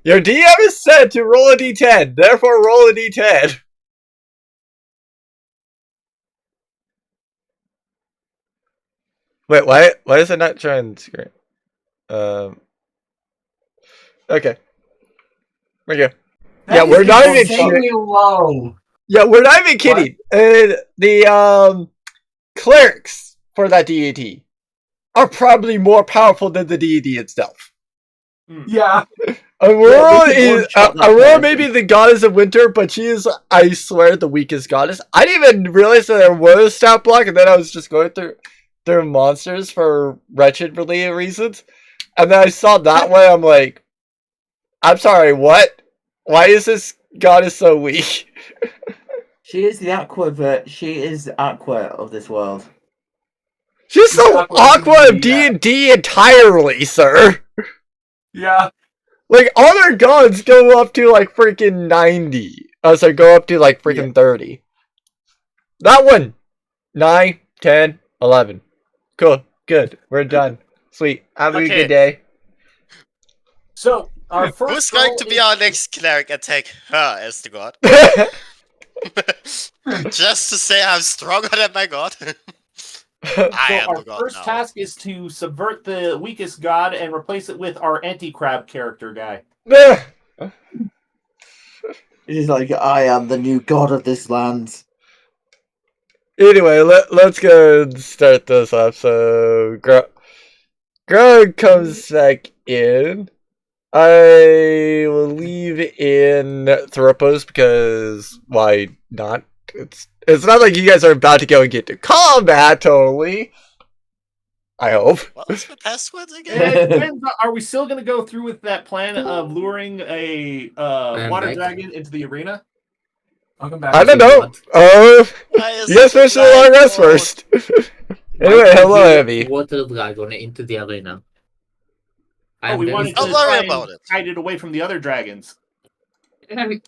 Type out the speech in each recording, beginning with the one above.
Your DM is said to roll a d10, therefore roll a d10. Wait, why is it not showing screen? Okay. There you go. Yeah, we're not even insanely low. Yeah, we're not even kidding. The clerics for that deity are probably more powerful than the deity itself. Yeah. Aurora may be the goddess of winter, but she is, I swear, the weakest goddess. I didn't even realize that there was a stat block, and then I was just going through monsters for wretched related reasons. And then I saw that one, I'm like, I'm sorry, what? Why is this goddess so weak? She is the Aqua of this world. She's the Aqua of D&D entirely, sir. Yeah. Like, other gods go up to, like, freaking 90. So go up to, like, freaking 30. That one! 9, 10, 11. Cool. Good. We're done. Sweet. Have a good day. So, our first Who's going to be our next cleric and take her as the god? Just to say I'm stronger than my god. Our first task is to subvert the weakest god and replace it with our anti-crab character guy. It is like, I am the new god of this land. Anyway, let's go and start this off. So, Grog comes back in. I will leave in Thropos because why not? It's not like you guys are about to go and get to combat, totally. I hope. What was the password again? It depends, are we still going to go through with that plan of luring a water dragon into the arena? Welcome back. I don't know. You guys finish the long rest first. Anyway, hello, Abby. Water dragon into the arena. We wanted to try and hide it away from the other dragons.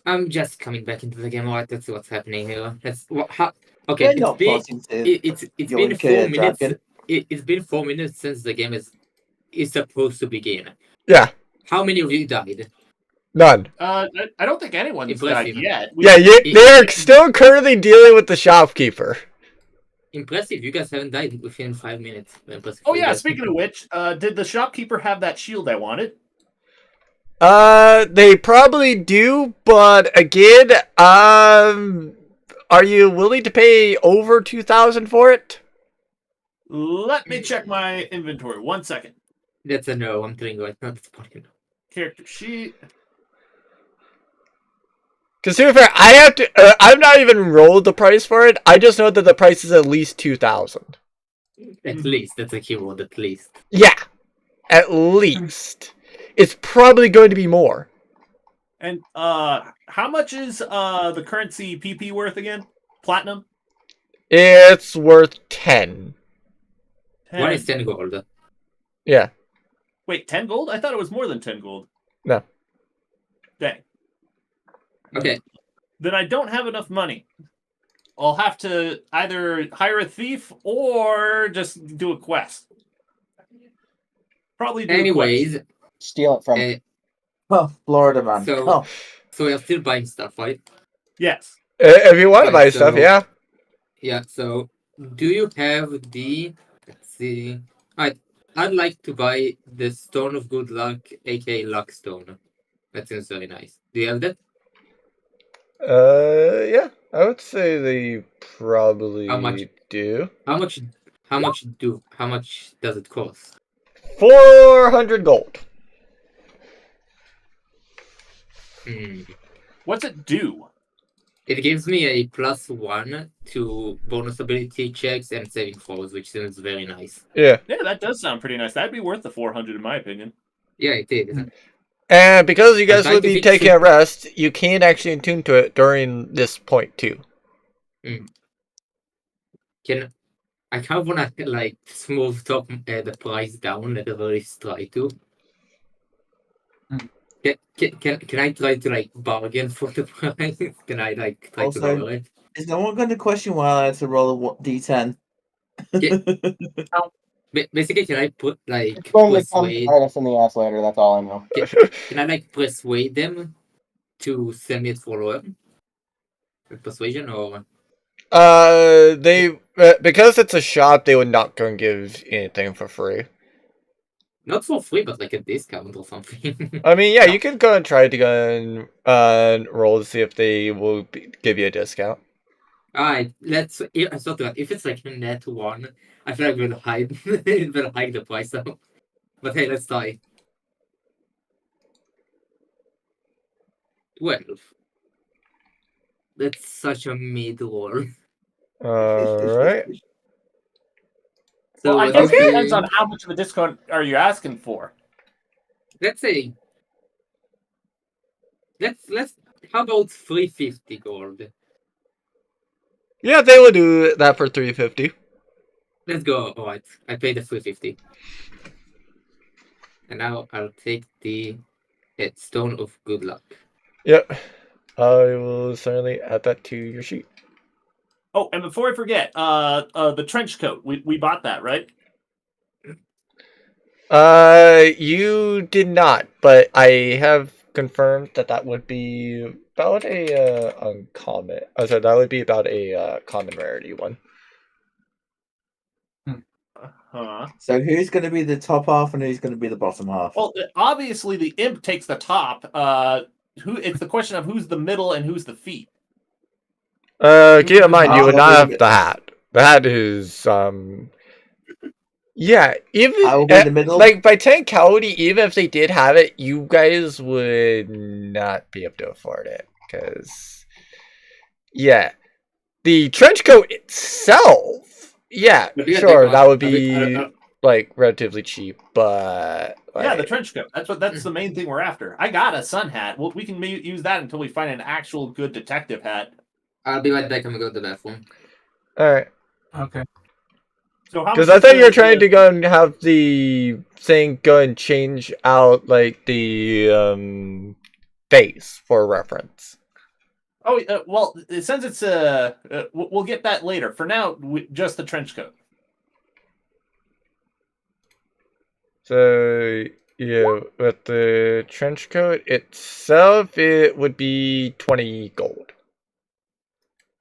I'm just coming back into the game. Right, that's what's happening here. It's been 4 minutes. It's been 4 minutes since the game is supposed to begin. Yeah. How many of you died? None. I don't think anyone's died yet. They're still currently dealing with the shopkeeper. Impressive. You guys haven't died within 5 minutes. Impressive. Oh yeah, speaking of which, did the shopkeeper have that shield I wanted? They probably do, but again, are you willing to pay over 2,000 for it? Let me check my inventory. 1 second. That's a no. I'm telling you right now. That's fucking no. Character sheet. Because to be fair, I have to. I've not even rolled the price for it. I just know that the price is at least 2,000. At least that's a keyword. At least. Yeah, at least. It's probably going to be more. And how much is the currency PP worth again? Platinum? It's worth 10. 1 is 10 gold. Yeah. Wait, 10 gold? I thought it was more than 10 gold. No. Dang. Okay. Then I don't have enough money. I'll have to either hire a thief or just do a quest. Probably do Anyways. a quest. Steal it from Florida, man. So you're still buying stuff, right? Yes. If you want to buy stuff, yeah. Yeah, so do you have the... Let's see... I'd like to buy the Stone of Good Luck, aka Luck Stone. That seems very nice. Do you have that? Yeah. I would say they probably do. How much does it cost? 400 gold. What's it do? It gives me a +1 to bonus ability checks and saving throws, which seems very nice. Yeah. Yeah, that does sound pretty nice. That'd be worth the 400 in my opinion. Yeah, it is. And because you guys will be taking a rest, you can actually attune to it during this point too. I kind of want to like smooth top the price down at a very try to. Can I try to like bargain for the price? Can I like try to lower it? Is no one going to question why I had to roll a D10? Basically, can I put It's going to come persuade? bite us in the ass later. That's all I know. Can I persuade them to send me a follower? Persuasion or They because it's a shop, they would not go and give anything for free. not for free, but like a discount or something. I mean, yeah, you can go and try to go and roll to see if they will give you a discount. Alright, let's. I thought that if it's like a net one, I feel like we'll hide, we'll hide the price out. But hey, let's try. 12. That's such a mid roll. Alright. So Well, I what guess do you it say? depends on how much of a discount are you asking for. Let's say. Let's. How about 350 gold? Yeah, they will do that for 350. Let's go. Alright, I paid the 350. And now I'll take the Stone of Good Luck. Yep. I will certainly add that to your sheet. Oh, and before I forget, the trench coat. We bought that, right? You did not, but I have confirmed that that would be about a uncommon. Oh, sorry, that would be about a common rarity one. Huh. So who's going to be the top half and who's going to be the bottom half? Well, obviously the imp takes the top. It's the question of who's the middle and who's the feet. Keep in mind you would not have bit. the hat. The hat is yeah, even I will be in the middle. like by technicality, even if they did have it, you guys would not be able to afford it because yeah, the trench coat itself, yeah, sure, that would be like relatively cheap, but like, Yeah, the trench coat. That's the main thing we're after. I got a sun hat. Well, we can use that until we find an actual good detective hat. I'll be right back. I'm gonna go to the bathroom. all right. Okay. So how? Because I thought you were trying to go and have the thing go and change out like the face for reference. Oh well, since it's we'll get that later. For now, just the trench coat. So yeah, with the trench coat itself, it would be 20 gold.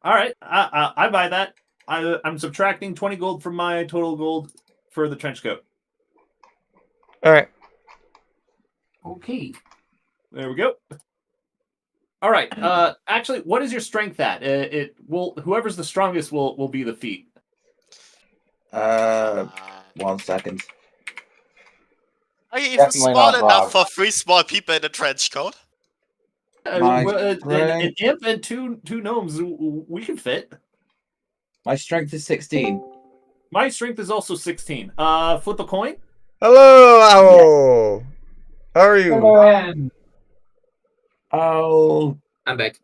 All right, I buy that. I'm subtracting 20 gold from my total gold for the trench coat. All right. Okay. There we go. All right. Actually, what is your strength at? Whoever's the strongest will be the feat. 1 second. Are you even Definitely small not enough Bob. for 3 small people in a trench coat? My An strength- imp and two gnomes, we can fit. My strength is 16. My strength is also 16. Flip a coin. Hello, Owl. How are you? And Oh. I'm back.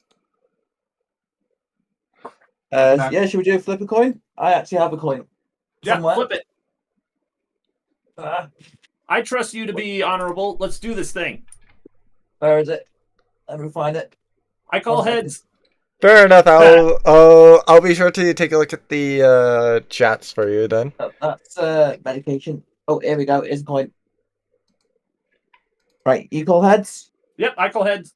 Yeah, should we do a flip a coin? I actually have a coin. Yeah, Somewhere. flip it. I trust you to be honorable. Let's do this thing. Where is it? Let me find it. I call One second. heads. Fair enough. I'll be sure to take a look at the chats for you then. That's medication. Oh, here we go. Here's a coin. Right, you call heads? Yep, I call heads.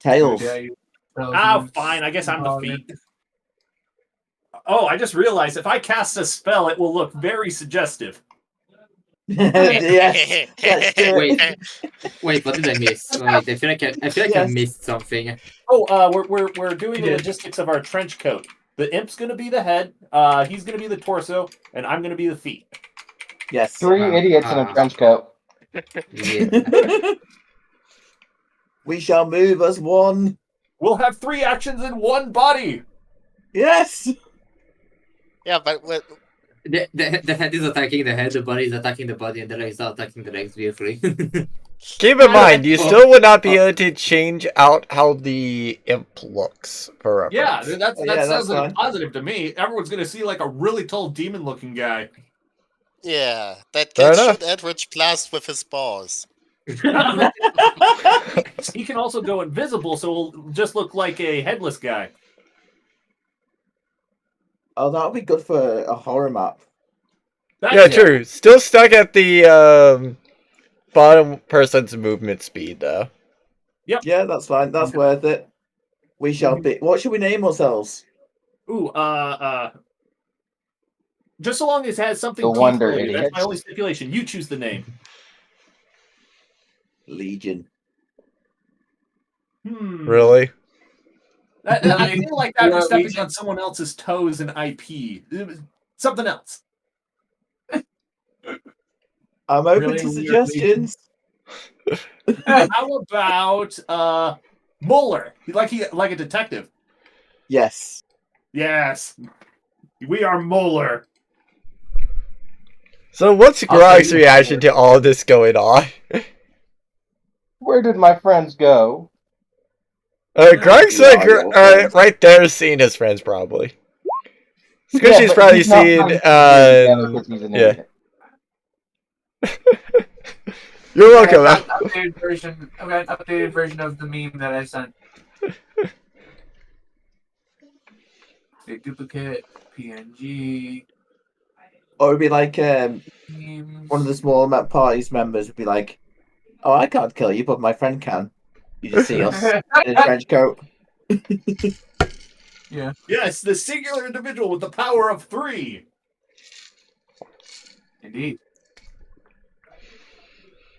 Tails. Ah, fine. I guess I'm the feet. Oh, I just realized if I cast a spell, it will look very suggestive. Yes. Let's do it. Wait, what did I miss? Wait, I feel like I Yes. missed something. Oh, we're doing the logistics of our trench coat. The imp's gonna be the head. He's gonna be the torso, and I'm gonna be the feet. Yes. 3 idiots in a trench coat. Yeah. We shall move as one. We'll have 3 actions in one body. Yes. Yeah, but with, The head is attacking the head, the body is attacking the body, and the legs are attacking the legs beautifully. Keep in mind, you still would not be able to change out how the imp looks for Yeah, reference. that that's sounds like fine. a positive to me. Everyone's gonna see like a really tall demon-looking guy. yeah, that Fair can enough. shoot Edwidge Blast with his balls. He can also go invisible, so he'll just look like a headless guy. Oh, that would be good for a horror map. Yeah, true. Still stuck at the bottom person's movement speed though. Yeah, that's fine. That's worth it. We shall be. What should we name ourselves? Ooh, just so long as it has something The teeth Wonder related. That's my Idiots. only stipulation. You choose the name. Legion. Really? I feel like that Yeah, was stepping Legion. on someone else's toes in IP. It was something else. I'm open Really to weird suggestions. How about Mueller? Like a detective. Yes. Yes. We are Mueller. So what's I'll Grog's tell you reaction to all this going on? Where did my friends go? Greg's Yeah, like your friends. right there seeing his friends probably. Yeah, Squishy's but probably he's not seen putting together 'cause he's an yeah. idiot. You're welcome. I've got an updated version of the meme that I sent. Big duplicate, PNG, Or it'd be like memes. one of the small party's members would be like, "Oh, I can't kill you, but my friend can." You just see us in a trench coat. Yeah. Yes, the singular individual with the power of 3. Indeed.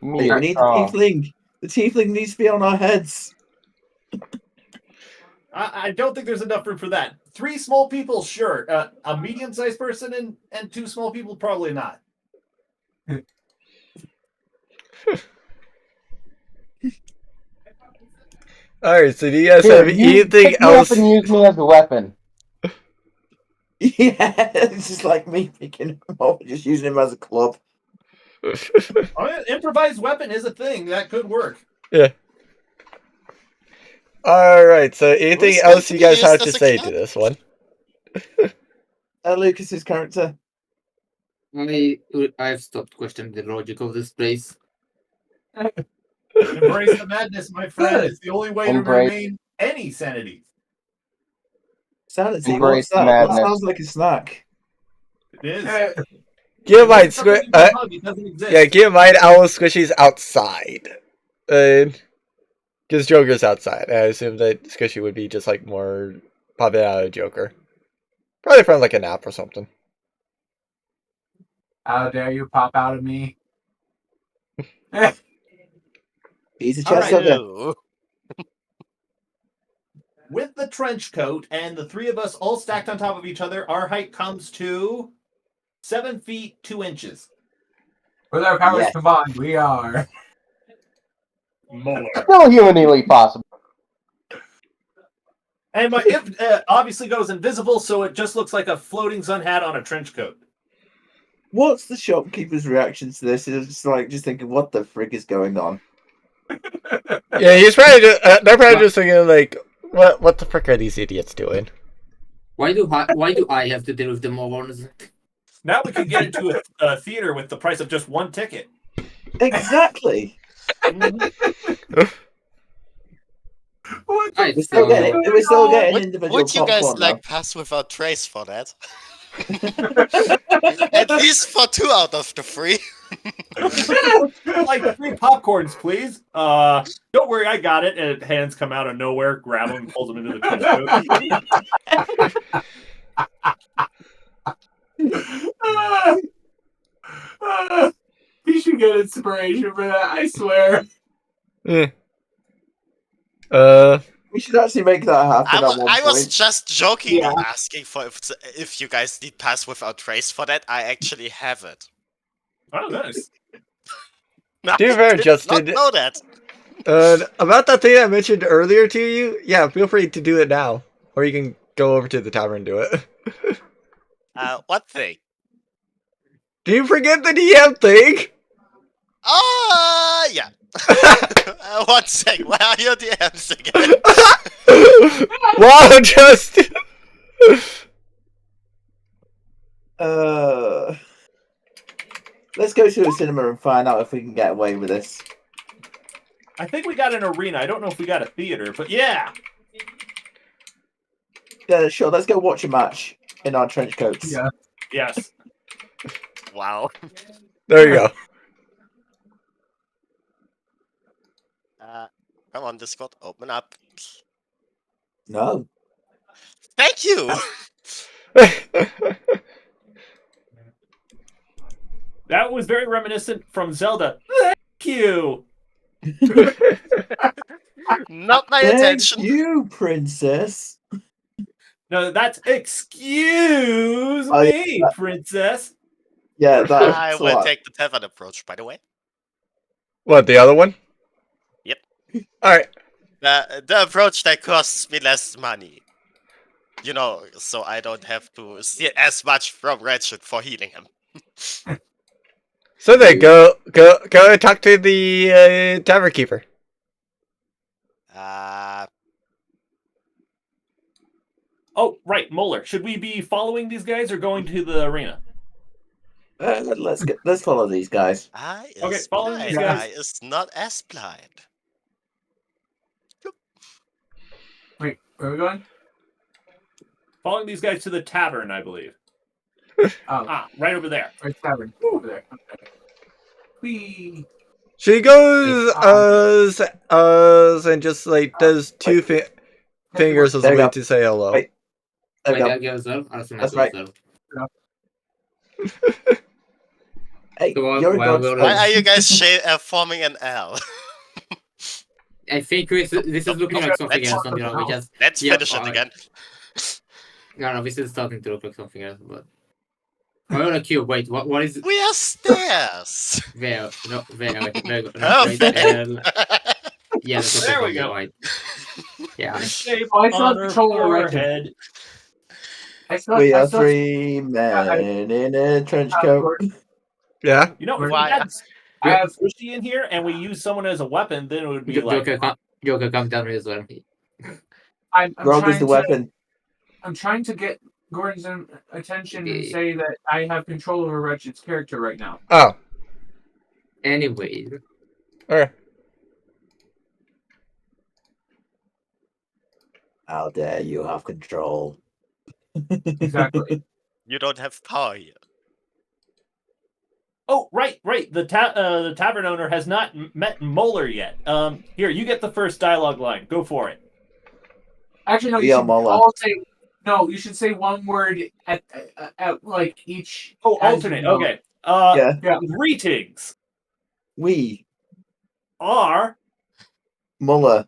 Me, Hey, we need the tiefling. The tiefling needs to be on our heads. I don't think there's enough room for that. 3 small people, sure. A medium-sized person and 2 small people, probably not. Alright, so do you guys Here, have you anything pick me up else? and use me as a weapon. Yeah, it's just like me picking him up, just using him as a club. Improvised weapon is a thing that could work. Yeah. Alright, so anything Who's going else to you be guys used have to as a say club? to this one? Lucas's character. I've stopped questioning the logic of this place. Embrace the madness, my friend. It's the only way to Embrace. remain any sanity. Sanity, Embrace what's that? madness. That sounds like a snack. It is. Keep in mind, It's something you can hug, it doesn't exist. yeah, keep in mind, Owl Squishy's outside. Because Joker's outside. I assume that Squishy would be just like more popping out of Joker. Probably from like a nap or something. How dare you pop out of me? He's a All chest right. hugger. Ew. With the trench coat and the 3 of us all stacked on top of each other, our height comes to 7 feet 2 inches. With our powers Yes. combined, we are. More. Still humanly possible. And my imp obviously goes invisible, so it just looks like a floating sun hat on a trench coat. What's the shopkeeper's reaction to this? It's just like just thinking, what the frick is going on? Yeah, he's probably just, they're probably just thinking like, what the frick are these idiots doing? Why do I have to deal with the morons? Now we can get into a theater with the price of just 1 ticket. Exactly. What Right, We're still so getting individual Would you guys popcorn now. like pass without trace for that? At least for 2 out of the 3. Like 3 popcorns, please. Don't worry, I got it. And hands come out of nowhere, grab them, pulls them into the trench coat. You should get inspiration for that, I swear. We should actually make that happen at one I was point. just jokingly Yeah. asking for if you guys need pass without trace for that. I actually have it. Oh, nice. I To be fair, did Justin- not know that. About that thing I mentioned earlier to you, yeah, feel free to do it now. Or you can go over to the tavern and do it. What thing? Do you forget the DM thing? Yeah. 1 sec. Where are your DMs again? Wow, Justin! Let's go to a cinema and find out if we can get away with this. I think we got an arena. I don't know if we got a theater, but yeah. Yeah, sure. Let's go watch a match. in our trench coats. Yeah. Yes. Wow. There you go. Come on, Discord, open up. No. Thank you. That was very reminiscent from Zelda. Thank you. Not my Thank attention. you, princess. No, that's excuse Oh, yeah, me, princess. Yeah, I that's will what. take the tavern approach, by the way. What, the other one? Yep. Alright. The approach that costs me less money. You know, so I don't have to steal as much from Ratchet for healing him. So then, go and talk to the tavern keeper. Oh, right, Moeller. Should we be following these guys or going to the arena? Let's follow these guys. I Okay, is follow blind. these guys. I is not as blind. Wait, where are we going? Following these guys to the tavern, I believe. Oh, Right over there. right tavern. Over there. Okay. Whee! She goes and just like does two fingers as There a you way go. to say hello. Wait. There Wait, we that go. goes up. Also, That's that right. goes up. Hey, So, you're a while god. we're Why are you guys forming an L? I think this is looking like something else. Don't you know? We just Let's Yeah, finish it fine. again. no, this is starting to look like something else. But we're on a cube. Wait, what is We are stairs. there? No, there. No, Perfect. L. Yeah, that's There okay, we go. Right. Yeah. Shape Oh, I still have on her control over Ratchet. forehead. We I are still- three men in a trench coat. Yeah. You know, if we Why? had I have Squishy in here and we use someone as a weapon, then it would be like... Joker, come down here as well. I'm Grog is trying the to weapon. I'm trying to get Gordon's attention and Okay. say that I have control over Ratchet's character right now. Oh. Anyway, Okay. How dare you have control? Exactly. You don't have power here. Oh, right. The tavern owner has not met Moeller yet. Here, you get the first dialogue line. Go for it. Actually, no. We You are should Mola. all say no. You should say one word at like each. Oh, as alternate. you know. Okay. Yeah. Greetings. We, Are Muller,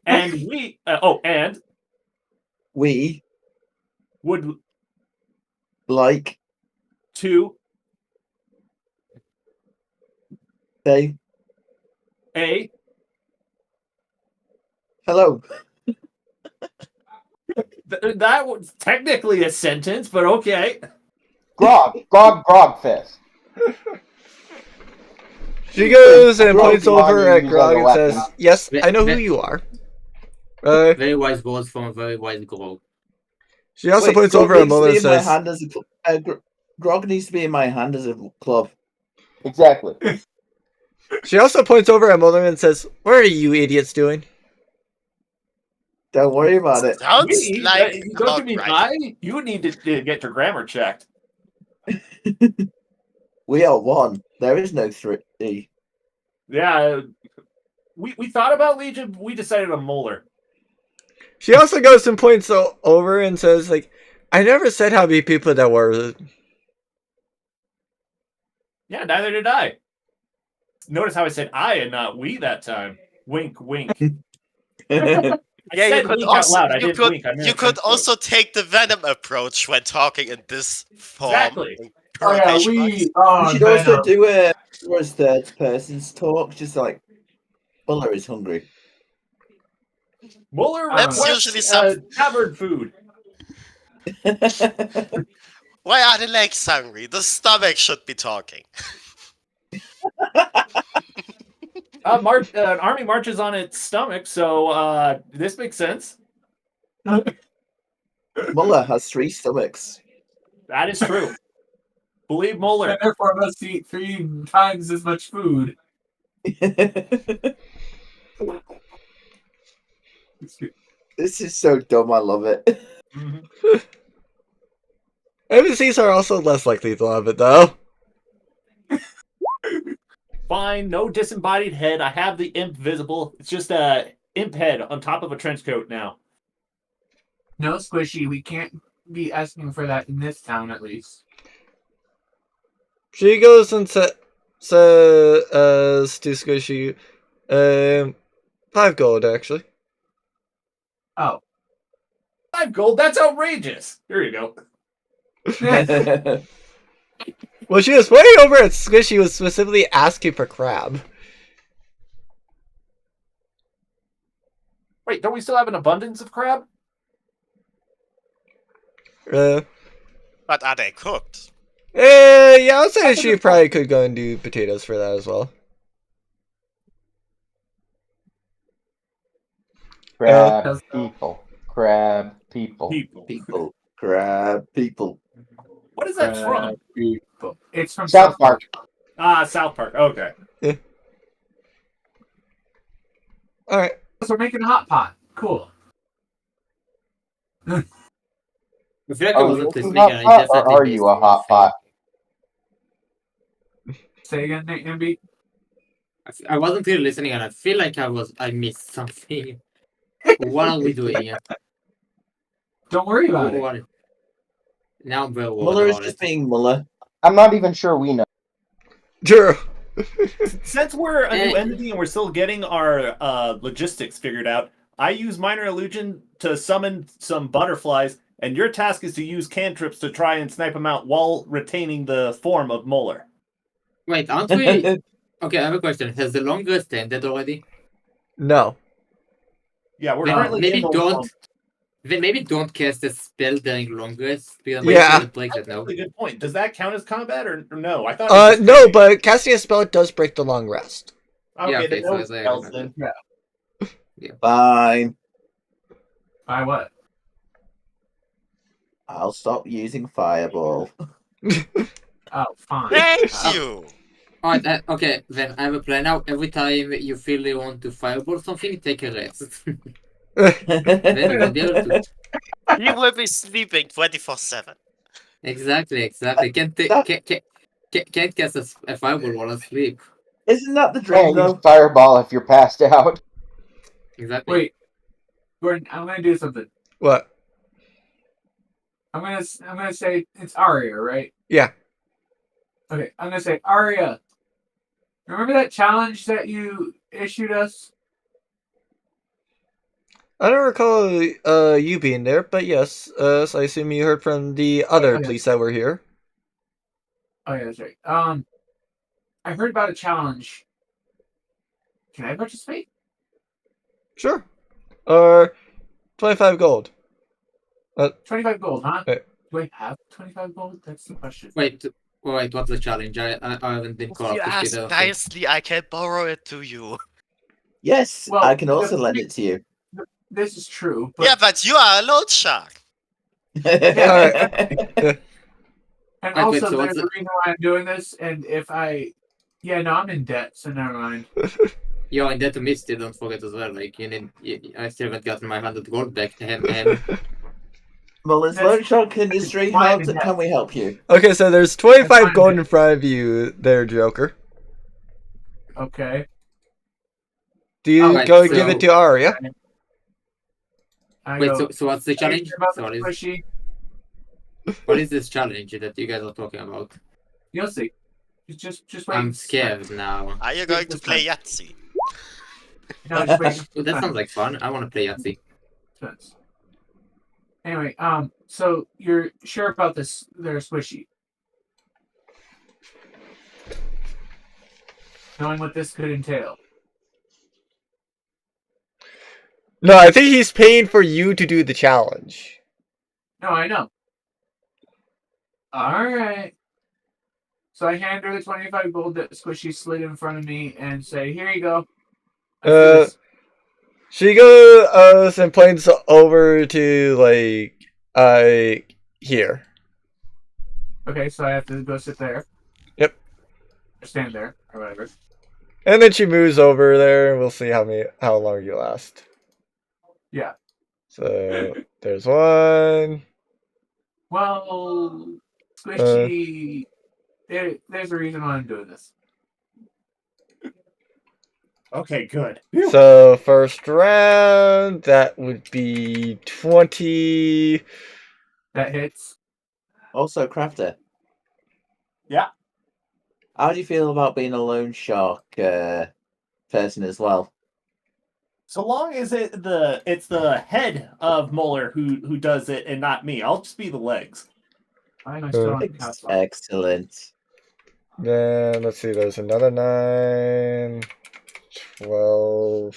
and we. And we would like to say a. hello. That was technically a sentence, but okay. Grog fist. She goes and Grog points can over be at used Grog as a and weapon. says, "Yes, I know who you are." very wise words from a very wise Grog. She also Wait, points Grog over at needs to Muller be and in my says, hand as a Grog needs to be in my hand as a club. Exactly. she also points over at Muller and says, "What are you idiots doing?" Don't worry about it. Sounds We, like don't you about mean right. you would need to get your grammar checked. We are one. There is no three. Yeah, we thought about Legion. We decided on Moeller. She also goes and points over and says, "Like, I never said how many people there were." Yeah, neither did I. Notice how I said I and not we that time. Wink, wink. I Yeah, said wink out loud. I didn't wink. I meant you could wink. also take the Venom approach when talking in this form. Exactly. Oh yeah, Quotation marks. We Oh, should also Venom. do a third person's talk, just like Muller is hungry. Mueller That's requests usually some- tavern food. Why are the legs hungry? The stomach should be talking. An army marches on its stomach, so this makes sense. Muller has 3 stomachs. That is true. Believe Mueller. And therefore must eat 3 times as much food. This is so dumb. I love it. Mhm. NPCs are also less likely to love it, though. Fine, no disembodied head. I have the imp visible. It's just a imp head on top of a trench coat now. No squishy. We can't be asking for that in this town, at least. She goes and says to Squishy, 5 gold, actually. Oh. 5 gold? That's outrageous. Here you go. Well, she was way over at Squishy was specifically asking for crab. Wait, don't we still have an abundance of crab? Uh, But are they cooked? yeah, I would say she probably could go and do potatoes for that as well. Crab people. Crab people. People. Crab people. What is that from? People. It's from South Park. Ah, South Park. Okay. Alright. So we're making a hot pot. Cool. I feel like I Are we wasn't making listening, hot and I pot, definitely or are missed you a hot one pot? Say again, Nate MB. thing. I wasn't really listening, and I feel like I missed something. What are we doing here? Don't worry about it. What? Now I'm very worried Muller is about just it. being Muller. I'm not even sure we know. True. Since we're a new Eh. entity and we're still getting our logistics figured out, I use Minor Illusion to summon some butterflies, and your task is to use cantrips to try and snipe them out while retaining the form of Molar. Wait, aren't we? Okay, I have a question. Has the long rest ended already? No. Yeah, we're Then currently maybe in the don't. Then maybe don't cast a spell during long rest. Because Yeah. it breaks it That's a now. really good point. Does that count as combat or no? I thought. It was just No, but casting a spell does break the long rest. okay. Yeah, okay, then so no it's like- spells then. Fine. By what? I'll stop using Fireball. Oh, fine. Thank you! Alright, okay, then I have a plan now. Every time you feel you want to fireball something, take a rest. Then you won't be able to. He will be sleeping 24/7. Exactly. Can't cast a fireball while asleep. Isn't that the Can't dream, use though? fireball if you're passed out. Exactly. Wait, Gordon. I'm gonna do something. What? I'm gonna say it's Aria, right? Yeah. Okay. I'm gonna say Aria. Remember that challenge that you issued us? I don't recall you being there, but yes. So I assume you heard from the other Oh, yeah. police that were here. Oh yeah, that's right. I heard about a challenge. Can I participate? Sure. 25 gold. 25 gold, huh? Right. Do I have 25 gold? That's the question. Wait, what's the challenge? I haven't been If caught you up to ask speed. nicely, I can borrow it to you. Yes, Well, I can also the- lend it to you. This is true, but Yeah, but you are a loan shark. and Wait, also so there's what's a reason why I'm doing this, and if I, yeah, no, I'm in debt, so never mind. You're in debt to Misty, don't forget as well. Like I still haven't gotten my 100 gold back. Muller's That's- Loan Shark Industry, Why how did that- can we help you? Okay, so there's That's 25 fine, gold man. in front of you there, Joker. Okay. Do you Alright, go give it so- to Arya? I Wait, go, so what's the "Hey, challenge? hear about So the what is, squishy?" what is this challenge that you guys are talking about? You'll see. Just wait. I'm scared now. Are you going to play Yahtzee? No, just wait. Oh, that sounds like fun. I want to play Yahtzee. Sense. Anyway, so you're sure about this? They're squishy. Knowing what this could entail. No, I think he's paying for you to do the challenge. No, I know. Alright. So I hand her the 25 gold that Squishy slid in front of me and say, "Here you go." I do this. She goes and points over to here. Okay, so I have to go sit there. Yep. Or stand there, or whatever. And then she moves over there, and we'll see how long you last. Yeah. So there's one. Well, Squishy. There's a reason why I'm doing this. Okay, good. So first round, that would be 20. That hits. Also, Crafter. Yeah. How do you feel about being a loan shark person as well? So long as it's the head of Muller who does it and not me, I'll just be the legs. I'm still on cast lock. Excellent. Then let's see, there's another 9, 12.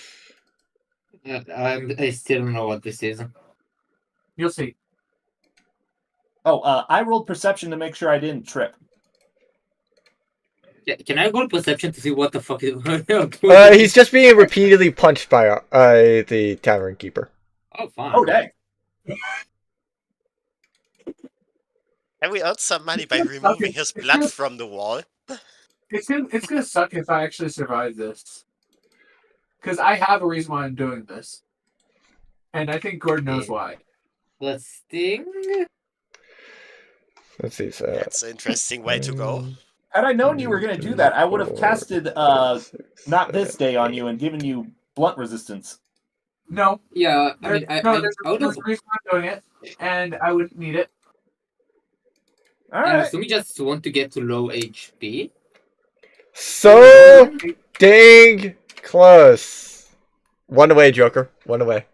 I still don't know what this is. You'll see. Oh, I rolled perception to make sure I didn't trip. Yeah, can I roll perception to see what the fuck is He's just being repeatedly punched by the tavern keeper. Oh, fine. Oh, dang. Can we earn some money by removing his blood from the wall? It's gonna suck if I actually survive this. Because I have a reason why I'm doing this. And I think Gordon knows why. Let's sting. Let's see, so That's an interesting way to go. Had I known you were going to do that, I would have casted not this day on you and given you blunt resistance. No. Yeah, I mean, There's a reason I'm doing it. And I wouldn't need it. All I'm right. assuming just want to get to low HP. So dang close. 1 away, Joker. 1 away.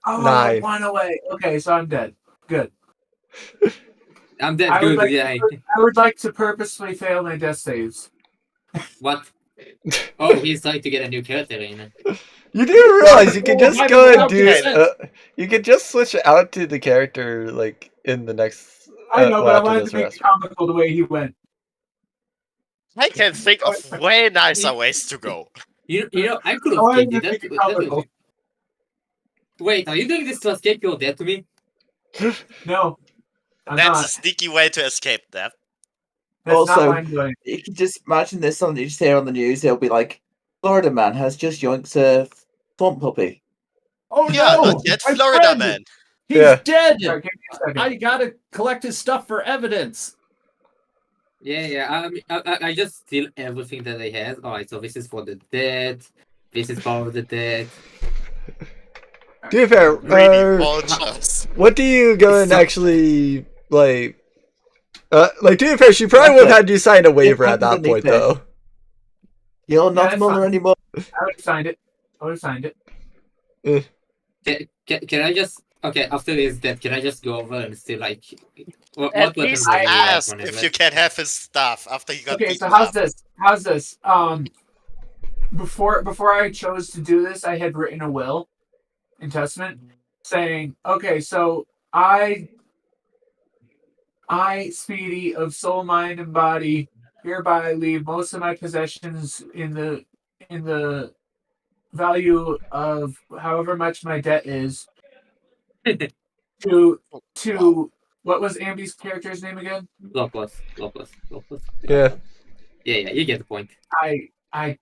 Oh, 9. 1 away. Okay, so I'm dead. Good. I'm dead. I would Good. like Yeah. I would like to purposefully fail my death saves. What? Oh, he's trying to get a new character in. You do realize you can just go and do. Okay. You can just switch out to the character like in the next. I know, but I after wanted this to make rest. it comical the way he went. I can think of way nicer ways to go. You know, I could I have wanted gained to it. make it comical. Wait, are you doing this to escape your death to me? No. I'm That's not. a sneaky way to escape that. That's Also- not what I'm doing. You can just imagine this something you just hear on the news. It'll be like, Florida man has just yoinked a swamp puppy. Oh, Yeah, no! not yet, my Florida friend! man. He's Yeah. dead! Sorry, give me a second. I gotta collect his stuff for evidence. Yeah. I just steal everything that I have. Alright, so this is for the dead. This is for the dead. To be fair, Really vultures. what do you go and So- actually like? Like to be fair, she probably would have had you sign a waiver at that point, though. You're not that's Muller fine. anymore. I would have signed it. Can I just okay after his death? Can I just go over and still like what At weapons least do you have ask on him? if you can have his stuff after he got Okay, beaten so how's up. this? How's this? Before I chose to do this, I had written a will and testament saying, okay, so I Speedy of soul, mind, and body, hereby leave most of my possessions in the value of however much my debt is to what was Ambi's character's name again? Lopus. Yeah. Yeah, you get the point. I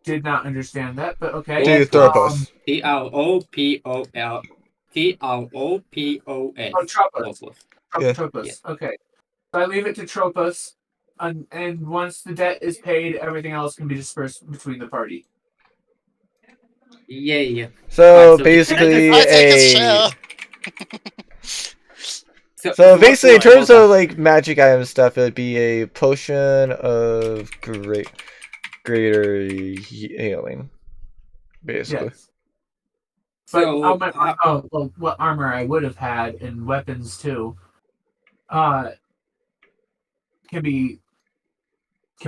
did not understand that, but okay. Do Thropos. Tropos. Oh, Tropos. Yeah. Tropos. Okay. So I leave it to Tropos, and once the debt is paid, everything else can be dispersed between the party. Yeah. So Alright, so basically, I take his share. So what basically, in do I terms roll of like magic item stuff, it would be a potion of greater healing, basically. Yes. But So, what armor I would have had and weapons too, can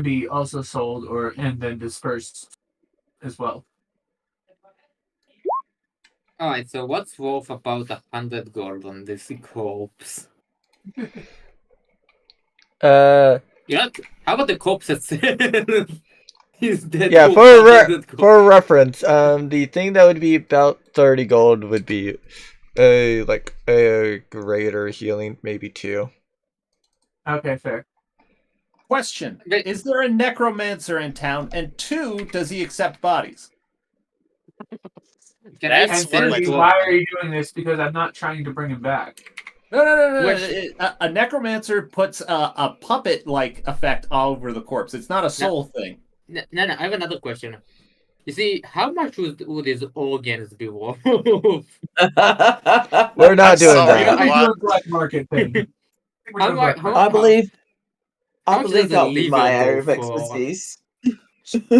be also sold and then dispersed as well. alright, so what's worth about 100 gold on this corpse? Uh, Yeah, how about the corpse itself? He's dead. yeah. corpse, For not dead corpse. for reference, the thing that would be about 30 gold would be a greater healing, maybe 2. Okay, fair. Question: Okay. Is there a necromancer in town? And 2, does he accept bodies? Can I That's And one send way thirdly, to- why are you doing this? Because I'm not trying to bring him back. No. Which- A necromancer puts a puppet-like effect all over the corpse. It's not a soul thing. No, I have another question. You see, how much would his organs be worth? We're not I'm doing sorry, that. I what? do a black market thing. We're How doing much- black how market. I believe. How I much believe does a that'll be my liver area of go for? expertise.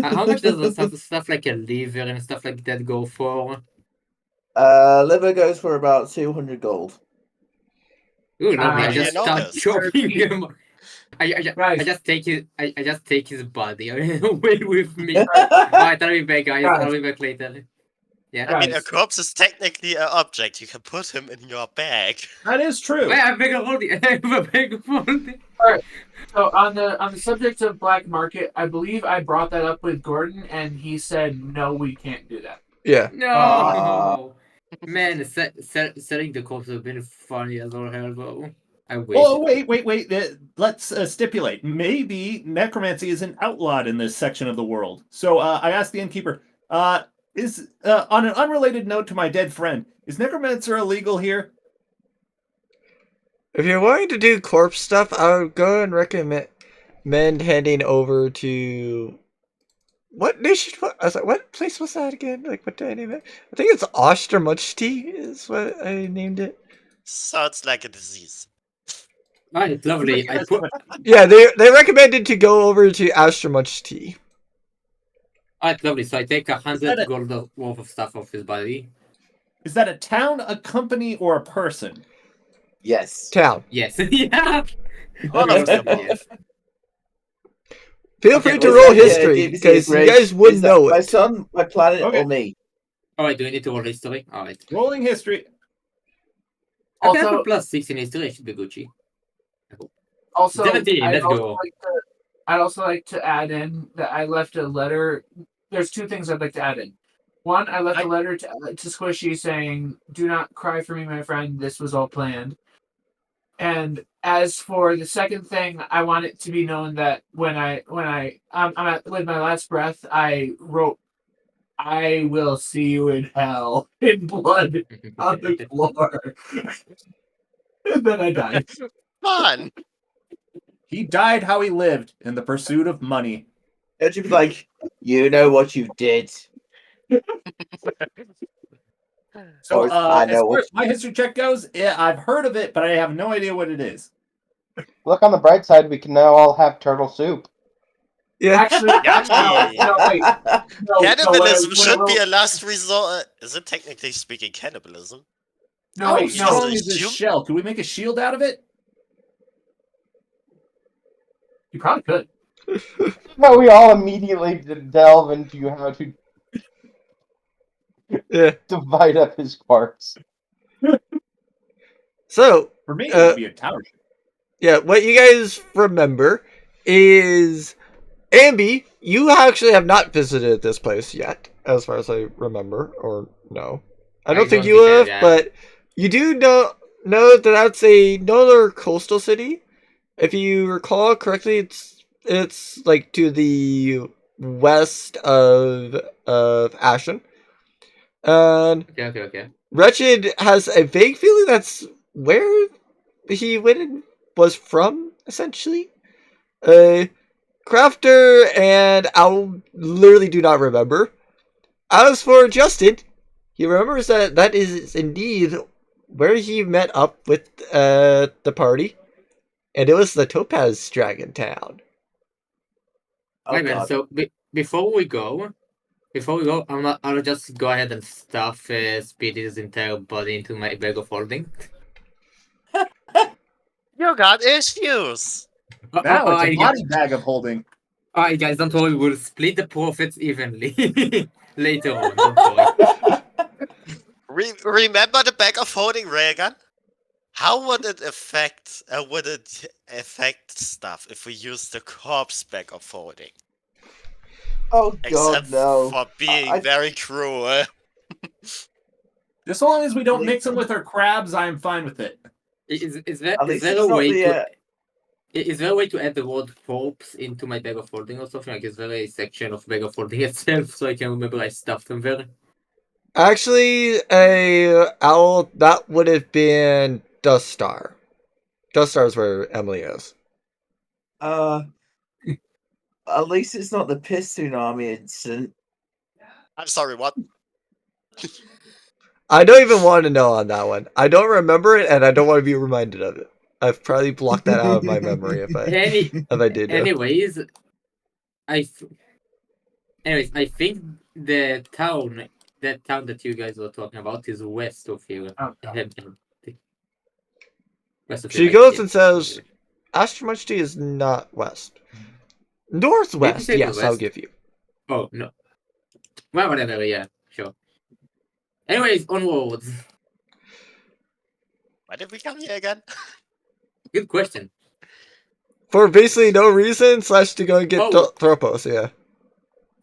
How much does the stuff like a liver and stuff like that go for? Liver goes for about 200 gold. Ooh, no, How I do just you know start this? choking him. I Guys. just take his I just take his body away with me. Alright, I'll be back, guys. Guys. I'll be back later. Yeah. I mean, a Guys. corpse is technically an object. You can put him in your bag. That is true. Wait, I'm big of holding. I'm a big of holding. So on the subject of black market, I believe I brought that up with Gordon, and he said no, we can't do that. Yeah. No. Man, selling the corpse would have been funny as all hell, though. I wish. Oh, wait. Let's stipulate. Maybe necromancy isn't outlawed in this section of the world. So I asked the innkeeper, is on an unrelated note to my dead friend, is necromancer illegal here? If you're wanting to do corpse stuff, I would go and recommend heading over to what nation? I was like, what place was that again? Like, what did I name it? I think it's Ostermuchti is what I named it. Sounds like a disease. Alright, lovely. I put. Yeah, they recommended to go over to Ostermuchti. Alright, lovely. So I take that 100 a- gold worth of stuff off his body. Is that a town, a company, or a person? Yes. Town. Yes. Yeah. All of them. Yes. Feel Okay, free to well, roll Yeah, history DBC because you Bridge. guys would Is that know my it. son, my planet, Okay. or me? Alright, do we need to roll history? Alright. Rolling history. Okay, I Also- put plus 6 in history. I should be Gucci. Also, 17, let's go. I'd also like to add in that I left a letter. There's two things I'd like to add in. One, I left a letter to Squishy saying, "Do not cry for me, my friend. This was all planned." And as for the second thing, I want it to be known that when I'm at with my last breath, I wrote, "I will see you in hell in blood on the floor," and then I died. Fun. He died how he lived, in the pursuit of money. Don't you be like, you know what you did? So, I as know far what- as my history check goes, yeah, I've heard of it, but I have no idea what it is. Look on the bright side, we can now all have turtle soup. Yeah. Actually, Yummy. no, wait. No, Cannibalism no, should no, be a last resort. Is it technically speaking cannibalism? No, How wait, strong no. is this Shield? shell? Can we make a shield out of it? You probably could. No, we all immediately delve into how to Yeah. divide up his corpse. For me, it would be a tower. Yeah, what you guys remember is Ambi, you actually have not visited this place yet, as far as I remember, or no. I don't think you have, but you do know that that's another coastal city. If you recall correctly, it's like to the west of Ashen. And Okay. Wretched has a vague feeling that's where he was from, essentially. Crafter and Owl literally do not remember. As for Justin, he remembers that is indeed where he met up with the party, and it was the Topaz Dragon Town. Oh, Wait a minute. God. So before we go, I'll just go ahead and stuff Speedy's entire body into my bag of holding. You got issues. Now it's a Alright, body bag of holding. guys, don't worry. We'll split the profits evenly later on. Don't worry. Remember the bag of holding, Reagan? How would it affect stuff if we use the corpse bag of holding? Oh, God, Except no. for being I- very cruel. Just so long as we don't mix them with our crabs, I am fine with it. Is there At least a it's not way the, to? Is there a way to add the word corpse into my bag of holding or something? Like, is there a section of bag of holding itself so I can remember I stuffed them there? Actually, Owl, that would have been Dust Star. Dust Star is where Emily is. At least it's not the piss tsunami incident. I'm sorry, what? I don't even want to know on that one. I don't remember it, and I don't want to be reminded of it. I've probably blocked that out of my memory if I did. know. Anyways, I think the town, that town that you guys were talking about, is west of here. Oh, West of She here, goes yeah. and says, Astromunchty is not west. Northwest, say yes, I'll west. give you. Oh no. Well, whatever. Yeah, sure. Anyways, onwards. Why did we come here again? Good question. For basically no reason, / to go and get Oh. Thropos, yeah.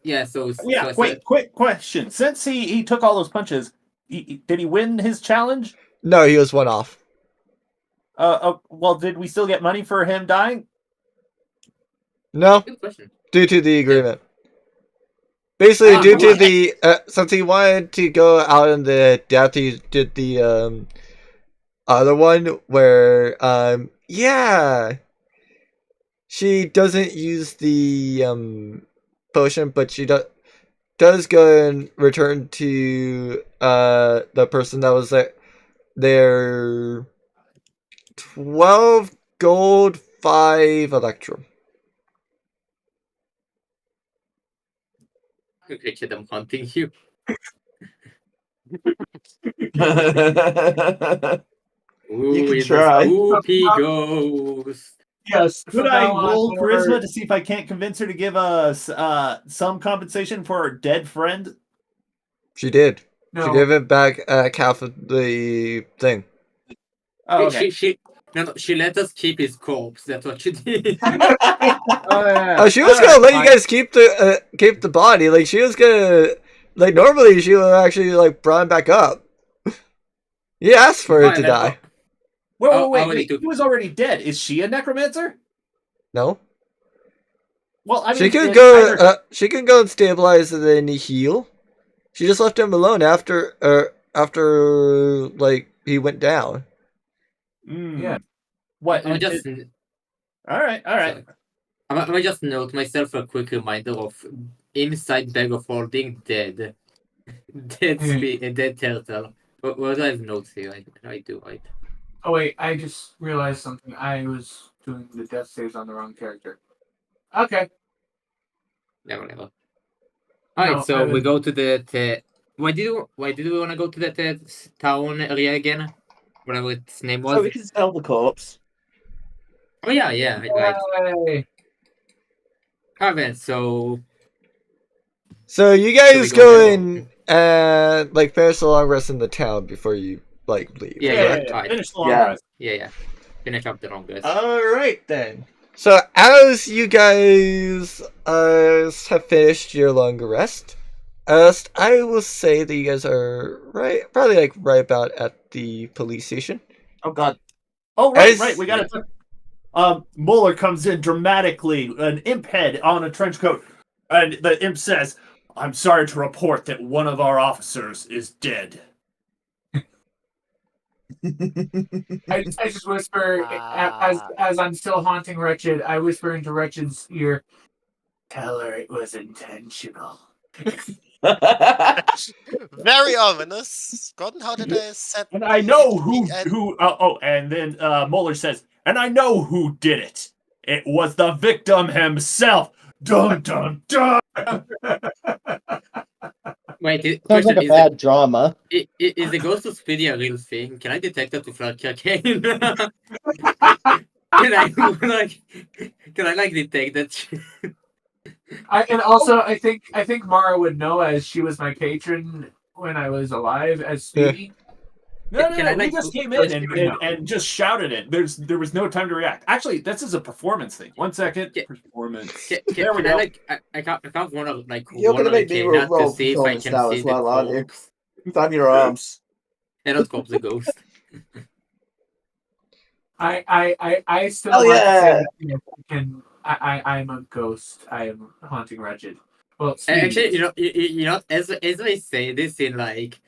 Yeah. So Yeah, I wait, said- quick question. Since he took all those punches, did he win his challenge? No, he was one off. Well, did we still get money for him dying? No, Good question. due to the agreement. Basically, Ah, due to right. the since he wanted to go out in the depth, he did the other one where yeah, she doesn't use the potion, but she does go and return to the person that was there 12 gold, 5 electrum. Richard, I'm hunting you. You can it's try. a spooky ghost. Yes. Could from I now on, roll whenever- charisma to see if I can't convince her to give us some compensation for her dead friend? She did. No. She gave it back half of the thing. Oh, okay. She let us keep his corpse. That's what she did. Oh, she was gonna let you guys keep the body. Like she was gonna normally she would actually brought him back up. He asked for it to die. Wait. He was already dead. Is she a necromancer? No, Well, I mean, she can it- go. either- She can go and stabilize and then heal. She just left him alone after he went down. Yeah. What? I just All right. I just note myself a quick reminder of inside bag of holding dead dead turtle. What do I have notes here? I do right. Oh wait, I just realized something. I was doing the death saves on the wrong character. Okay. Never. Alright, No, so I we was- go to the why did we want to go to that town area again? Whatever its name was. So we can sell the corpse. Oh yeah, right. Yay. Alright then, so So you So guys we go go and finish the long rest in the town before you leave. Yeah, correct? Alright. Finish the long Yeah. rest. yeah. Finish up the long rest. All right then. So as you guys have finished your long rest, I will say that you guys are probably right about at the police station. Oh god. Oh, right, As- right. We got it. Muller comes in dramatically, an imp head on a trench coat, and the imp says, "I'm sorry to report that one of our officers is dead." I just whisper as I'm still haunting Wretched. I whisper into Wretched's ear, "Tell her it was intentional." Very ominous. Gordon, how did I set? And I know And- who. And then Muller says, "And I know who did it. It was the victim himself." Dun dun dun. Wait, Sounds like a bad drama. Is the ghost of Speedy a real thing? Can I detect that with like arcane? Can I detect that shit? I think Mara would know, as she was my patron when I was alive as Speedy. No, Can I, we like, just came let's in do it now. and just shouted it. There was no time to react. Actually, this is a performance thing. 1 second. Yeah. Performance. Can we I go. I can't want to You're gonna make me roll to see if I performance can now see as the well, aren't you? corpse. Time your arms. And not corpse, the ghost. I still Hell want to say yeah. that, you know, I'm a ghost. I am haunting Wretched. Well, Speedy Actually, is. you know, as I say this in like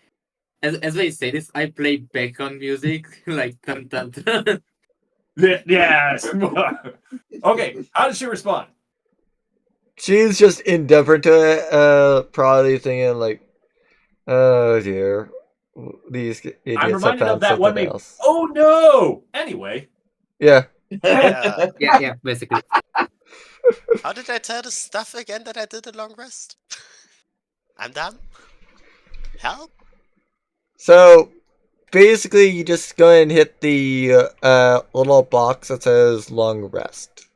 as I say this, I play background music like dun dun dun. Yes. Okay. How does she respond? She's just indifferent to it, probably thinking like, oh dear, these I'm idiots have reminded of found that one something meme. else. Oh no! Anyway, Yeah. Yeah. Yeah, basically. How did I tell the stuff again that I did a long rest? I'm dumb. Help? So basically, you just go and hit the little box that says long rest.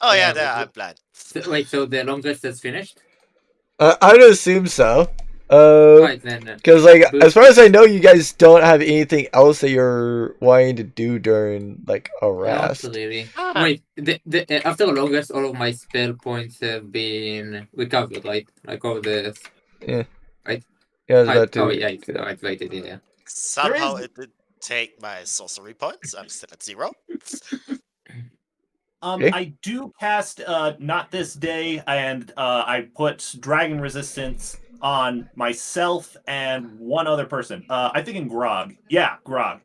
Oh yeah, Yeah, there, we- I'm blind. So, wait, so the long rest is finished? I would assume so. Right then. Because like But- as far as I know, you guys don't have anything else that you're wanting to do during like a Not rest. really. Ah. Wait, after a long rest, all of my spell points have been recovered, right? Like all the. Yeah, I was about to. Oh yeah, it's right, yeah. Somehow is- it did take my sorcery points. I'm still at 0. Okay. I do cast Not This Day, and I put Dragon Resistance on myself and one other person. I think in Grog. Yeah, Grog.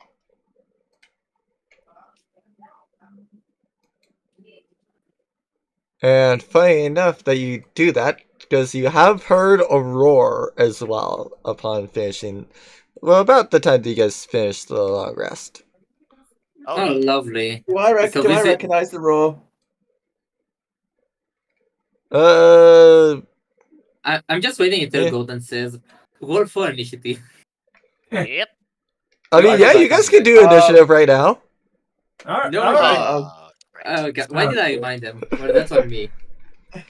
And funny enough that you do that, because you have heard a roar as well upon finishing. Well, about the time that you guys finished the long rest. Oh, Oh, lovely. Do I So do I is it- recognize the roar? I'm just waiting until Yeah. Golden says, roll for initiative. yep. I mean, I yeah, got you guys that. can do initiative right now. All right. No, all no, right. Great. Oh god, why did I remind them? Well, that's on me.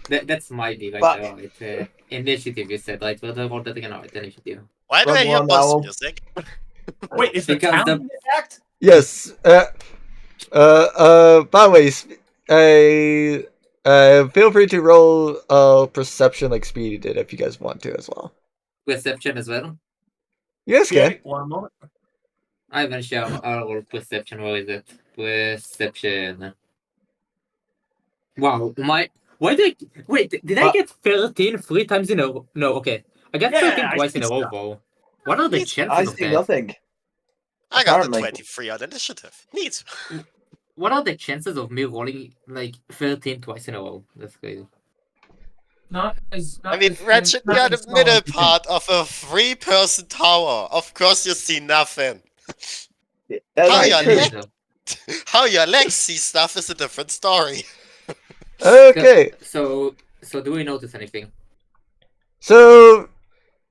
That's my deal, right But- there, right? Initiative, you said, right? Well, I rolled that again, right? Initiative. Why do I hear One boss owl. music? Wait, is the Because town the- being attacked? Yes. By the way, feel free to roll perception like Speedy did if you guys want to as well. Perception as well. You guys can. Okay, one moment. I haven't shown our roll perception. Where is it? Perception. Wow, why did I... Wait, did I But- get 13 3 times in a row? No, okay. I got Yeah, 13 I twice in see a row, stuff. though. What are the Neat. chances I of see that? nothing. I got the Apparently. 23 on initiative. Neat. What are the chances of me rolling like 13 twice in a row? That's crazy. Not as. Not I mean, as- Ratchet, not you're the as small middle as you think. part of a 3-person tower. Of course you see nothing. That's How right, your true. leg- How your legs see stuff is a different story. Okay. So do we notice anything? So,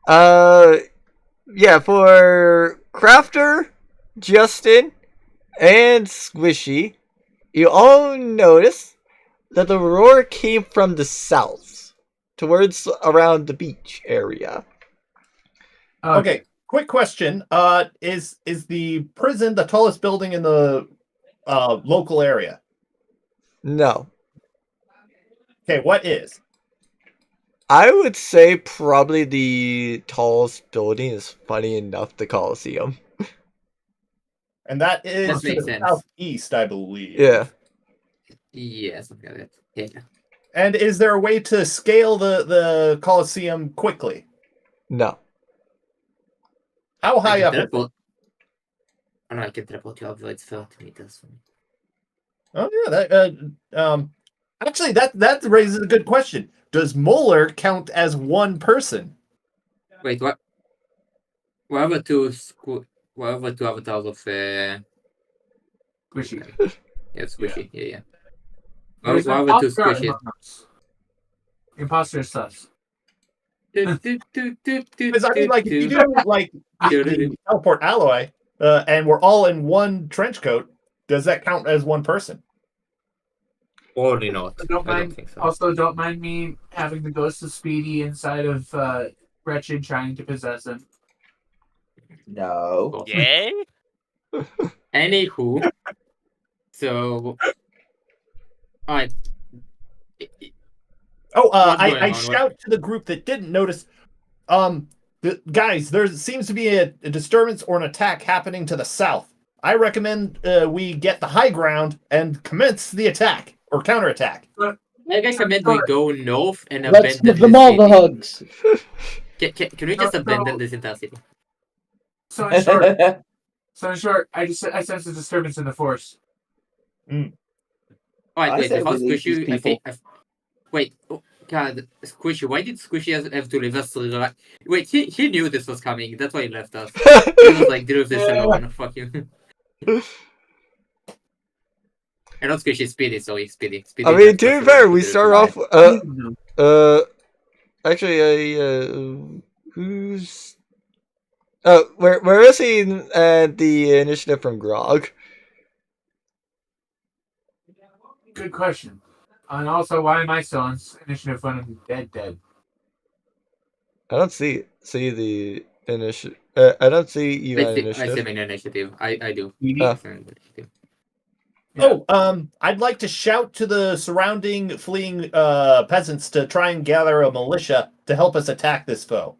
yeah, for Crafter, Justin, and Squishy, you all notice that the roar came from the south, towards around the beach area. Okay, quick question. Is the prison the tallest building in the local area? No. Okay, what is? I would say probably the tallest building is, funny enough, the Coliseum. And that is That to makes the sense. southeast, I believe. Yeah. Yeah, something like that. Yeah. And is there a way to scale the Colosseum quickly? No. How high I up? can Is it? teleport. Oh no, I can teleport you up. It's 30 meters. Oh yeah, that actually that raises a good question. Does Molar count as one person? Wait, what? Whatever two avatars of Squishy. yeah, squishy. Yeah. There's an Whatever two imposter squishies. among us. Imposter is sus. Because I mean, like if you do like the teleport alloy, and we're all in one trench coat, does that count as one person? Probably not. Don't I don't mind. think so. Also, don't mind me having the ghost of Speedy inside of Wretched trying to possess him. No. Yay? Anywho, so alright. Oh, What's going I on? shout to the group that didn't notice. Guys, there seems to be a disturbance or an attack happening to the south. I recommend we get the high ground and commence the attack or counterattack. I recommend we go north and Let's abandon give them this all the city. hugs. Can we just abandon this entire city? So in short, I sense a disturbance in the force. Alright, I wait, say without we leave these Squishy, I think. people. Wait, oh, God, Squishy, why did Squishy have to leave us? Wait, he knew this was coming. That's why he left us. He was like, deal with this alone. Fuck you. And not Squishy, Speedy, so he's Speedy. I mean, to be fair, we start off. Actually, who's? Oh, we're missing the initiative from Grog. Good question. And also, why am I still on initiative when I'm dead? I don't see the initiative. I don't see you on I initiative. see him in initiative. I do. Oh. Yeah. I'd like to shout to the surrounding fleeing peasants to try and gather a militia to help us attack this foe.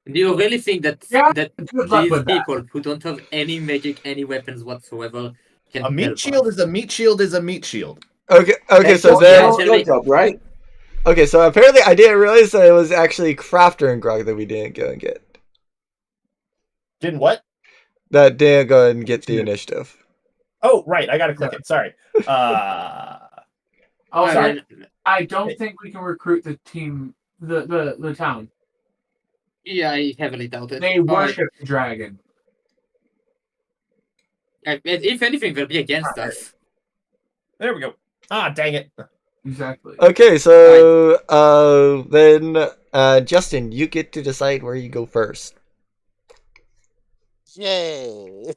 Do you really think that Yeah, that good luck these with that. people who don't have any magic, any weapons whatsoever can A meat help shield us? is a meat shield is a meat shield. Okay, It's so your- then. it's your job, right? Okay, so apparently I didn't realize that it was actually Crafter and Grog that we didn't go and get. Didn't what? That didn't go and get the initiative. Oh, right. I gotta click it. Sorry. Also, Sorry. I don't think we can recruit the team, the town. Yeah, I heavily doubt it. They worship the dragon. If anything, they'll be against us. There we go. Ah, dang it. Exactly. Okay, so then Justin, you get to decide where you go first. Yay!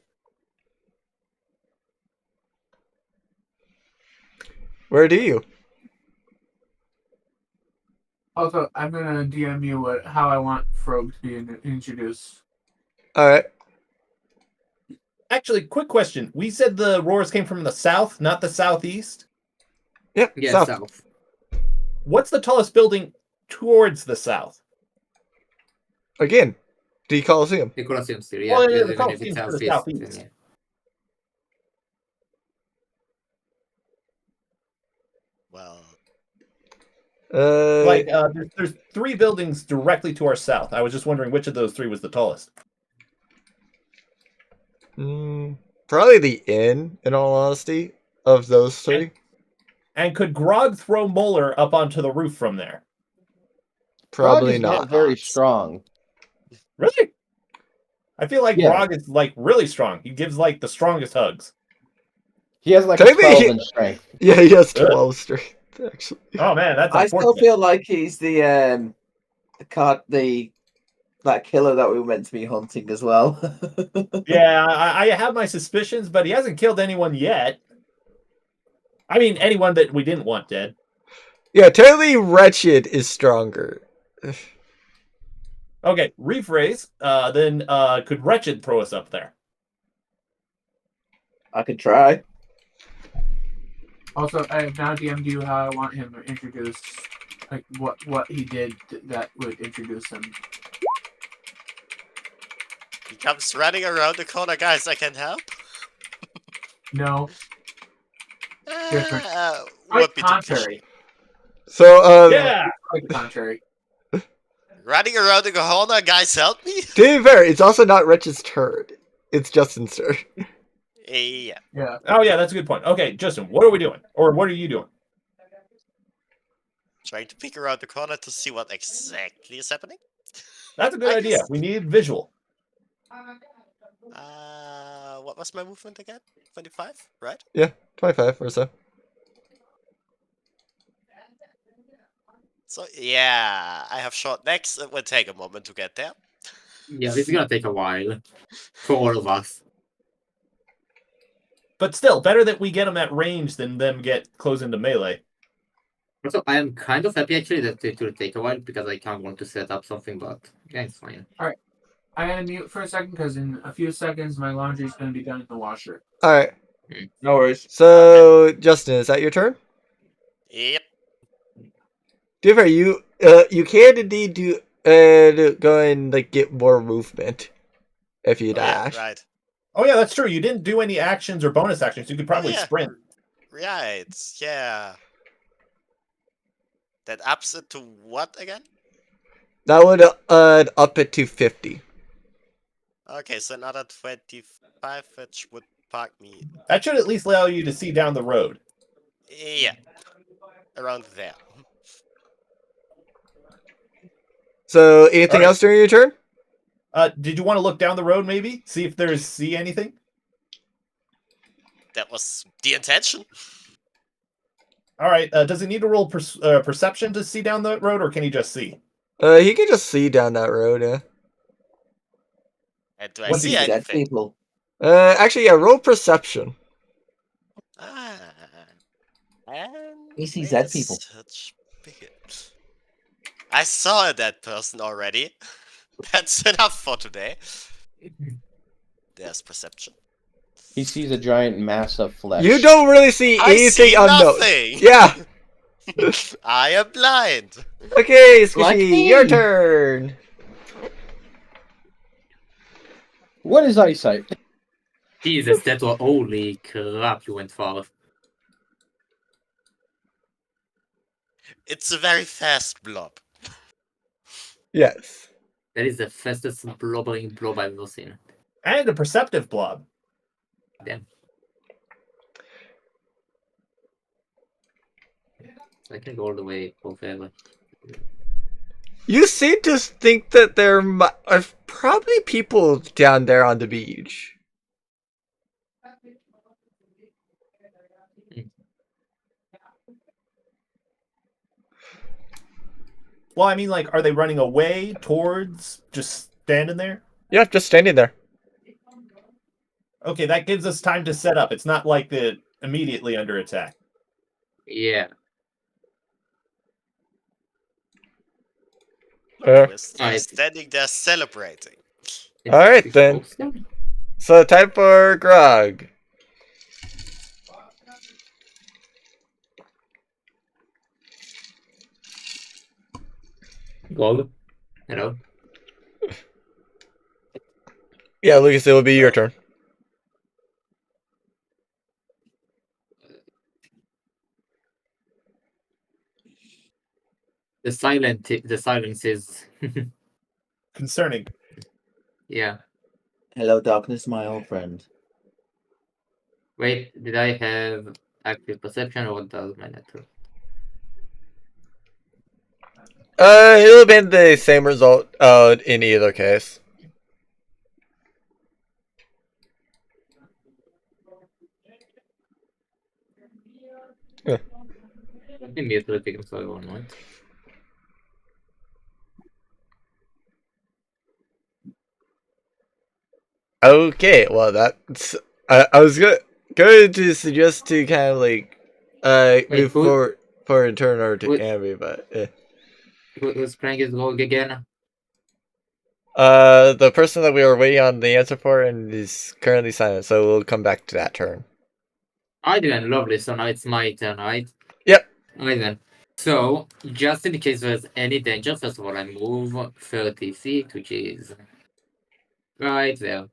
Where do you? Also, I'm gonna DM you how I want Frog to be introduced. All right. Actually, quick question. We said the roars came from the south, not the southeast. Yep. Yeah, south. south. What's the tallest building towards the south? Again, the Coliseum. The Colosseum still, yeah. Well, yeah, even the if Colosseum's it's to the southeast. southeast. Yeah. Well, There's 3 buildings directly to our south. I was just wondering which of those 3 was the tallest. Probably the inn, in all honesty, of those 3. And could Grog throw Moeller up onto the roof from there? Probably Grog is not. very strong. Really? I feel like Yeah. Grog is like really strong. He gives like the strongest hugs. He has like a Technically, 12 in strength. Yeah, he has 12 strength, actually. Oh man, that's I still unfortunate. feel like he's that killer that we were meant to be hunting as well. Yeah, I have my suspicions, but he hasn't killed anyone yet. I mean, anyone that we didn't want dead. Yeah, technically Wretched is stronger. Okay, rephrase. Then could Wretched throw us up there? I could try. Also, I have now DM'd you how I want him introduced, like what he did that would introduce him. he comes running around the corner, guys. I can help. No, Different. Would quite be contrary. So, Yeah. Quite the contrary. running around the corner, guys. Help me. to be fair, it's also not Wretched's turn. It's Justin's turn. Yeah. Yeah. Oh yeah, that's a good point. Okay, Justin, what are we doing? Or what are you doing? Trying to peek around the corner to see what exactly is happening. That's a good I idea. guess- We need visual. What was my movement again? 25, right? 25 or so. So yeah, I have short necks. It will take a moment to get there. Yeah, this is gonna take a while for all of us. But still, better that we get them at range than them get close into melee. Also, I am kind of happy actually that it will take a while because I kind of want to set up something, but yeah, it's fine. I'm gonna mute for a second because in a few seconds my laundry's gonna be done in the washer. Alright, No worries. so Justin, is that your turn? Yep. To be fair, you can indeed do go and like get more movement if you Oh, yeah, dash. right. Oh yeah, that's true. You didn't do any actions or bonus actions. You could probably yeah. sprint. Right. Yeah. That ups it to what again? That would up it to 50. Okay, so another 25, which would park me. That should at least allow you to see down the road. Yeah, around there. So, anything Alright. else during your turn? Did you want to look down the road maybe? See if see anything? That was the intention. Alright, does he need to roll perception to see down the road, or can he just see? He can just see down that road, yeah. And do I What do see you see? Dead anything? people. Actually, yeah, roll perception. Ah. And He sees wait dead a people. such big- I saw a dead person already. That's enough for today. There's perception. He sees a giant mass of flesh. You don't really see I anything see unknown. nothing. Yeah. I am blind. Okay, Squishy, Like me. your turn. What is eyesight? Jesus, that was holy crap! You went far. It's a very fast blob. Yes. That is the fastest blubbering blob I've ever seen. And a perceptive blob. Damn. I can go all the way forever. You seem to think that there are probably people down there on the beach. Well, I mean, like, are they running away towards just standing there? Yeah, just standing there. Okay, that gives us time to set up. It's not like they're immediately under attack. Yeah. We're Alright. standing there celebrating. Alright, then. So, time for Grog. Gold. Hello. Yeah, Lucas, it will be your turn. The silence is. Concerning. Yeah. Hello, darkness, my old friend. Wait, did I have active perception or what does my network? It'll have been the same result in either case. Immediately taking so one moment. Okay, well that's I was going to suggest to kind of like move who- forward and turn over to who- Ambi, but Who's playing his log again? the person that we were waiting on the answer for and is currently silent, so we'll come back to that turn. I didn't lovely, so now it's my turn, right? Yep. Alright then. So, just in case there's any danger, first of all, I move 30 feet, which is right there.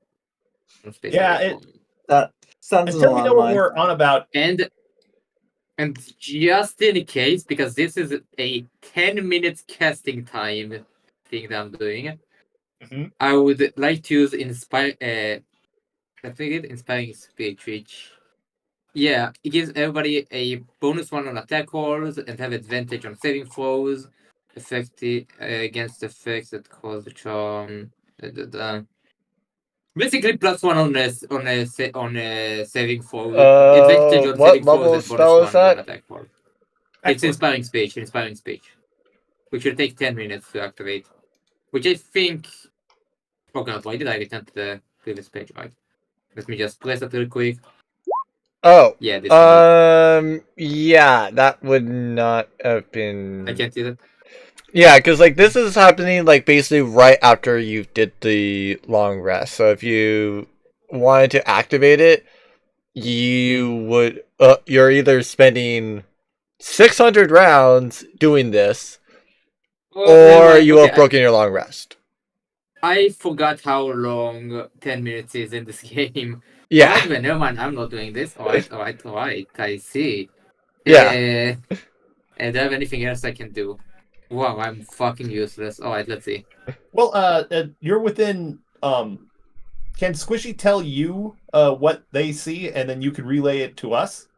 Space Yeah, away it- from- That sounds Until we know what landmine. we're on about, And just in case, because this is a 10 minutes casting time thing that I'm doing, Mhm. I would like to use I think it's inspiring speech, which it gives everybody a bonus one on attack rolls and have advantage on saving throws, effective against effects that cause the charm. Basically, plus one on a saving throw. Advantage on What saving throws level and spell bonus is one on that? attack roll. It's excellent. inspiring speech, which will take 10 minutes to activate. Which I think. Oh god, why did I return to the previous page? Right. Let me just press it real quick. Oh, Yeah, this one. yeah, that would not have been. I can't see that. Yeah, because like this is happening like basically right after you did the long rest. So if you wanted to activate it, you would you're either spending 600 rounds doing this, Oh, never or mind. you Okay, have broken your long rest. I forgot how long 10 minutes is in this game. Yeah, Alright, then, never mind. I'm not doing this. Alright. I see. yeah. And do I have anything else I can do? Wow, I'm fucking useless. Alright, let's see. Well, you're within can Squishy tell you what they see, and then you can relay it to us?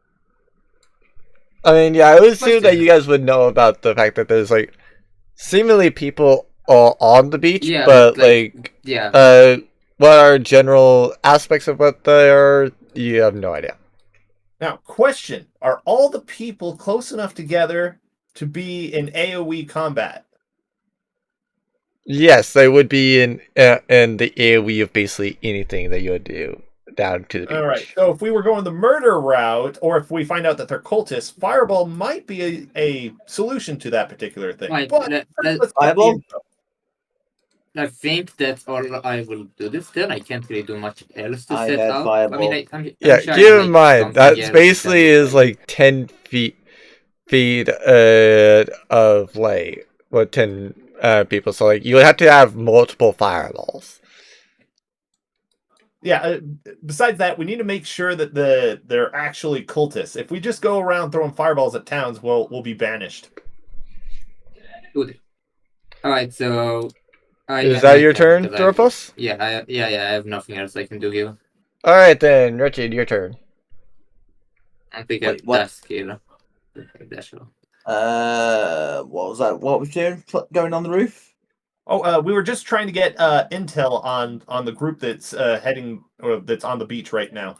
I mean, yeah, I would assume that Question. you guys would know about the fact that there's like seemingly people all on the beach, Yeah, but but, like, yeah. what are general aspects of what they are? You have no idea. Now, question: are all the people close enough together to be in AOE combat? Yes, they would be in the AOE of basically anything that you would do down to the beach. All right. So if we were going the murder route, or if we find out that they're cultists, fireball might be a solution to that particular thing. Right, But let- first, let- let's get the Fireball? info. I think that's all I will do this turn. I can't really do much else to I set heard up. I fireball. mean, I'm Yeah, sure I keep can in make mind something that else basically that is like 10 feet of like 10 people. So like you would have to have multiple fireballs. Yeah. Besides that, we need to make sure that they're actually cultists. If we just go around throwing fireballs at towns, we'll be banished. Good. All right, so Is that your turn, Dwarfus? Yeah, I have nothing else I can do here. All right then, Richard, your turn. I think Wait, I what? dash here. Dash. What was that? What was you doing? Going on the roof? Oh, we were just trying to get intel on the group that's heading or that's on the beach right now.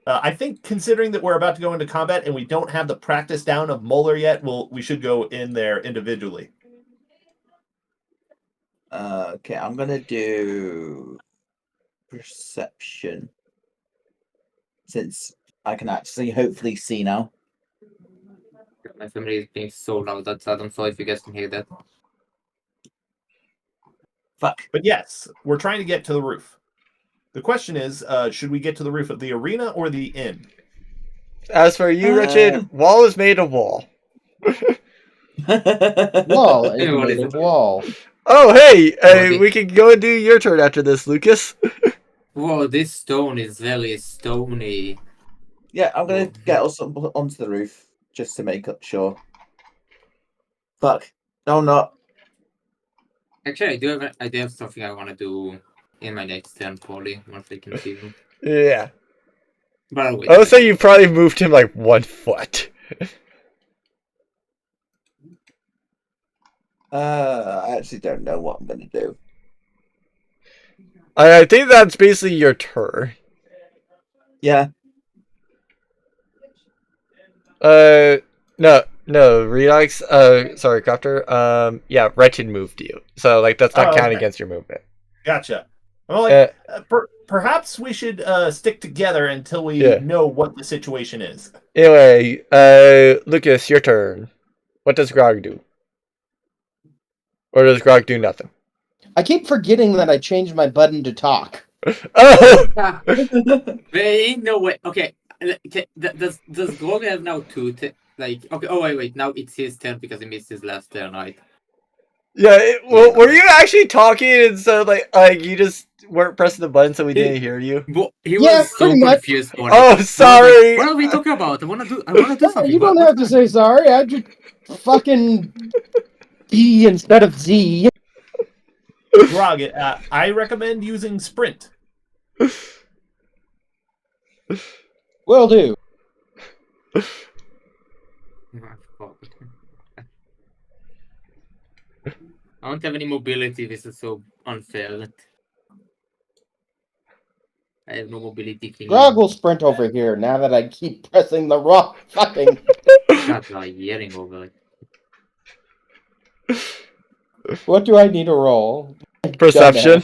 I think considering that we're about to go into combat and we don't have the practice down of Molar yet, we should go in there individually. Okay, I'm gonna do perception since I can actually hopefully see now. My family is being so loud outside. I'm sorry if you guys can hear that. Fuck. But yes, we're trying to get to the roof. The question is, should we get to the roof of the arena or the inn? As for you, Richard, wall is made of wall. Wall is Hey, what made is of it? wall. Oh, hey, Okay. we can go and do your turn after this, Lucas. Whoa, this stone is very stony. Yeah, I'm gonna Whoa. get us onto the roof just to make sure. Fuck. No, I'm not. Actually, I do have something I want to do in my next turn, probably, once I can see them. Yeah. But I'll wait. I would say you probably moved him like 1 foot. I actually don't know what I'm gonna do. I think that's basically your turn. Yeah. No, Redux, sorry, Crafter, yeah, Wretched moved you. So, like, that's not Oh, counting okay. against your movement. Gotcha. Well, like, perhaps we should stick together until we Yeah. know what the situation is. Anyway, Lucas, your turn. What does Grog do? Or does Grog do nothing? I keep forgetting that I changed my button to talk. Oh! There ain't no way. Okay, does Grog have now two? Like, okay. Oh wait. Now it's his turn because he missed his last turn, right? Yeah, well, were you actually talking and so, like you just weren't pressing the button so we didn't hear you? But he Yeah, was so pretty much. confused. On Oh, it. sorry! What are we talking about? I wanna do something. You don't have to say sorry. I just fucking B instead of Z. Grog, I recommend using Sprint. Will do. I don't have any mobility. This is so unfair. I have no mobility. Grog will sprint over here now that I keep pressing the wrong fucking. Stop yelling over it. What do I need to roll? Perception.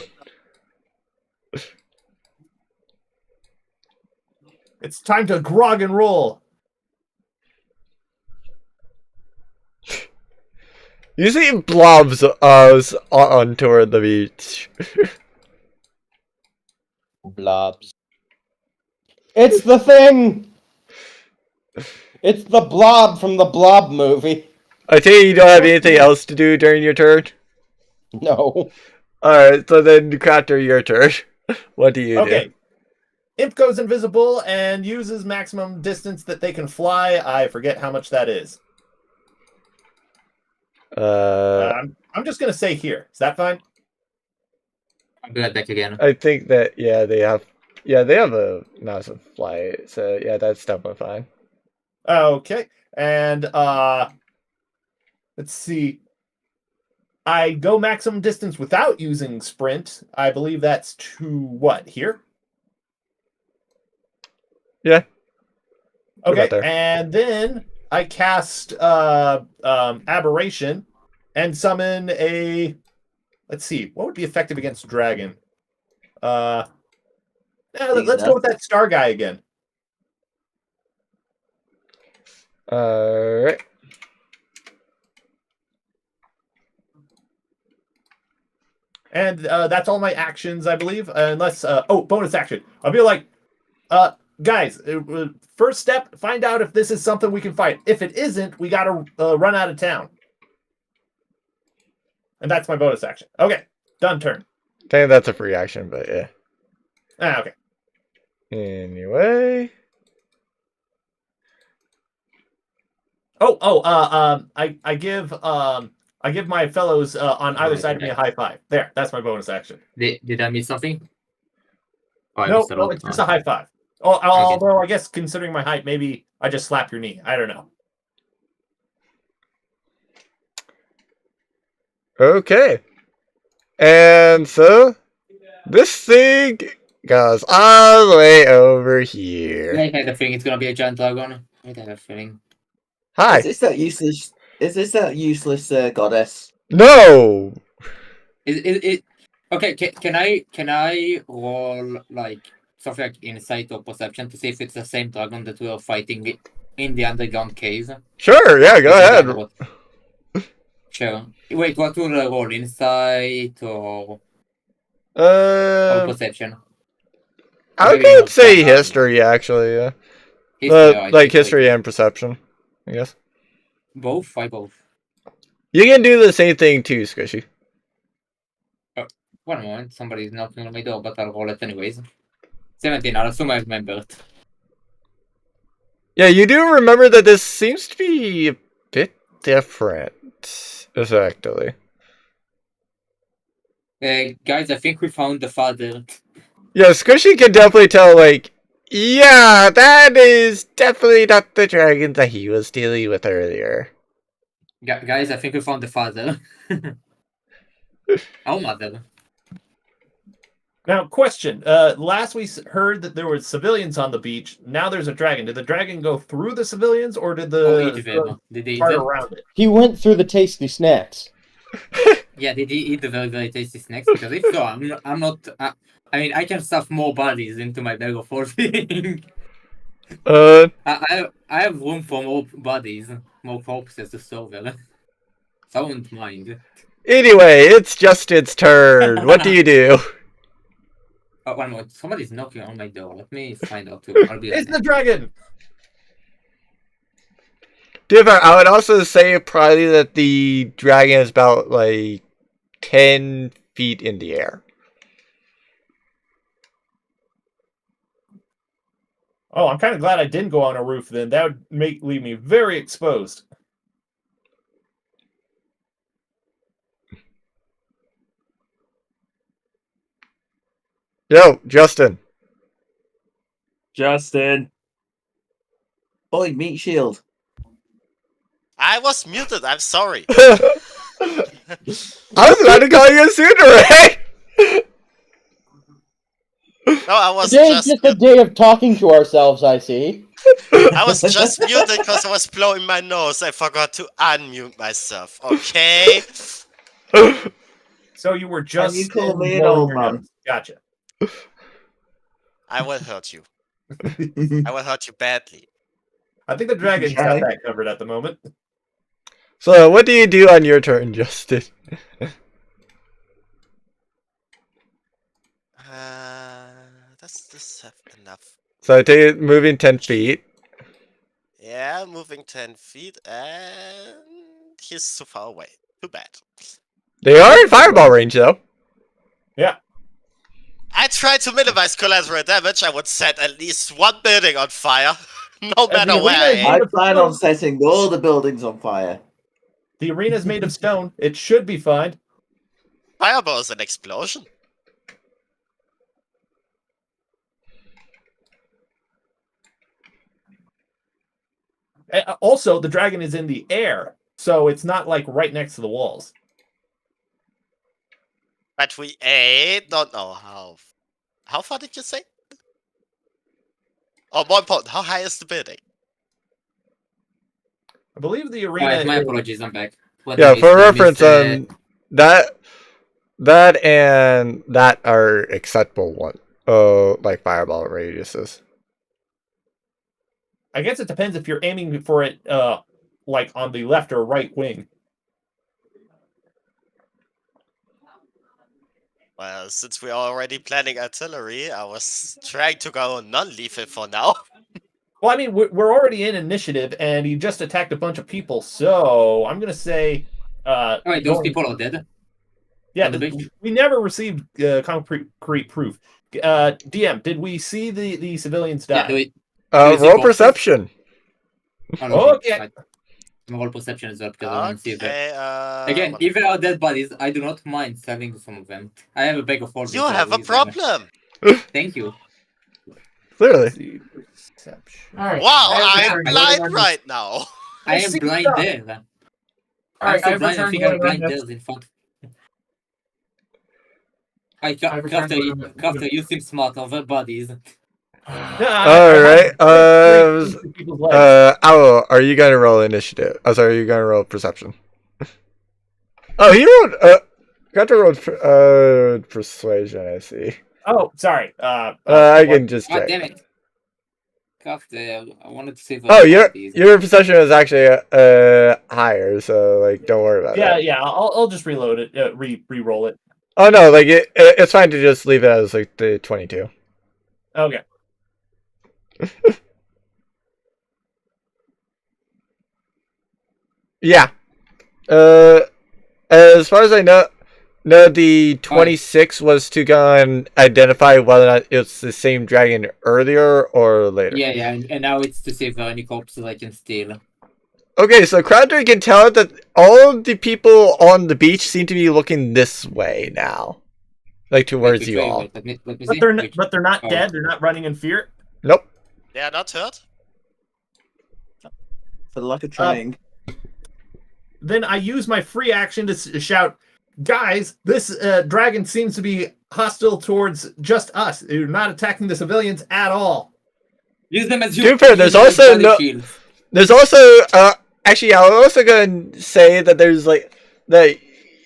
It's time to grog and roll. You see blobs on toward the beach. Blobs. It's the thing! It's the blob from the Blob movie. I take it you don't have anything else to do during your turn? No. Alright, so then Crafter, your turn. What do you Okay. do? Imp goes invisible and uses maximum distance that they can fly. I forget how much that is. I'm just gonna say here. Is that fine? I'll be right back again. I think that they have a massive flight, so yeah, that's definitely fine. Okay. And let's see. I go maximum distance without using sprint. I believe that's to what, here? Yeah. Okay, About there. and then I cast aberration and summon a. Let's see, what would be effective against dragon? Let's go with that star guy again. Alright. And that's all my actions, I believe. Unless bonus action. I'll be like, guys, first step, find out if this is something we can fight. If it isn't, we gotta run out of town. And that's my bonus action. Okay, done turn. I think that's a free action, but yeah. Okay. Anyway. I give my fellows on either side of me a high five. There, that's my bonus action. Did I miss something? Oh, I No, missed a lot. it's just a high five. Oh, although I guess considering my height, maybe I just slap your knee. I don't know. Okay. And so this thing goes all the way over here. I had a feeling it's gonna be a giant dragon. I had a feeling. Hi. Is this that useless goddess? No. It okay? Can I roll like something like insight or perception to see if it's the same dragon that we were fighting in the underground cave? Sure, yeah, go ahead. Sure. Wait, what will I roll? Insight or perception? I Maybe could not say that hard. history, actually, yeah. History, Like history and perception, I guess. Both? Why both? You can do the same thing too, Squishy. One moment, somebody's knocking on my door, but I'll roll it anyways. 17, I'll assume I remember it. Yeah, you do remember that this seems to be a bit different, effectively. Guys, I think we found the father. Yeah, Squishy can definitely tell, like, yeah, that is definitely not the dragon that he was dealing with earlier. Guys, I think we found the father. Our mother. Now, question. Last we heard that there were civilians on the beach. Now there's a dragon. Did the dragon go through the civilians, or did Did the he eat part them? around it? He went through the tasty snacks. Yeah, did he eat the very, very tasty snacks? Because if so, I'm not... I mean, I can stuff more bodies into my bag of holding. I have room for more bodies, more corpses to store there. So I wouldn't mind. Anyway, it's just its turn. What do you do? Oh, one more. Somebody's knocking on my door. Let me find out too. I'll be right It's back. the dragon. I would also say probably that the dragon is about, like, 10 feet in the air. Oh, I'm kind of glad I didn't go on a roof then. That would leave me very exposed. Yo, Justin. Justin. Oi, meat shield. I was muted. I'm sorry. I was about to call you a Tsundere! No, I was Today's just a day of talking to ourselves, I see. I was just muted because I was blowing my nose. I forgot to unmute myself. Okay. So you were just. you call me an blowing old your man? nose. Gotcha. I will hurt you. I will hurt you badly. I think the dragon's got Okay. that covered at the moment. So, what do you do on your turn, Justin? Does this have enough? So, I take it moving 10 feet. Yeah, moving 10 feet, and he's too far away. Too bad. They are in fireball range, though. Yeah. I tried to minimize collateral damage. I would set at least one building on fire, no matter the where I arena is aim. I plan on setting all the buildings on fire. The arena's made of stone. It should be fine. Fireball is an explosion. Also, the dragon is in the air, so it's not like right next to the walls. But we don't know how. How far did you say? Oh, more important, how high is the building? I believe the arena. Alright, my is- apologies, I'm back. What Yeah, did for we reference, miss, that and that are acceptable one. Like fireball radiuses. I guess it depends if you're aiming for it, like on the left or right wing. Well, since we're already planning artillery, I was trying to go non-lethal for now. Well, I mean, we're already in initiative, and he just attacked a bunch of people. So I'm gonna say, Alright, those going- people are dead. Yeah, on the beach. we never received concrete proof. DM, did we see the civilians die? Yeah, do we, Do you see Roll boxes? perception. Okay. Right. Roll perception as well because I want to see if they... Okay, Again, if they are dead bodies, I do not mind selling some of them. I have a bag of holding. you have a problem! Thank you. Clearly. Perception. All right. Wow, I have I'm returned. blind right now! I am see blind stuff. there. All I'm right, so I've blind, I returned think I'm one of blind my there in front. I've returned one of my- Crafter, you seem smart over bodies. Alright, People's legs. Owl, are you gonna roll initiative? Oh, sorry, are you gonna roll perception? Oh, he rolled, got to roll, persuasion, I see. Oh, sorry. I can just God check. damn it. Crafter, I wanted to see if Oh, your perception is actually, higher, so, like, don't worry about Yeah, that. yeah. I'll just reload it. Re-roll it. Oh, no, like, it's fine to just leave it as, like, the 22. Okay. Yeah. As far as I know, the 26 was to go and identify whether or not it's the same dragon earlier or later. Yeah, and now it's to see if there are any corpses I can steal. Okay, so Crowder can tell that all of the people on the beach seem to be looking this way now. Like towards Wait, you all. Let me But see. they're not, Which- but they're not Oh. dead. They're not running in fear. Nope. They are not hurt? For the lack of trying. Then I use my free action to shout, "Guys, this dragon seems to be hostile towards just us. They're not attacking the civilians at all." Use them as To be fair, there's also no- There's also, actually, I was also going to say that there's, like, that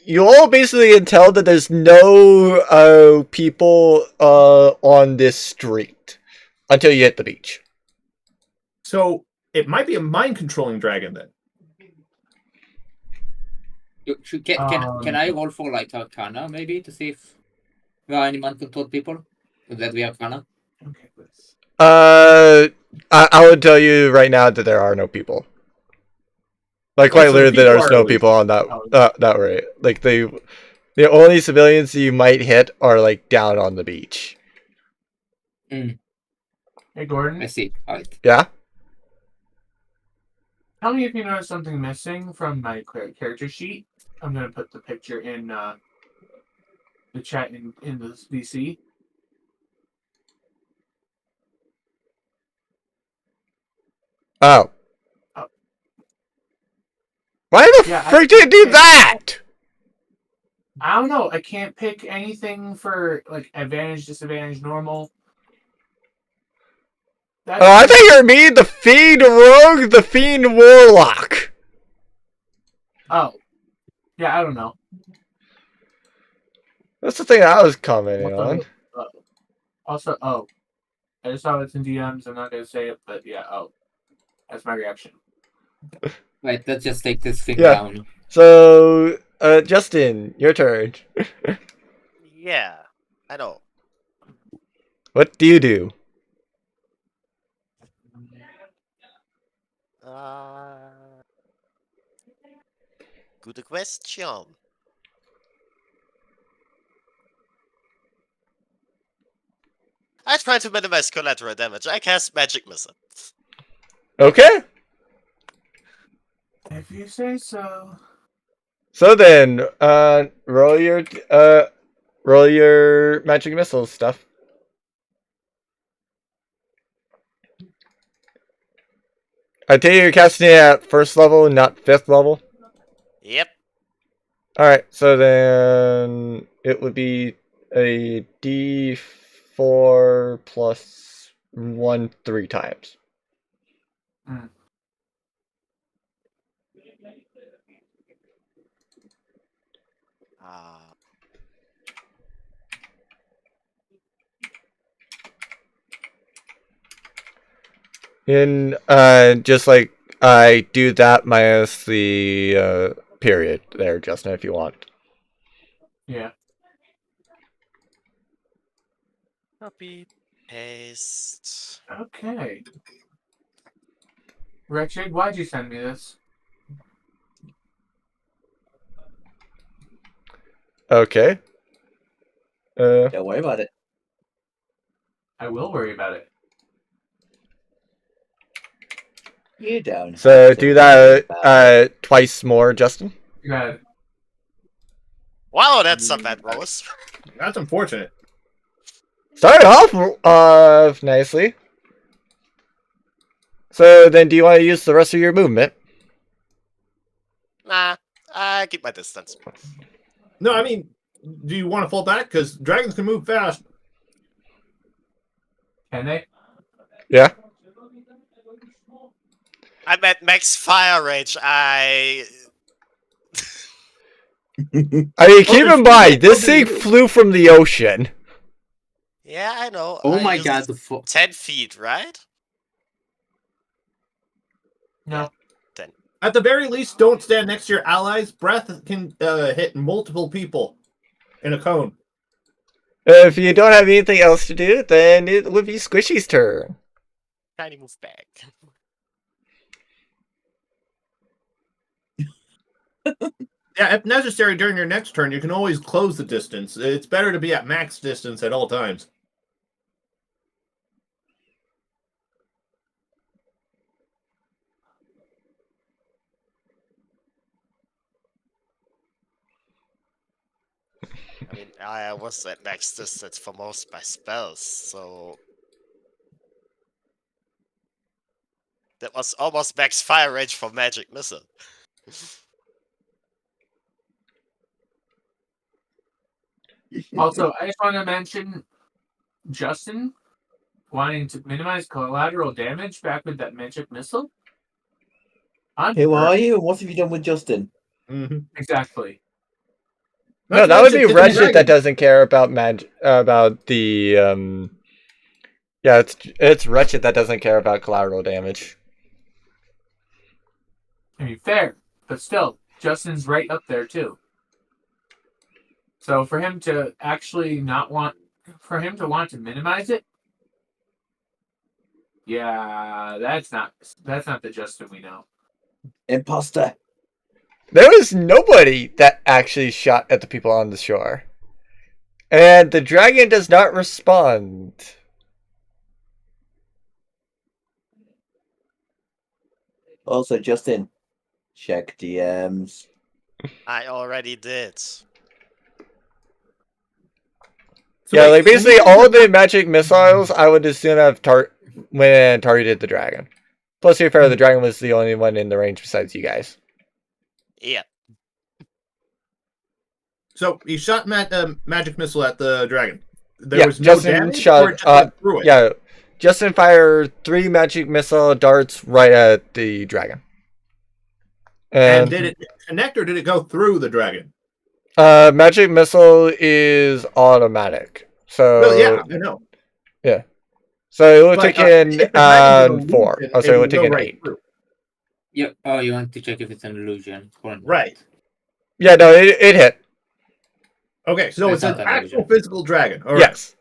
you all basically can tell that there's no, people, on this street until you hit the beach. So it might be a mind controlling dragon then. Can I roll for like Arcana maybe to see if there are any mind controlled people? That we Arcana? Okay, let's. I would tell you right now that there are no people. Like, quite so literally, people there's are no at least- people on that, Oh. that rate. Like, the only civilians you might hit are, like, down on the beach. Hey, I Gordon. see. Alright. Yeah? Tell me if you notice something missing from my character sheet. I'm gonna put the picture in the chat in the VC. Oh. Oh. Why the Yeah, frick did you do that? I don't know. I can't pick anything for like advantage, disadvantage, normal. That's Oh, I thought you were me, the Fiend Rogue, the Fiend Warlock. Oh. Yeah, I don't know. That's the thing I was commenting on. Also, oh. I just saw it's in DMs. I'm not gonna say it, but yeah, oh. That's my reaction. Right, let's just take this thing Yeah. down. So, Justin, your turn. Yeah, I know. What do you do? Good question. I try to minimize collateral damage. I cast Magic Missile. Okay. If you say so. So then, roll your magic missile stuff. I take it you're casting it at first level, not 5th level? Yep. Alright, so then it would be a d4 plus 1 3 times. Uh, And just like I do that minus the period there, Justin, if you want. Yeah. copy, paste. Okay. Wretched, why'd you send me this? Okay. Don't worry about it. I will worry about it. You don't. So have to do worry that about it. twice more, Justin. You got it. Wow, that's not bad, Wallace. That's unfortunate. Started off nicely. So then do you want to use the rest of your movement? Nah, I keep my distance. No, I mean, do you want to fall back? Because dragons can move fast. Can they? Yeah. I'm at max fire rage. I mean, keep in mind, this thing flew from the ocean. Yeah, I know. Oh I my used god, the 10 feet, right? No. At the very least, don't stand next to your allies. Breath can hit multiple people in a cone. If you don't have anything else to do, then it would be Squishy's turn. Tiny move back. Yeah, if necessary during your next turn, you can always close the distance. It's better to be at max distance at all times. I mean, I was at max distance for most of my spells, so that was almost max fire range for magic missile. Also, I just want to mention Justin wanting to minimize collateral damage back with that magic missile. Who are you? What have you done with Justin? Mm-hmm. Exactly. No, that would be Wretched that doesn't care about about the yeah, it's Wretched that doesn't care about collateral damage. I mean, fair, but still, Justin's right up there too. So for him to actually not want, for him to want to minimize it, yeah, that's not the Justin we know. Imposter. There was nobody that actually shot at the people on the shore. And the dragon does not respond. Also, Justin, check DMs. I already did. Yeah, like basically all the magic missiles I would assume have targeted the dragon. Plus, to be fair, the dragon was the only one in the range besides you guys. Yeah. So he shot magic missile at the dragon. There Yeah, was no Justin damage, shot- or it just went through it? Yeah, Justin fired 3 magic missile darts right at the dragon. And did it connect or did it go through the dragon? Magic missile is automatic. So Well, yeah, I know. So it would But, take if in the dragon's an 4. illusion, Oh, so it will would take go in right 8. through. Yep. Oh, you want to check if it's an illusion. Right. Yeah, no, it hit. Okay, so It's it's an not that actual illusion. physical dragon. All right. Yes.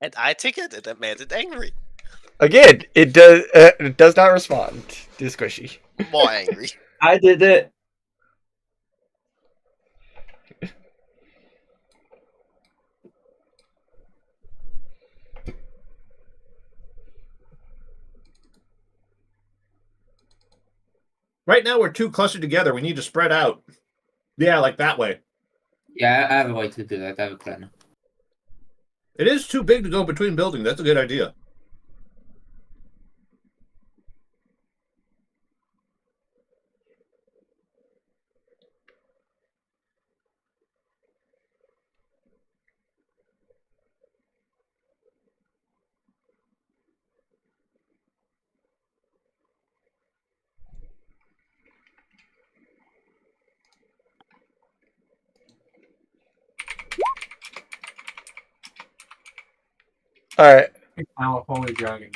And I take it and it made it angry. Again, it does not respond to Squishy. More angry. I did it. Right now we're too clustered together. We need to spread out. Yeah, like that way. Yeah, I have a way to do that. I have a plan. It is too big to go between buildings. That's a good idea. Alright. Now a holy dragon.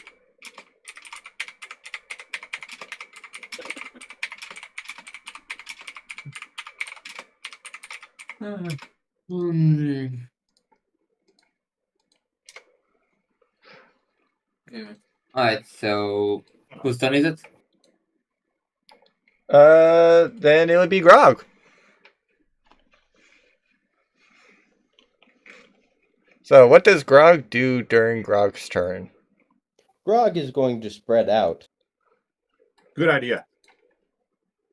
Alright, so whose turn is it? Then it would be Grog. So, what does Grog do during Grog's turn? Grog is going to spread out. Good idea.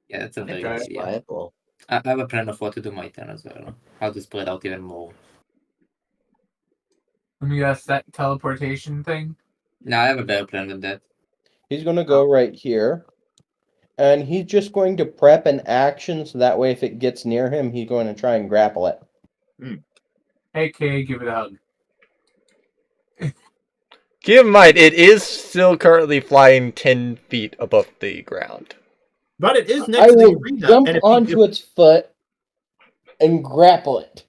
Yeah, that's a I very think good that's idea. viable. I have a plan of what to do my turn as well. How to spread out even more. Let me guess that teleportation thing. Now I have a better plan than that. He's going to go right here. And he's just going to prep an action so that way if it gets near him, he's going to try and grapple it. Hey, Kay, give it a hug. Keep in mind, it is still currently flying 10 feet above the ground. But it is I next to the will arena. jump And if onto its foot and grapple it.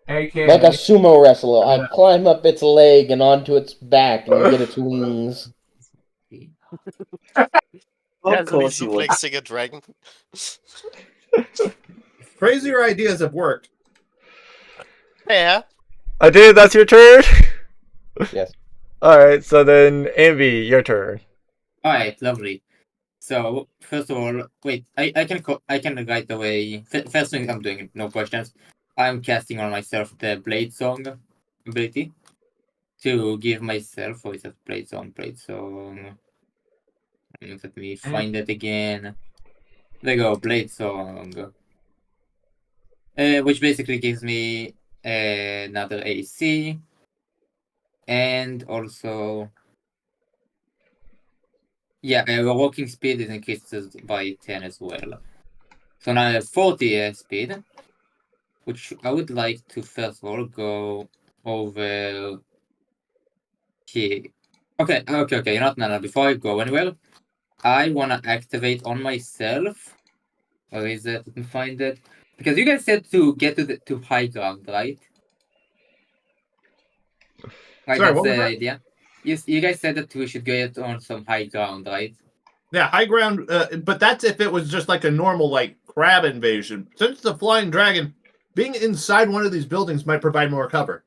Hey, Kay. Like a sumo wrestler. I climb up its leg and onto its back and get its wings. Of Casually course you would. suplexing a dragon. crazier ideas have worked. Yeah. I did, that's your turn? Yes. Alright, so then, Envy, your turn. Alright, lovely. So first of all, wait, I can right away. First thing I'm doing, no questions. I'm casting on myself the Blade Song ability to give myself. What is that? Blade Song. Let me find it again. There you go, Blade Song. Which basically gives me another AC, and also, yeah, walking speed is increased by 10 as well. So now I have 40 speed, which I would like to first of all go over here. Okay. You know what? No. Before I go anywhere, I wanna activate on myself. Where is it? Let me find it. Because you guys said to get to high ground, right? Right, Sorry, that's what was the that? idea. You guys said that we should get on some high ground, right? Yeah, high ground. But that's if it was just like a normal like crab invasion. Since the flying dragon, being inside one of these buildings might provide more cover.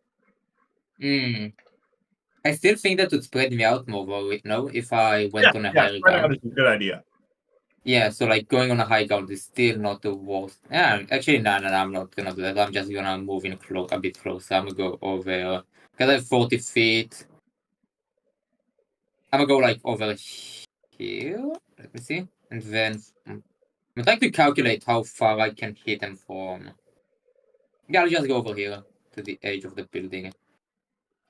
I still think that would spread me out more, though, if I went on a higher spread out ground. is a good idea. Yeah, so like going on a high ground is still not the worst. Yeah, actually, no, I'm not gonna do that. I'm just gonna move in a bit closer. I'm gonna go over, because I have 40 feet. I'm gonna go like over here. Let me see. And then I'm trying to calculate how far I can hit them from. Yeah, I'll just go over here to the edge of the building.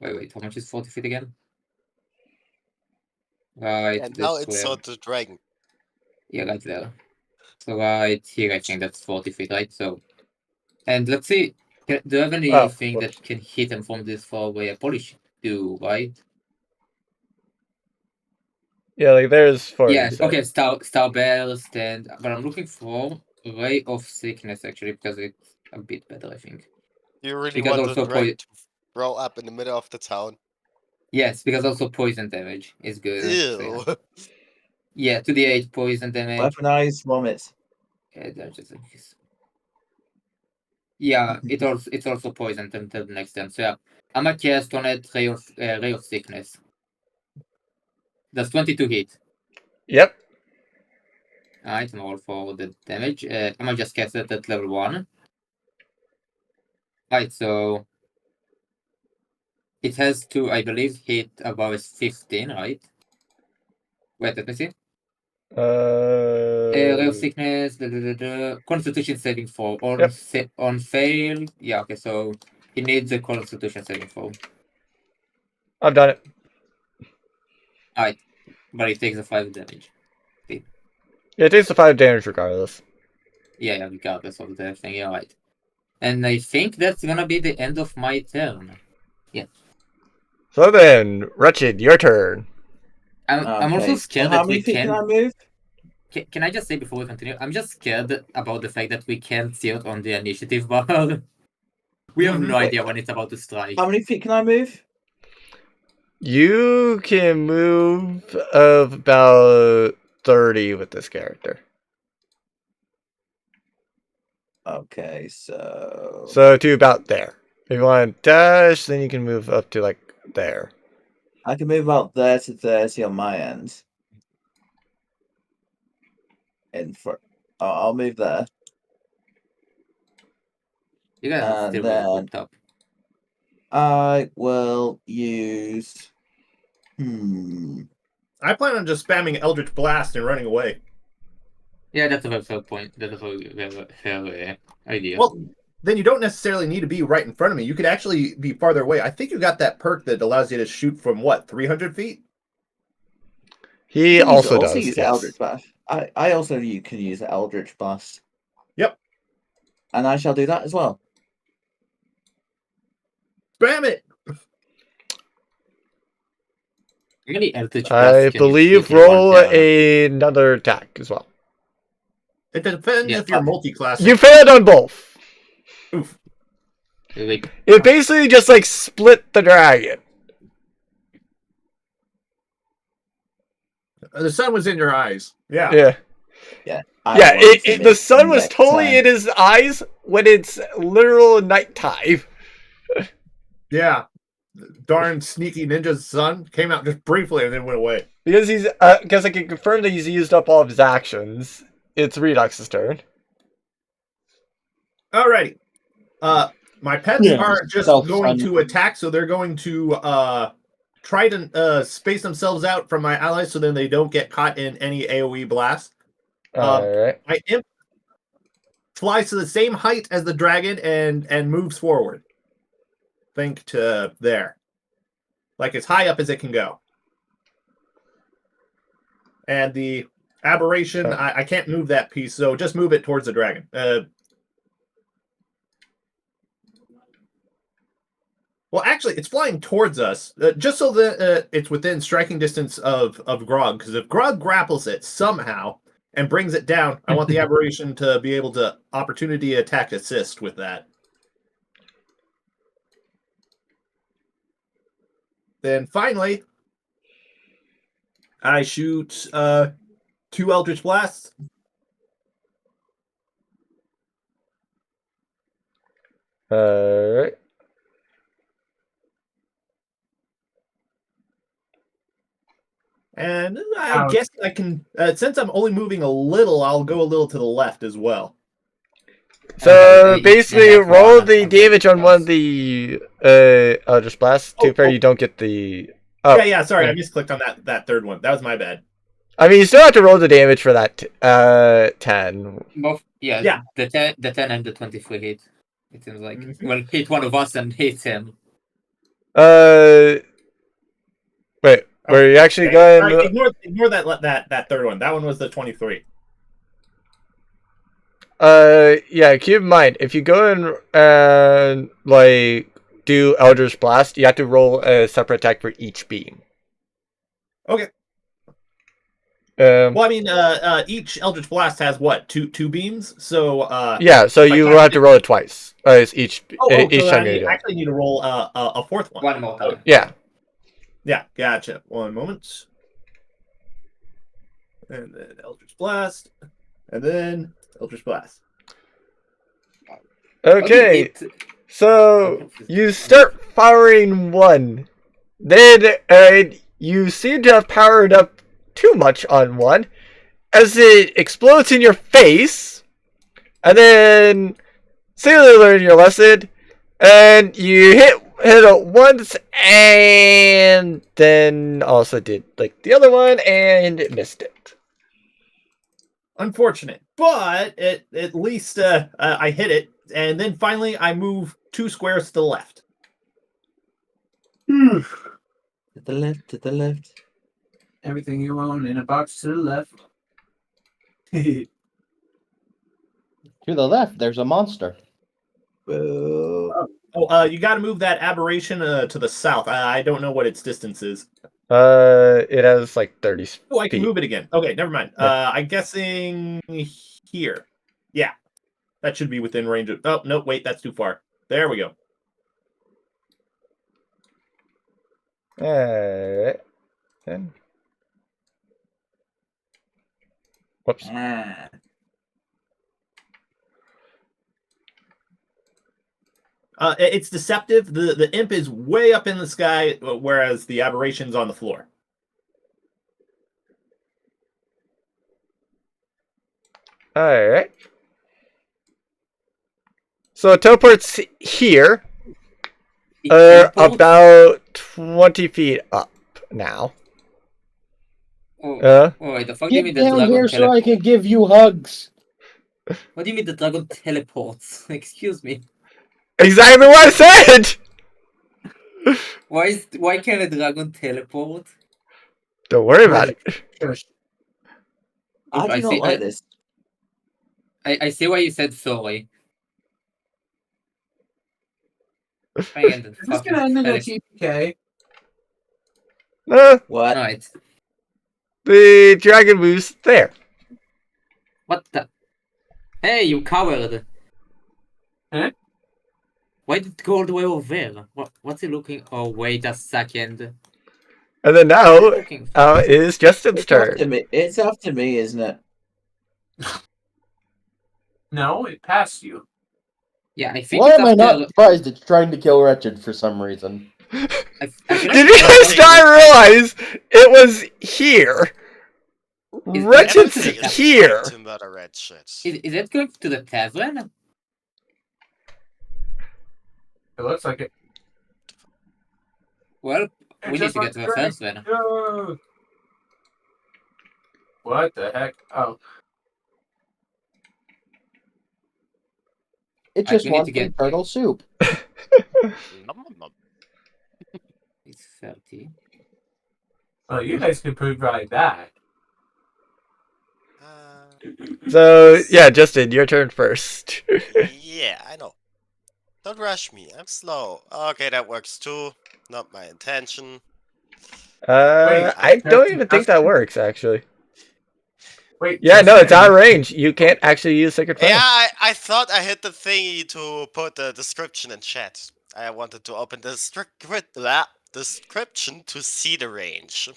Wait, how much is 40 feet again? Right, And now this it's way. so the dragon. Yeah, right there. So right here, I think that's 40 feet, right? So, and let's see. Do you have anything that can hit them from this far away? I probably should do, right? Yeah, like there's 40. Yes. Okay. Star Burst, and but I'm looking for Ray of Sickness actually because it's a bit better, I think. You really Because want the also dragon to throw up in the middle of the town? Yes, because also poison damage is good. Ew. So, yeah, to the 8 poison damage. Weaponized vomit. Yeah, it's also poisoned until the next turn. So yeah, I'm gonna cast on it Ray of Sickness. That's 22 hit. Yep. Alright, I'm all for the damage. I'm gonna just cast it at level 1. Right, so it has to, I believe, hit above 15, right? Wait, let me see. Ray of Sickness, Constitution saving throw. On fail, yeah, okay, so it needs a Constitution saving throw. I've done it. Alright, but it takes a 5 damage. Yeah, it takes the 5 damage regardless. Yeah, regardless of the thing, yeah, right. And I think that's gonna be the end of my turn. Yeah. So then, Wretched, your turn. I'm also Okay. scared How that we many feet can I can't. move? Can I just say before we continue? I'm just scared about the fact that we can't see it on the initiative bar. We have no Wait. idea when it's about to strike. How many feet can I move? You can move of about 30 with this character. Okay, so So to about there. If you want to dash, then you can move up to like there. I can move about there to 30 on my end. I'll move there. You guys are still then- really good top. I will use. I plan on just spamming Eldritch Blast and running away. Yeah, that's a very fair point. That's a very fair idea. Well, then you don't necessarily need to be right in front of me. You could actually be farther away. I think you got that perk that allows you to shoot from what, 300 feet? He You can also does. use the Yes. Eldritch Blast. I also can use the Eldritch Blast. Yep. And I shall do that as well. Spam it! How many Eldritch I Blasts can you believe shoot in one roll turn? another attack as well. It depends Yeah. if you're multi-class. You failed on both. Oof. Wait, It basically just like split the dragon. The sun was in your eyes. Yeah. Yeah. I Yeah, want to the miss sun was next totally time. in his eyes when it's literal nighttime. Yeah. Darn sneaky ninja's son came out just briefly and then went away. Because I can confirm that he's used up all of his actions. It's Redux's turn. Alrighty. My pets Yeah, are just self going fun. to attack, so they're going to try to space themselves out from my allies so then they don't get caught in any AoE blast. Alright. My imp flies to the same height as the dragon and moves forward. Think to there. Like as high up as it can go. And the aberration, I can't move that piece, so just move it towards the dragon. Well, actually, it's flying towards us, just so that it's within striking distance of Grog. Because if Grog grapples it somehow and brings it down, I want the aberration to be able to opportunity attack assist with that. Then finally, I shoot 2 Eldritch Blasts. Alright. And I Ouch. guess I can, since I'm only moving a little, I'll go a little to the left as well. So Okay, basically, yeah, that's roll one the of damage the on one of the Eldritch Blasts. Too fair, you don't get the. Oh, Yeah, sorry, yeah. I misclicked on that third one. That was my bad. I mean, you still have to roll the damage for that 10. Both, Yeah. the 10 and the 23 hit. It seems like. Mhm. Well, hit one of us and hit him. Wait, were you actually Okay. going? All right, ignore that third one. That one was the 23. Yeah. Keep in mind, if you go in and like do Eldritch Blast, you have to roll a separate attack for each beam. Okay. Well, I mean, each Eldritch Blast has what? Two beams. So Yeah, so if I you will target have to it- roll it twice. It's each so time I you do it. actually need to roll a fourth one. One more time. Yeah. Yeah, gotcha. One moment. And then Eldritch Blast. And then Eldritch Blast. Okay. So you start firing one, then you seem to have powered up too much on one, as it explodes in your face, and then safely learn your lesson, and you hit it once, and then also did like the other one and missed it. Unfortunate, but at least I hit it, and then finally I move 2 squares to the left. To the left, to the left. Everything you own in a box to the left. To the left, there's a monster. Whoa. Oh, you got to move that aberration to the south. I don't know what its distance is. It has like 30 Oh, I can feet. move it again. Okay, never mind. Yeah. I'm guessing here. Yeah, that should be within range of. Oh no, wait, that's too far. There we go. Alright. Then. Whoops. Ah. It's deceptive. The imp is way up in the sky, whereas the aberration's on the floor. Alright. So it teleports here. About 20 feet up now. Oh, wait, the fuck do you Get mean the down dragon here so I teleports? can give you hugs. What do you mean the dragon teleports? Excuse me. Exactly what I said! Why can a dragon teleport? Don't worry about it. Shush. I do not like this. I see why you said sorry. Again, the Is this fucking gonna end in a tele- TPK? What? Alright. The dragon moves there. What the? Hey, you coward! Huh? Why did it go all the way over there? What's he looking? Oh, wait a second. And then now, Looking. is Justin's It's after turn. me. It's after me, isn't it? No, it passed you. Yeah, I think Why it's am I after. not surprised it's trying to kill Wretched for some reason? I feel like Did you guys not realize it was here? Is Wretched's Everything is here. trying to murder Wretched. Is it going to the tavern? It looks like it. Well, It we need just to get went to the straight. first then. No. What the heck? Oh, It I just do need wants to get- some turtle soup. Nom, nom, nom. It's 30. well, you guys could provide that. So, yeah, Justin, your turn first. Yeah, I know. Don't rush me. I'm slow. Okay, that works too. Not my intention. I don't even think that Justin? works, actually. Wait. Yeah, no, it's Justin, out of range. You can't actually use Sacred Flame. Yeah, I thought I hit the thingy to put the description in chat. I wanted to open the description to see the range.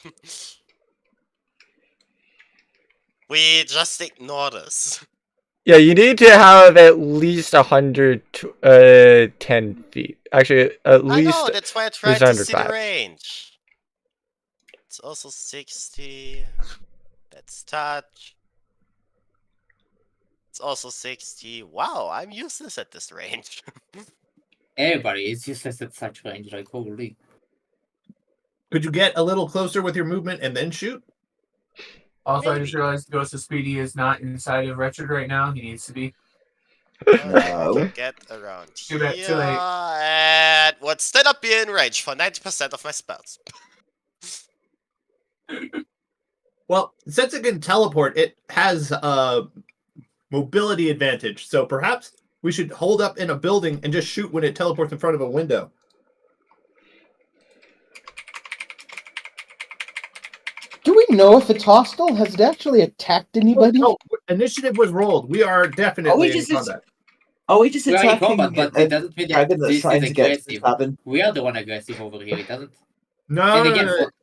We just ignore this. Yeah, you need to have at least 110 feet. Actually, at I know, least that's why I tried to see the 105. range. It's also 60. Let's touch. It's also 60. Wow, I'm useless at this range. Everybody is useless at such range, like holy. Could you get a little closer with your movement and then shoot? Also, I just Maybe. realized Ghost of Speedy is not inside of Wretched right now. He needs to be. Okay, I No. can get around Too bad, too here late. and would still not be in range for 90% of my spells. Well, since it can teleport, it has a mobility advantage. So perhaps we should hold up in a building and just shoot when it teleports in front of a window. Do we know if it's hostile? Has it actually attacked anybody? Oh, initiative was rolled. We are definitely in just- combat. Are we just We are in attacking combat, but a it doesn't mean that dragon that's this is trying to get to the aggressive. tavern? We are the one aggressive over here, it doesn't. No, And no, again, no, no. for-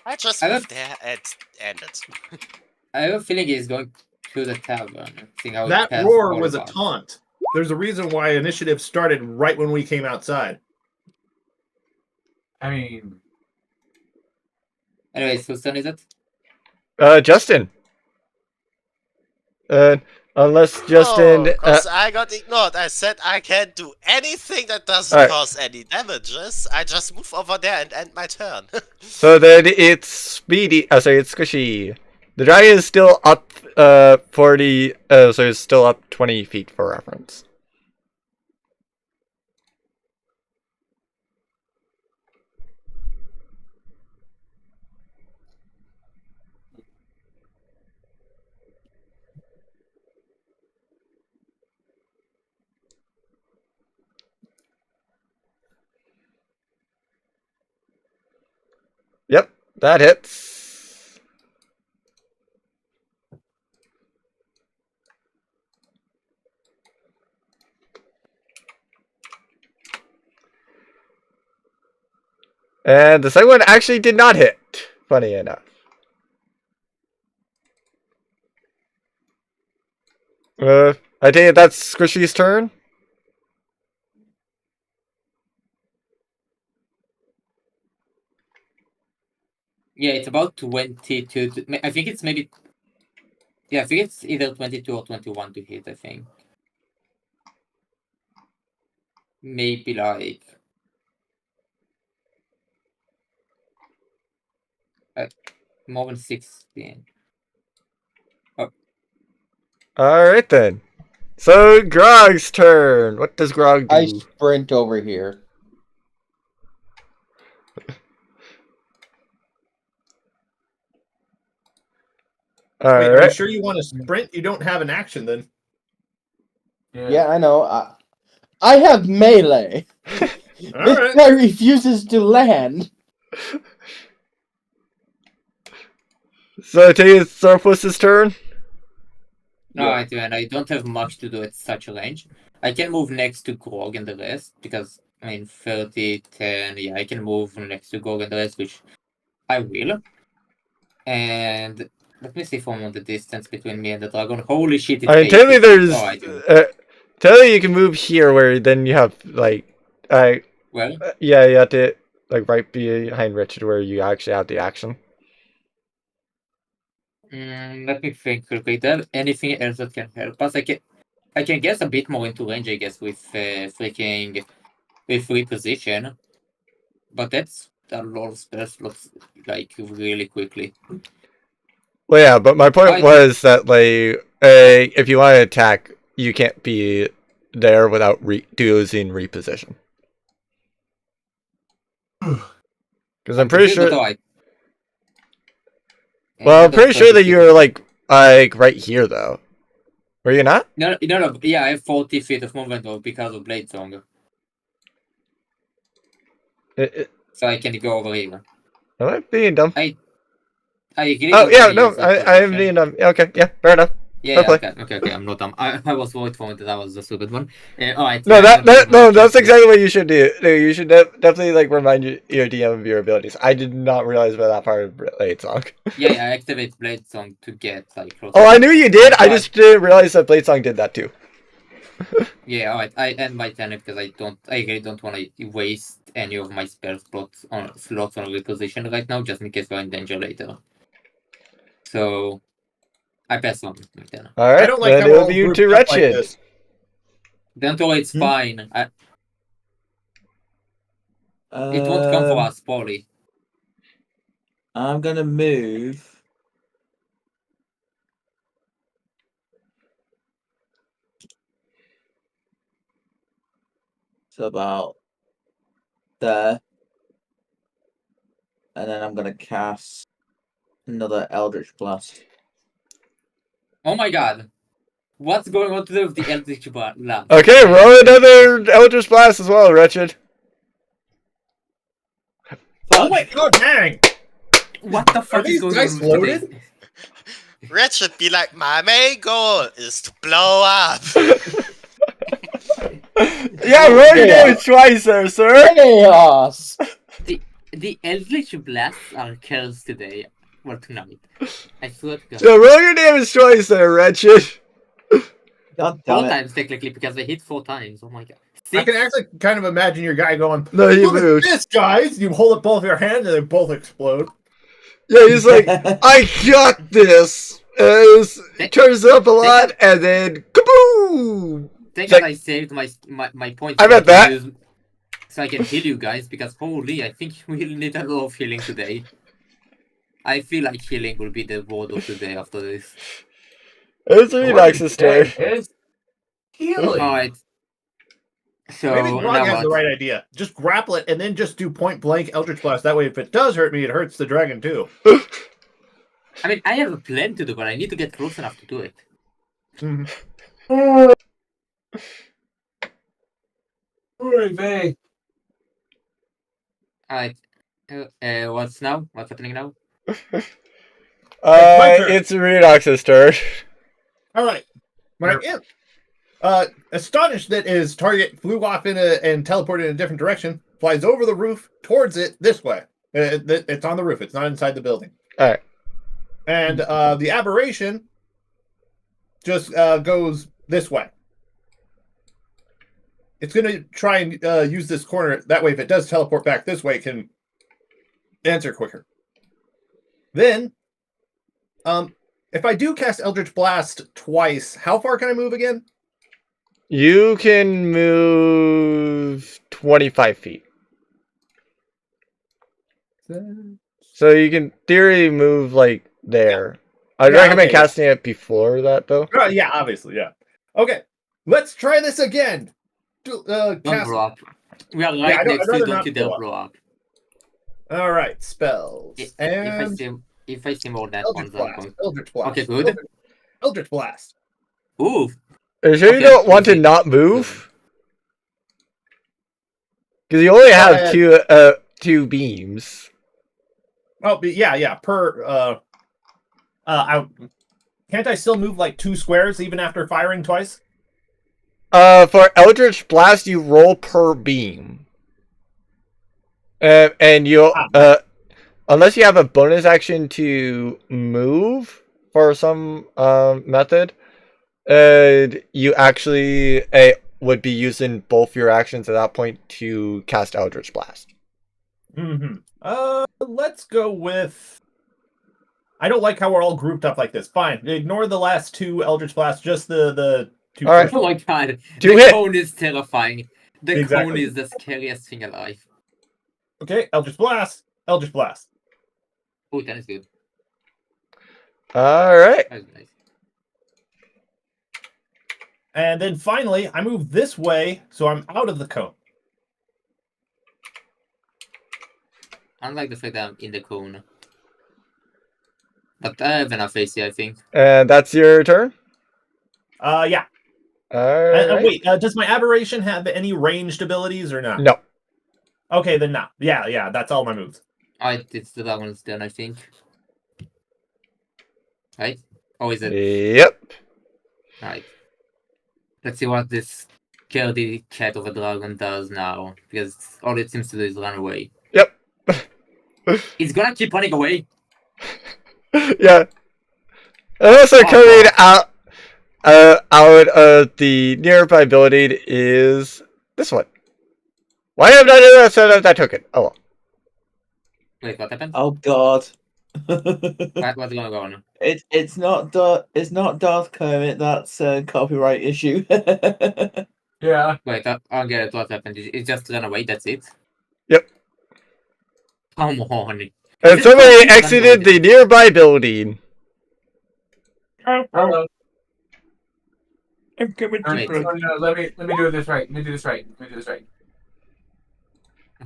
I just I moved don't- there and ended. I have a feeling he's going to the tavern. Seeing how it That passed roar all was a of us. taunt. There's a reason why initiative started right when we came outside. I mean, Anyways, whose turn is it? Justin. Unless Justin. Oh, 'cause I got ignored. I said I can't do anything that doesn't Alright. cause any damages. I just move over there and end my turn. So then it's Speedy. Oh, sorry, it's Squishy. The dragon is still up 40. So it's still up 20 feet for reference. Yep, that hits. And the second one actually did not hit. Funny enough. I think that's Squishy's turn. Yeah, it's about 22. I think it's maybe. Yeah, I think it's either 22 or 21 to hit, I think. Maybe like. More than 16. Alright then. So, Grog's turn. What does Grog do? I sprint over here. Wait, are you Alright. sure you want to sprint? You don't have an action then. Yeah, I know. I have melee. This Alright. guy refuses to land. So, I take it's Zarfus's turn. Alright, and I don't have much to do at such a range. I can move next to Grog and the rest, because, 30, 10, yeah, I can move next to Grog and the rest, which I will. And let me see from the distance between me and the dragon. Holy shit, it's I mean, technically 80 feet. there's... Oh, I do. technically you can move here where then you have, like... Well, yeah, you have to, like, right behind Richard where you actually have the action. let me think quickly. There anything else that can help us? I can guess a bit more into range, I guess, with with reposition. But that's a lot of spell slots, like, really quickly. Well, yeah, but my point I- was that, like, if you want to attack, you can't be there without using reposition. Because I'm pretty sure... Alright. Well, I'm pretty sure that you're, like right here, though. Were you not? No, yeah, I have 40 feet of movement because of Blade Song. So I can go over here. Am I being dumb? I agree. Oh, yeah, no, I am being dumb. Okay, yeah, fair enough. Yeah, Fair okay, I'm not dumb. I was worried for it that was the stupid one. Alright. No, yeah, that's exactly what you should do. No, you should definitely, like, remind your DM of your abilities. I did not realize about that part of Blade Song. Yeah, I activate Blade Song to get, like, closer. Oh, I knew you did! I Alright. just didn't realize that Blade Song did that, too. Yeah, alright. I end my turn because I really don't want to waste any of my spell slots on reposition right now, just in case we're in danger later. So I pass on my turn. Alright, I don't like then how it'll we're be you grouped to up like Wretched. this. Don't worry, it's fine. It won't come for us, Polly. I'm gonna move. So about there. And then I'm gonna cast another Eldritch Blast. Oh my god. What's going on today with the Eldritch Blast? Okay, roll another Eldritch Blast as well, Wretched. Oh my god, dang! What the fuck these is going dice on with loaded? today? Wretched be like, my main goal is to blow up. Yeah, roll your damage twice there, sir! Chaos! The Eldritch Blasts are kills today. Well, tonight. I swear to God. So roll your damage twice there, Wretched. God 4 damn it. times technically because I hit 4 times. Oh my god. I can actually kind of imagine your guy going, No, he look moved. at this, guys! You hold up both your hands and they both explode. Yeah, he's like, I got this! Turns up a lot, and then kaboom! Thank Check. God I saved my point. I bet that. So I can heal you guys because holy, I think we'll need a lot of healing today. I feel like healing will be the word of the day after this. It's Redox's turn. It's healing. Alright. So Maybe Grog now has what? the right idea. Just grapple it and then just do point blank Eldritch Blast. That way, if it does hurt me, it hurts the dragon too. I mean, I have a plan to do, but I need to get close enough to do it. Alright. What's now? What's happening now? my turn. It's Redox's turn. All right. My imp, astonished that his target flew off and teleported in a different direction, flies over the roof towards it this way. It's on the roof. It's not inside the building. All right. And the aberration just goes this way. It's going to try and use this corner. That way, if it does teleport back this way, it can answer quicker. Then, if I do cast Eldritch Blast twice, how far can I move again? You can move 25 feet. So you can theory move like there. I'd Yeah, recommend okay. casting it before that though. Yeah, obviously, yeah. Okay, let's try this again. Don't Cast. blow up. We are Yeah, right I'd next to rather you, don't not you dare blow up. blow up. All right, spells. If I see more than Eldritch one, Blast. Eldritch Blast. Okay, good. Eldritch Blast. Ooh, Are you sure you Okay, don't want to easy. not move? Because you only have two beams. Oh, but yeah. Can't I still move like 2 squares even after firing twice? For Eldritch Blast, you roll per beam. And you unless you have a bonus action to move for some method, you actually would be using both your actions at that point to cast Eldritch Blast. Mm-hmm. Let's go with. I don't like how we're all grouped up like this. Fine, ignore the last 2 Eldritch Blasts. Just the 2. All right. first oh ones. my god. Do The it. cone is terrifying. The cone Exactly. is the scariest thing alive. Okay, Eldritch Blast. Eldritch Blast. Oh, that is good. All right. That is nice. And then finally, I move this way, so I'm out of the cone. I don't like the fact that I'm in the cone. But I have enough AC, I think. And that's your turn. Yeah. All right. Wait, does my aberration have any ranged abilities or not? No. Okay, then not. Yeah, that's all my moves. Alright, it's the dragon's turn, I think. Right? Or is it? Yep. Right. Let's see what this scaredy cat of a dragon does now. Because all it seems to do is run away. Yep. It's gonna keep running away. Yeah. And also coming out of the nearby building is this one. Why have I not set up that token? Oh well. Wait, what happened? Oh God. What's going on? It's not Darth Kermit. That's a copyright issue. Yeah. Wait, I'll get it. What happened? It just ran away, that's it? Yep. Come on. And Is it somebody possible? exited the nearby building. Hello. I'm coming Alright. to No, let me do this right. Let me do this right.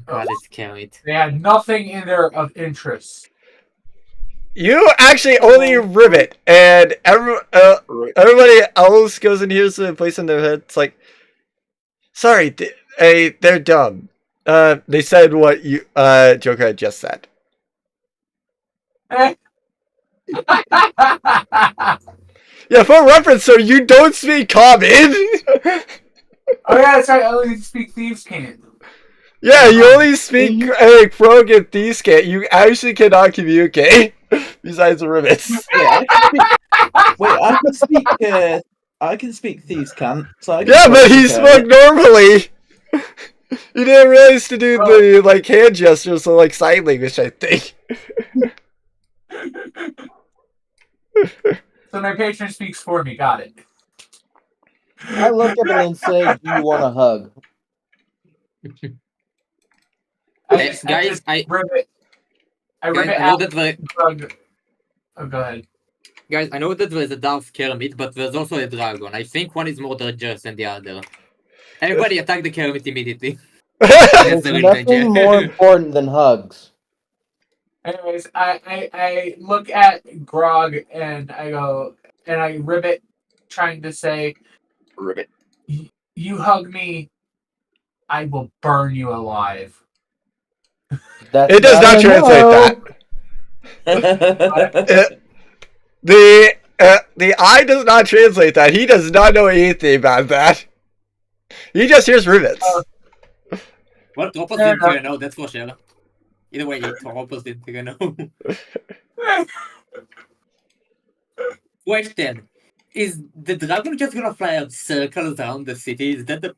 God, it's carried. They had nothing in there of interest. You actually only rivet, and everybody else goes in here to place in their head. It's like, sorry, they're dumb. They said what you Joker had just said. Yeah, for reference, so you don't speak common. Oh yeah, that's right. I only speak thieves' can't. Yeah, you only speak Frog and Thieves can't. You actually cannot communicate besides the rivets. Yeah, I can speak thieves can't. So I can Yeah, but he talk to spoke normally. You didn't realize to do the like hand gestures, so like sign language, I think. So my patron speaks for me. Got it. I look at him and say, "Do you want a hug?" Guys, I rivet. I guys, rivet I know out that the drug. Oh, go ahead. guys, I know that there's a Darth Kermit, but there's also a dragon. I think one is more dangerous than the other. Everybody attack the Kermit immediately. There's the real nothing danger. more important than hugs. Anyways, I look at Grog and I go and I rivet, trying to say, Ribbit. "You hug me, I will burn you alive." That's It does not a translate no. that. The I does not translate that. He does not know anything about that. He just hears rivets. Well, Tropos Fair didn't enough. figure it out, that's for sure. Either way, Tropos didn't figure it out. Question. Is the dragon just gonna fly out circles around the city? Is that the...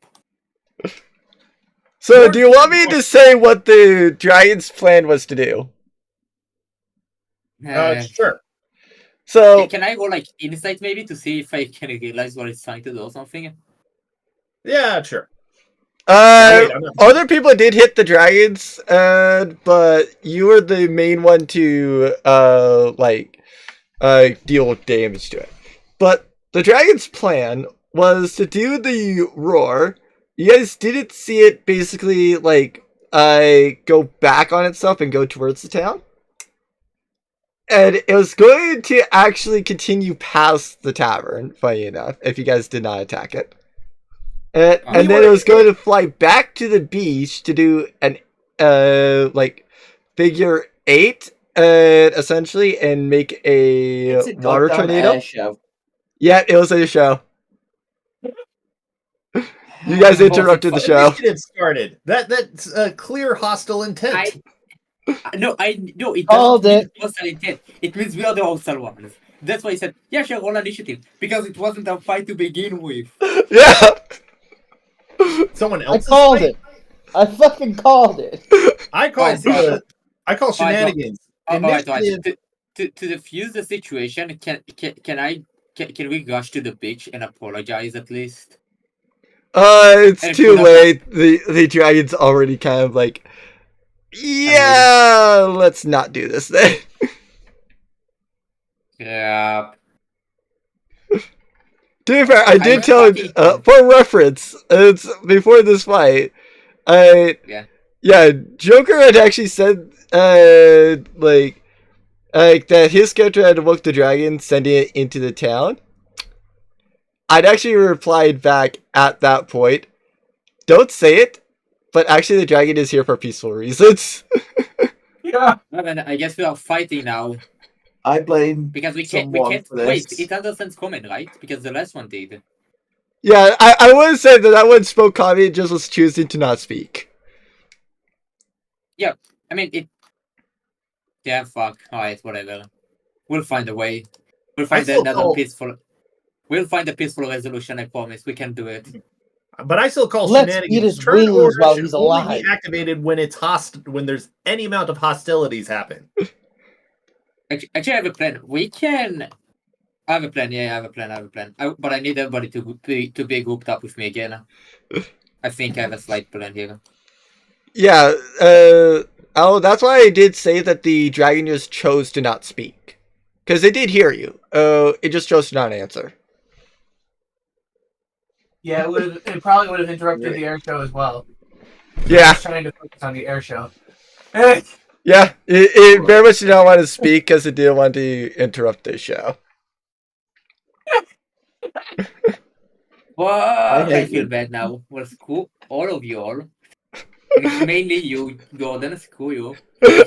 So, do you want me to say what the dragon's plan was to do? Sure. So, Can I roll like insight maybe to see if I can realize what it's trying to do or something? Yeah, sure. Wait, I'm not- other people did hit the dragons, but you were the main one to deal with damage to it. But the dragon's plan was to do the roar. You guys didn't see it basically go back on itself and go towards the town. And it was going to actually continue past the tavern, funny enough, if you guys did not attack it. And then it was going to fly back to the beach to do an figure 8, essentially, and make a It's a water goddamn tornado. air show. Yeah, it was a show. You guys interrupted the show. Initiative started. That's a clear hostile intent. No, it Called doesn't mean it. hostile intent. It means we are the hostile ones. That's why I said, yeah, sure, roll initiative. Because it wasn't a fight to begin with. Yeah. Someone I else. called it. I fucking called it. I call shenanigans. Alright. Initiative- To defuse the situation, can we rush to the beach and apologize at least? It's And too put up- late. The dragon's already kind of like, yeah, let's not do this then. Yeah. To be fair, I did I'm tell him, fucking- for reference, it's before this fight, yeah, Joker had actually said, that his character had woke the dragon, sending it into the town. I'd actually replied back at that point, don't say it, but actually the dragon is here for peaceful reasons. Yeah. Well, then I guess we are fighting now. I blame Because we someone can't for this. wait, it understands comment, right? Because the last one did. Yeah, I would say that one spoke comment, just was choosing to not speak. I mean, it. Yeah, fuck. Alright, whatever. We'll find a way. We'll find still another call- peaceful. We'll find a peaceful resolution. I promise. We can do it. But I still call Let's shenanigans. eat his Turn wings order while should he's only alive. be activated when it's when there's any amount of hostilities happen. Actually, I have a plan. We can. I have a plan. Yeah, I have a plan. But I need everybody to be grouped up with me again. I think I have a slight plan here. Yeah, that's why I did say that the dragon just chose to not speak. Because it did hear you. It just chose to not answer. Yeah, it probably would have interrupted the air show as well. Yeah, Just trying to focus on the air show. yeah. It very much did not want to speak because it didn't want to interrupt the show. Well, I hate feel you. bad now. Well, screw all of you all. Mainly you, Jordan. Screw you.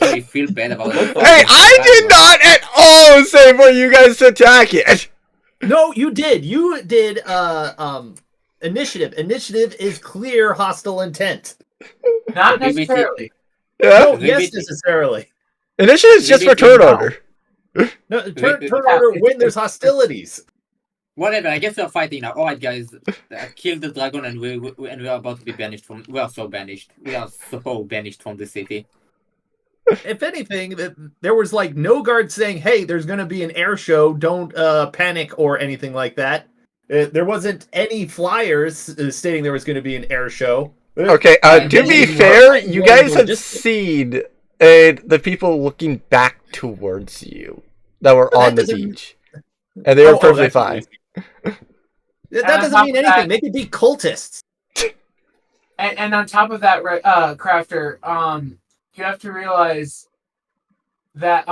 I feel bad about it. Hey, I did not at all say for you guys to attack it. No, you did. You did. Initiative. Initiative is clear hostile intent. Not Maybe necessarily. Yeah, No, Maybe yes, it- necessarily. initiative is just maybe for turn no. order. No, turn Wait, order when there's hostilities. Whatever. I guess we're fighting now. All right, guys. Kill the dragon, and we are about to be banished from. We are so banished. We are so banished from the city. If anything, there was like no guard saying, "Hey, there's going to be an air show. Don't panic" or anything like that. There wasn't any flyers stating there was going to be an air show. Okay, to then be you fair, want- you you guys want had just- seen the people looking back towards you that were Well, that on the doesn't- beach. And they were Oh, perfectly that's fine. That on doesn't top mean of anything. that- They could be cultists. And on top of that, Crafter, you have to realize that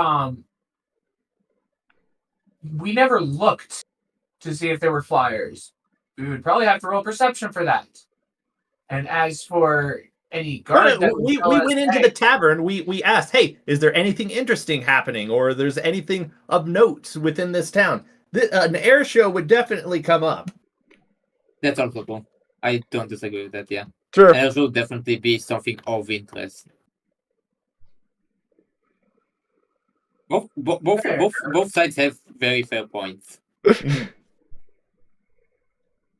we never looked to see if there were flyers. We would probably have to roll perception for that. And as for any guard, that would We tell us, went into hey, the tavern. We asked, "Hey, is there anything interesting happening, or there's anything of note within this town?" An air show would definitely come up. That's also cool. I don't disagree with that. Yeah. True. There should definitely be something of interest. Both sides have very fair points.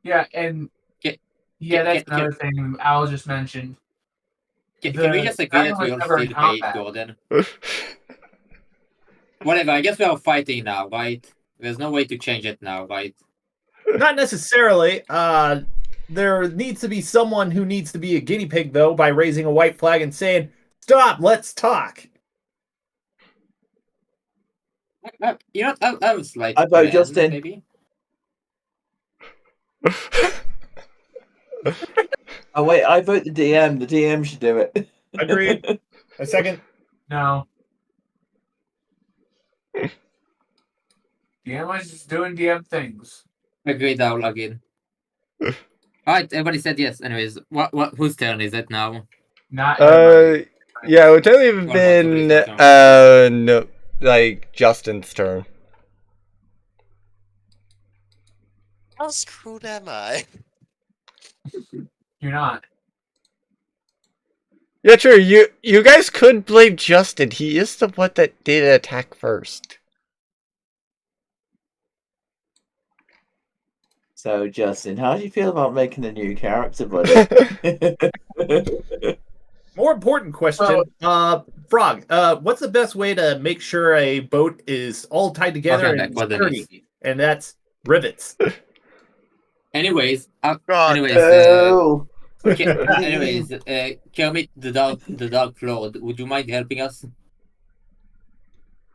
Yeah, and that's another thing Al just mentioned. Can we just agree that we all still hate Gordon? Whatever, I guess we are fighting now, right? There's no way to change it now, right? Not necessarily. There needs to be someone who needs to be a guinea pig, though, by raising a white flag and saying, "Stop, let's talk." You know, I was like, I vote Justin. Maybe. Oh wait, I vote the DM. The DM should do it. Agreed. A second. No. DM was just doing DM things. Agreed, I'll log in. Alright, everybody said yes. Anyways, what whose turn is it now? Not everybody. Yeah, it would totally have What about been somebody's no, like Justin's turn. How screwed am I? You're not. Yeah, true. You guys could blame Justin. He is the one that did attack first. So Justin, how do you feel about making a new character, buddy? More important question. Frog, what's the best way to make sure a boat is all tied together Okay, and what that sturdy? is. And that's rivets. Anyways, God. Kermit the Dark Lord, would you mind helping us?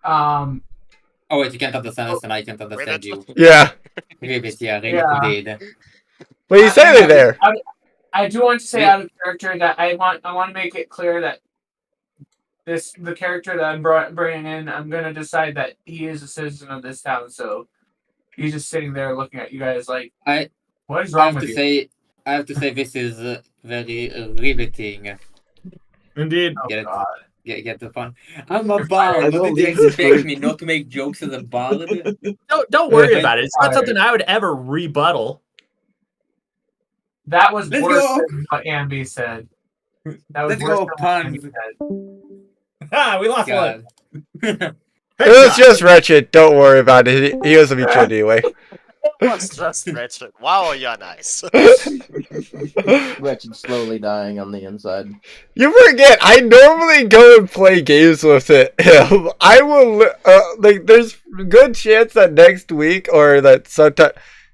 Oh wait, you can't understand us and I can't understand you. Yeah. Rivet, yeah, Yeah. indeed. What are you saying there? I do want to say out of character that I want to make it clear that the character that I'm bringing in, I'm gonna decide that he is a citizen of this town. So he's just sitting there looking at you guys like, what is wrong with you? I have to say this is very riveting. Indeed. Oh, Get it? God. Get the fun. I'm a bard. I What don't did you leave this expect group. me not to make jokes as a bard? Don't worry Yeah. about it. It's not something I would ever rebuttal. That was Let's worse go. than what Ambi said. That was Let's worse go, than what puns. Ambi said. Ah, we lost God. one. It was just wretched. Don't worry about it. He was a beat anyway. What's just wretched? Wow, you're nice. Wretched slowly dying on the inside. You forget, I normally go and play games with it. I will, like, there's a good chance that next week or that sometime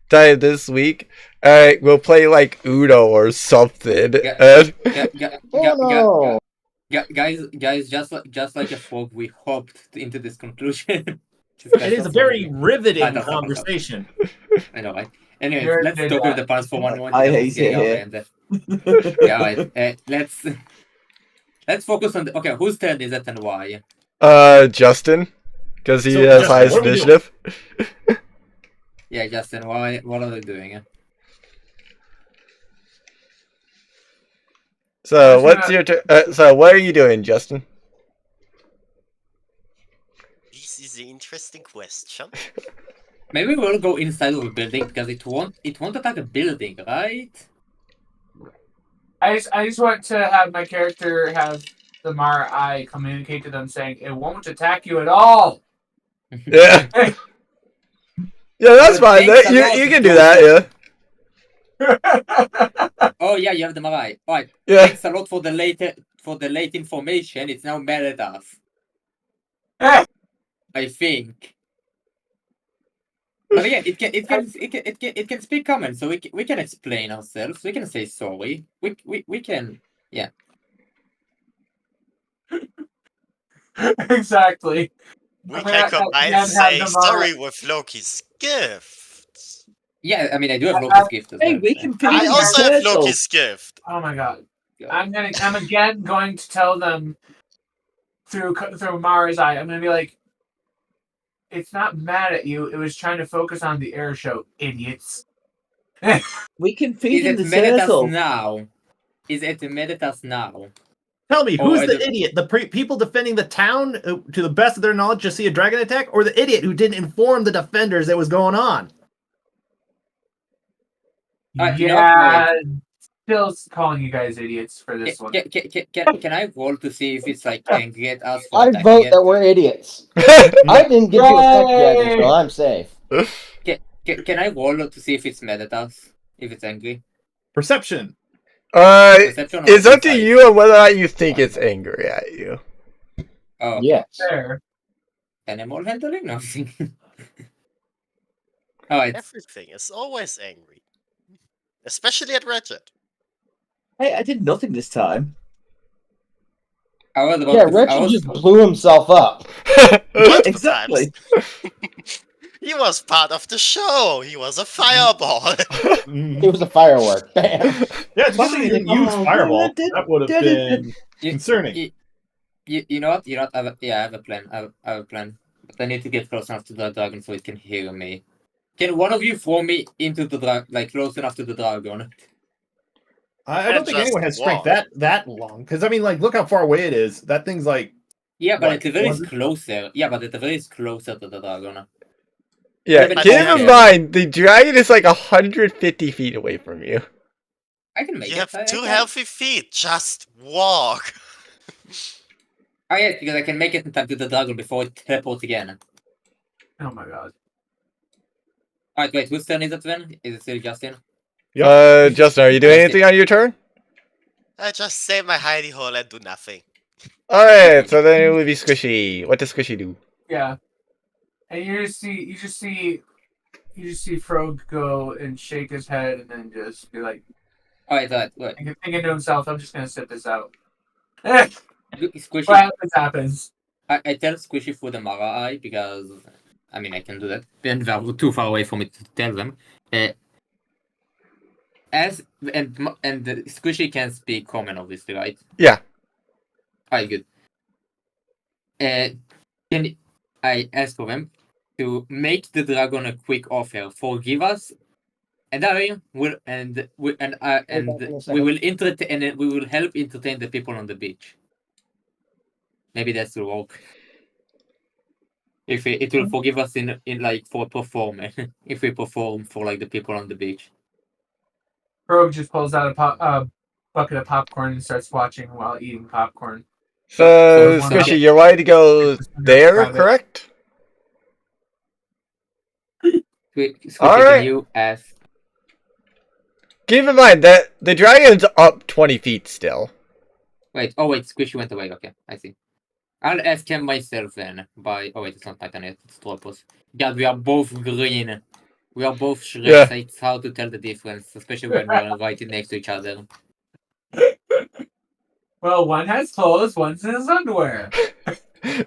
this week, we'll play like Uno or something. Guys, just like a frog, we hopped into this conclusion. It is a very riveting conversation. I know, right? Anyways, You're let's dead talk with right. the puns for one moment. I Just hate getting it out and, yeah, right. Let's focus on okay. Whose turn is it and why? Justin, because he So, has Justin, highest what are we initiative. Yeah, Justin. Why? What are they doing? So what's your so what are you doing, Justin? This is an interesting question. Maybe we'll go inside of a building because it won't attack a building, right? I just want to have my character have the Mara Eye communicate to them saying it won't attack you at all. Yeah. Yeah, that's fine. Thanks a You lot, can do that, yeah. Oh yeah, you have the Marai. Alright. Yeah. Thanks a lot for the late information. It's now mad at us. I think. But yeah, it can speak common, so we can explain ourselves. We can say sorry. We can, yeah. Exactly. We I mean, can combine I and say have the sorry with Loki's gift. Yeah, I mean I do have Loki's gift as Hey, well. we can I feed also have turtle. Loki's gift. Oh my god. I'm again going to tell them through Mara's eye. I'm gonna be like, it's not mad at you. It was trying to focus on the air show, idiots. We can feed Is him it the mad at us turtle. now? Is it mad at us now? Tell me, Oh, who's I the don't- idiot? The people defending the town, to the best of their knowledge, just see a dragon attack, or the idiot who didn't inform the defenders that was going on? You know, Yeah, still calling you guys idiots for this one. Can I roll to see if it's like angry at us for I attacking vote it? that we're idiots. I didn't get to affect yet, so I'm safe. Can I roll to see if it's mad at us? If it's angry? Perception. Perception or It's up to insight? you on whether or not you think it's angry at you. Oh, Yes. There. animal handling? No. Oh, it's Everything is always angry. Especially at Ratchet. Hey, I did nothing this time. I was about Yeah, to. I Wretched was, just blew himself up. Multiple Exactly. times. He was part of the show. He was a fireball. It was a firework. Bam. Yeah, it's good thing he didn't use Fireball. That would have been You- concerning. you know what? You know what? I have a plan. I have a plan. But I need to get close enough to the dragon so it can hear me. Can one of you throw me into the dragon, like close enough to the dragon? I don't And think just anyone has strength walk. that long. Because I mean, like, look how far away it is. That thing's like Yeah, but What, at the very 400? closer. Yeah, but at the very closer to the dragon. Yeah, But keep yeah. in mind, the dragon is like 150 feet away from you. I can make You it. have I two can. healthy feet. Just walk. Oh yes, because I can make it in time to the dragon before it teleports again. Oh my god. Alright, wait, whose turn is it then? Is it still Justin? Yep. Justin, are you doing Okay. anything on your turn? I just save my hidey hole and do nothing. Alright, so then it would be Squishy. What does Squishy do? Yeah. And you just see Frog go and shake his head and then just be like Alright, wait. thinking to himself, I'm just gonna sit this out. What Squishy. happens. I tell Squishy through the Mara eye because I mean I can do that. And they're too far away for me to tell them. And the Squishy can speak common, obviously, right? Yeah. Alright, good. Can I ask for them to make the dragon a quick offer? Forgive us, and I will we will entertain and we will help entertain the people on the beach. Maybe that's will work. If it will forgive us in like for performing, if we perform for like the people on the beach. Frog just pulls out a bucket of popcorn and starts watching while eating popcorn. So, So- Squishy, you're ready to go there, Rabbit. correct? Squishy, Alright. can you ask? Keep in mind that the dragon's up 20 feet still. Wait, Squishy went away. Okay, I see. I'll ask him myself then. Oh wait, it's not Titan yet. It's Tropos. God, we are both green. We are both Shrek. Yeah. So it's hard to tell the difference, especially when we're right next to each other. Well, one has clothes, one's in his underwear.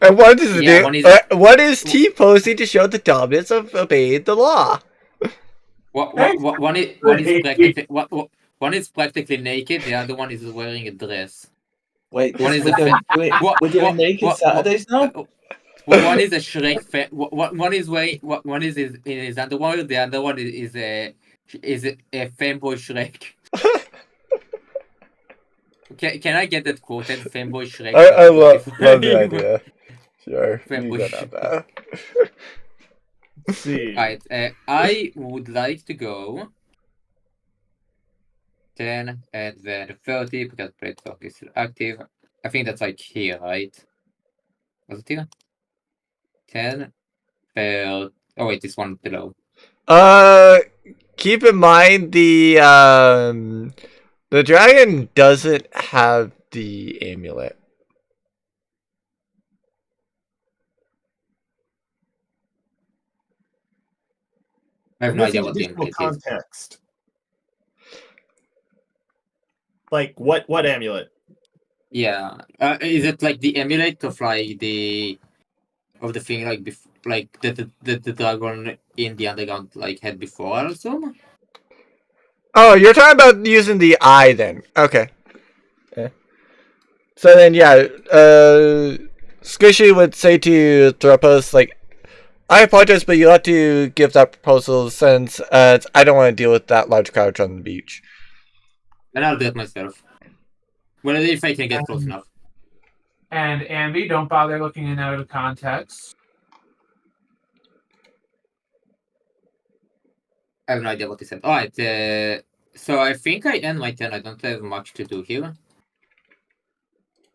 And what does it Yeah, do? What is T posing to show the dominance of obeying the law? One is practically naked. The other one is wearing a dress. Wait, One this, is we're, a doing, we're doing naked Saturdays now? One is a Shrek. One is wearing. One is in his underwear. The other one is a fanboy Shrek. Can I get that quoted? Fanboy Shrek. I love the idea. Sure, you Fanboy can have that. Let's see. Right. I would like to go 10 and then 30 because Play Talk is still active. I think that's like here, right? Was it here? 10. Oh wait, this one below. Keep in mind the dragon doesn't have the amulet. I have I'm no missing idea what the additional amulet is. context. Like what amulet? Yeah. Is it like the amulet of like the thing like like the dragon in the underground like had before also? Oh, you're talking about using the eye then. Okay. Yeah. So then, yeah, Squishy would say to Thropos, like, I apologize, but you have to give that proposal since I don't want to deal with that large crowd on the beach. And I'll do it myself. Well, if I can get close enough. And Ambi, don't bother looking in out of context. I have no idea what he said. Alright, So I think I end my turn. I don't have much to do here.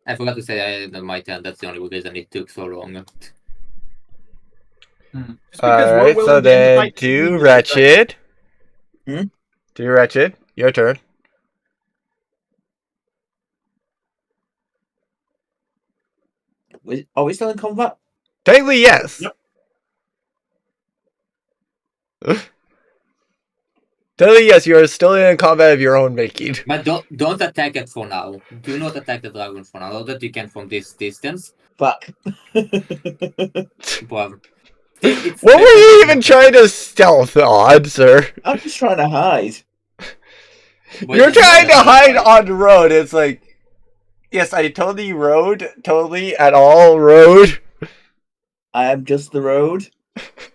I forgot to say I ended my turn. That's the only reason it took so long. Just because we're Alright, so willing to then invite do you, Wretched. Hmm? Do Wretched. Your turn. Are we still in combat? Technically, yes. Yep. Technically, yes, you are still in combat of your own making. But don't attack it for now. Do not attack the dragon for now. Know that you can from this distance. Fuck. But it's What were you better even trying to stealth on, sir? I'm just trying to hide. but You're it's trying to better hide fight. on the road. It's like, yes, I totally rode, totally at all road. I am just the road.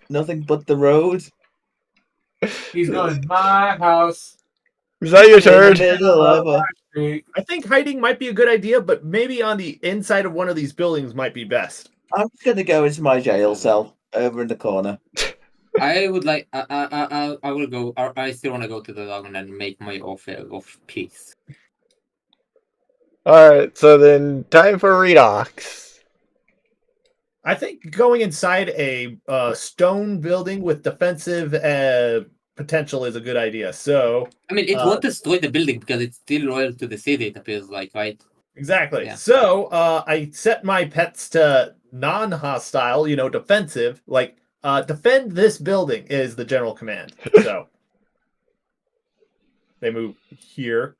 Nothing but the road. He's going my house. Was that your In the turn? middle of a... Street. I think hiding might be a good idea, but maybe on the inside of one of these buildings might be best. I'm gonna go into my jail cell over in the corner. I would like. I will go. I still want to go to the dragon and make my offer of peace. Alright, so then time for Redox. I think going inside a stone building with defensive potential is a good idea. So I mean, it won't destroy the building because it's still loyal to the city. It appears like, right? exactly. Yeah. So I set my pets to non-hostile, defensive. Like defend this building is the general command. So they move here,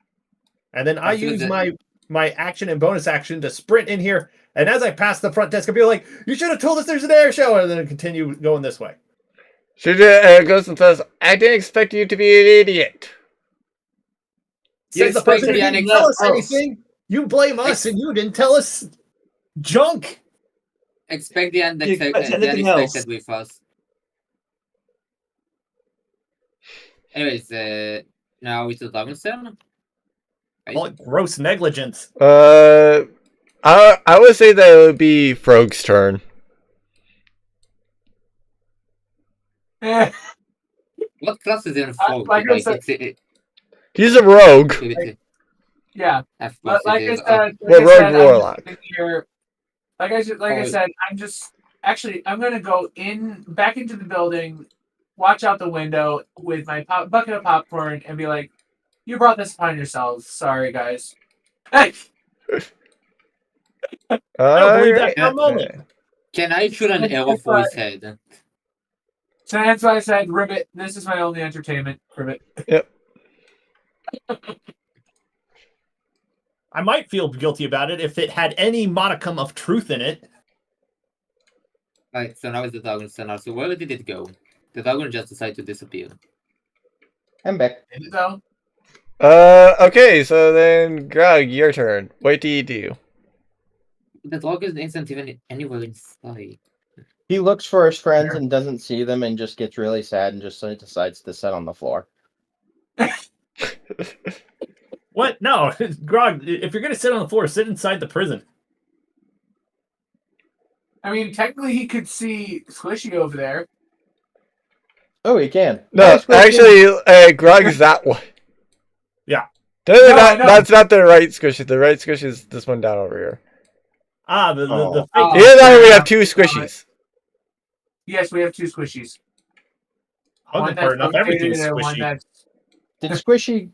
and then I I feel use that- my action and bonus action to sprint in here. And as I pass the front desk, I'll be like, "You should have told us there's an air show," and then continue going this way. She goes and says, I didn't expect you to be an idiot. You Says the expect person who the didn't tell us unexpected. anything. You blame us, and you didn't tell us junk. Expect the You unexpected, expect anything else? with us. Anyways, now it's the dragon's turn. Call it gross negligence. I would say that it would be Frog's turn. Eh, What class is in frog? like I said- He's a rogue. yeah, Of but course like it I is. said, Well, like I said, Rogue I'm just Warlock. sitting here. Like I Oh. said, I'm just actually I'm gonna go back into the building, watch out the window with my bucket of popcorn, and be like, "You brought this upon yourselves. Sorry, guys." Hey, I don't believe that Alright. for a moment. Can I shoot an arrow for his head? so that's why I said, "Ribbit, this is my only entertainment." Ribbit. I might feel guilty about it if it had any modicum of truth in it. Right, so now it's the dragon's turn. So where did it go? The dragon just decided to disappear. I'm back. So Okay, so then, Grog, your turn. What do you do? The dragon isn't even anywhere inside. He looks for his friends and doesn't see them and just gets really sad and just decides to sit on the floor. What? No, Grog, if you're going to sit on the floor, sit inside the prison. I mean, technically, he could see Squishy over there. Oh, he can. No, Nice, Christian. actually, Grog's that one. Yeah. No, No, I know. that's not the right squishy. The right squishy is this one down over here. Ah, the Oh. fake. Oh. Either that or we have two squishies. Yes, we have two Squishies. Hugging for enough, everything's updated and one squishy. that's Did Squishy...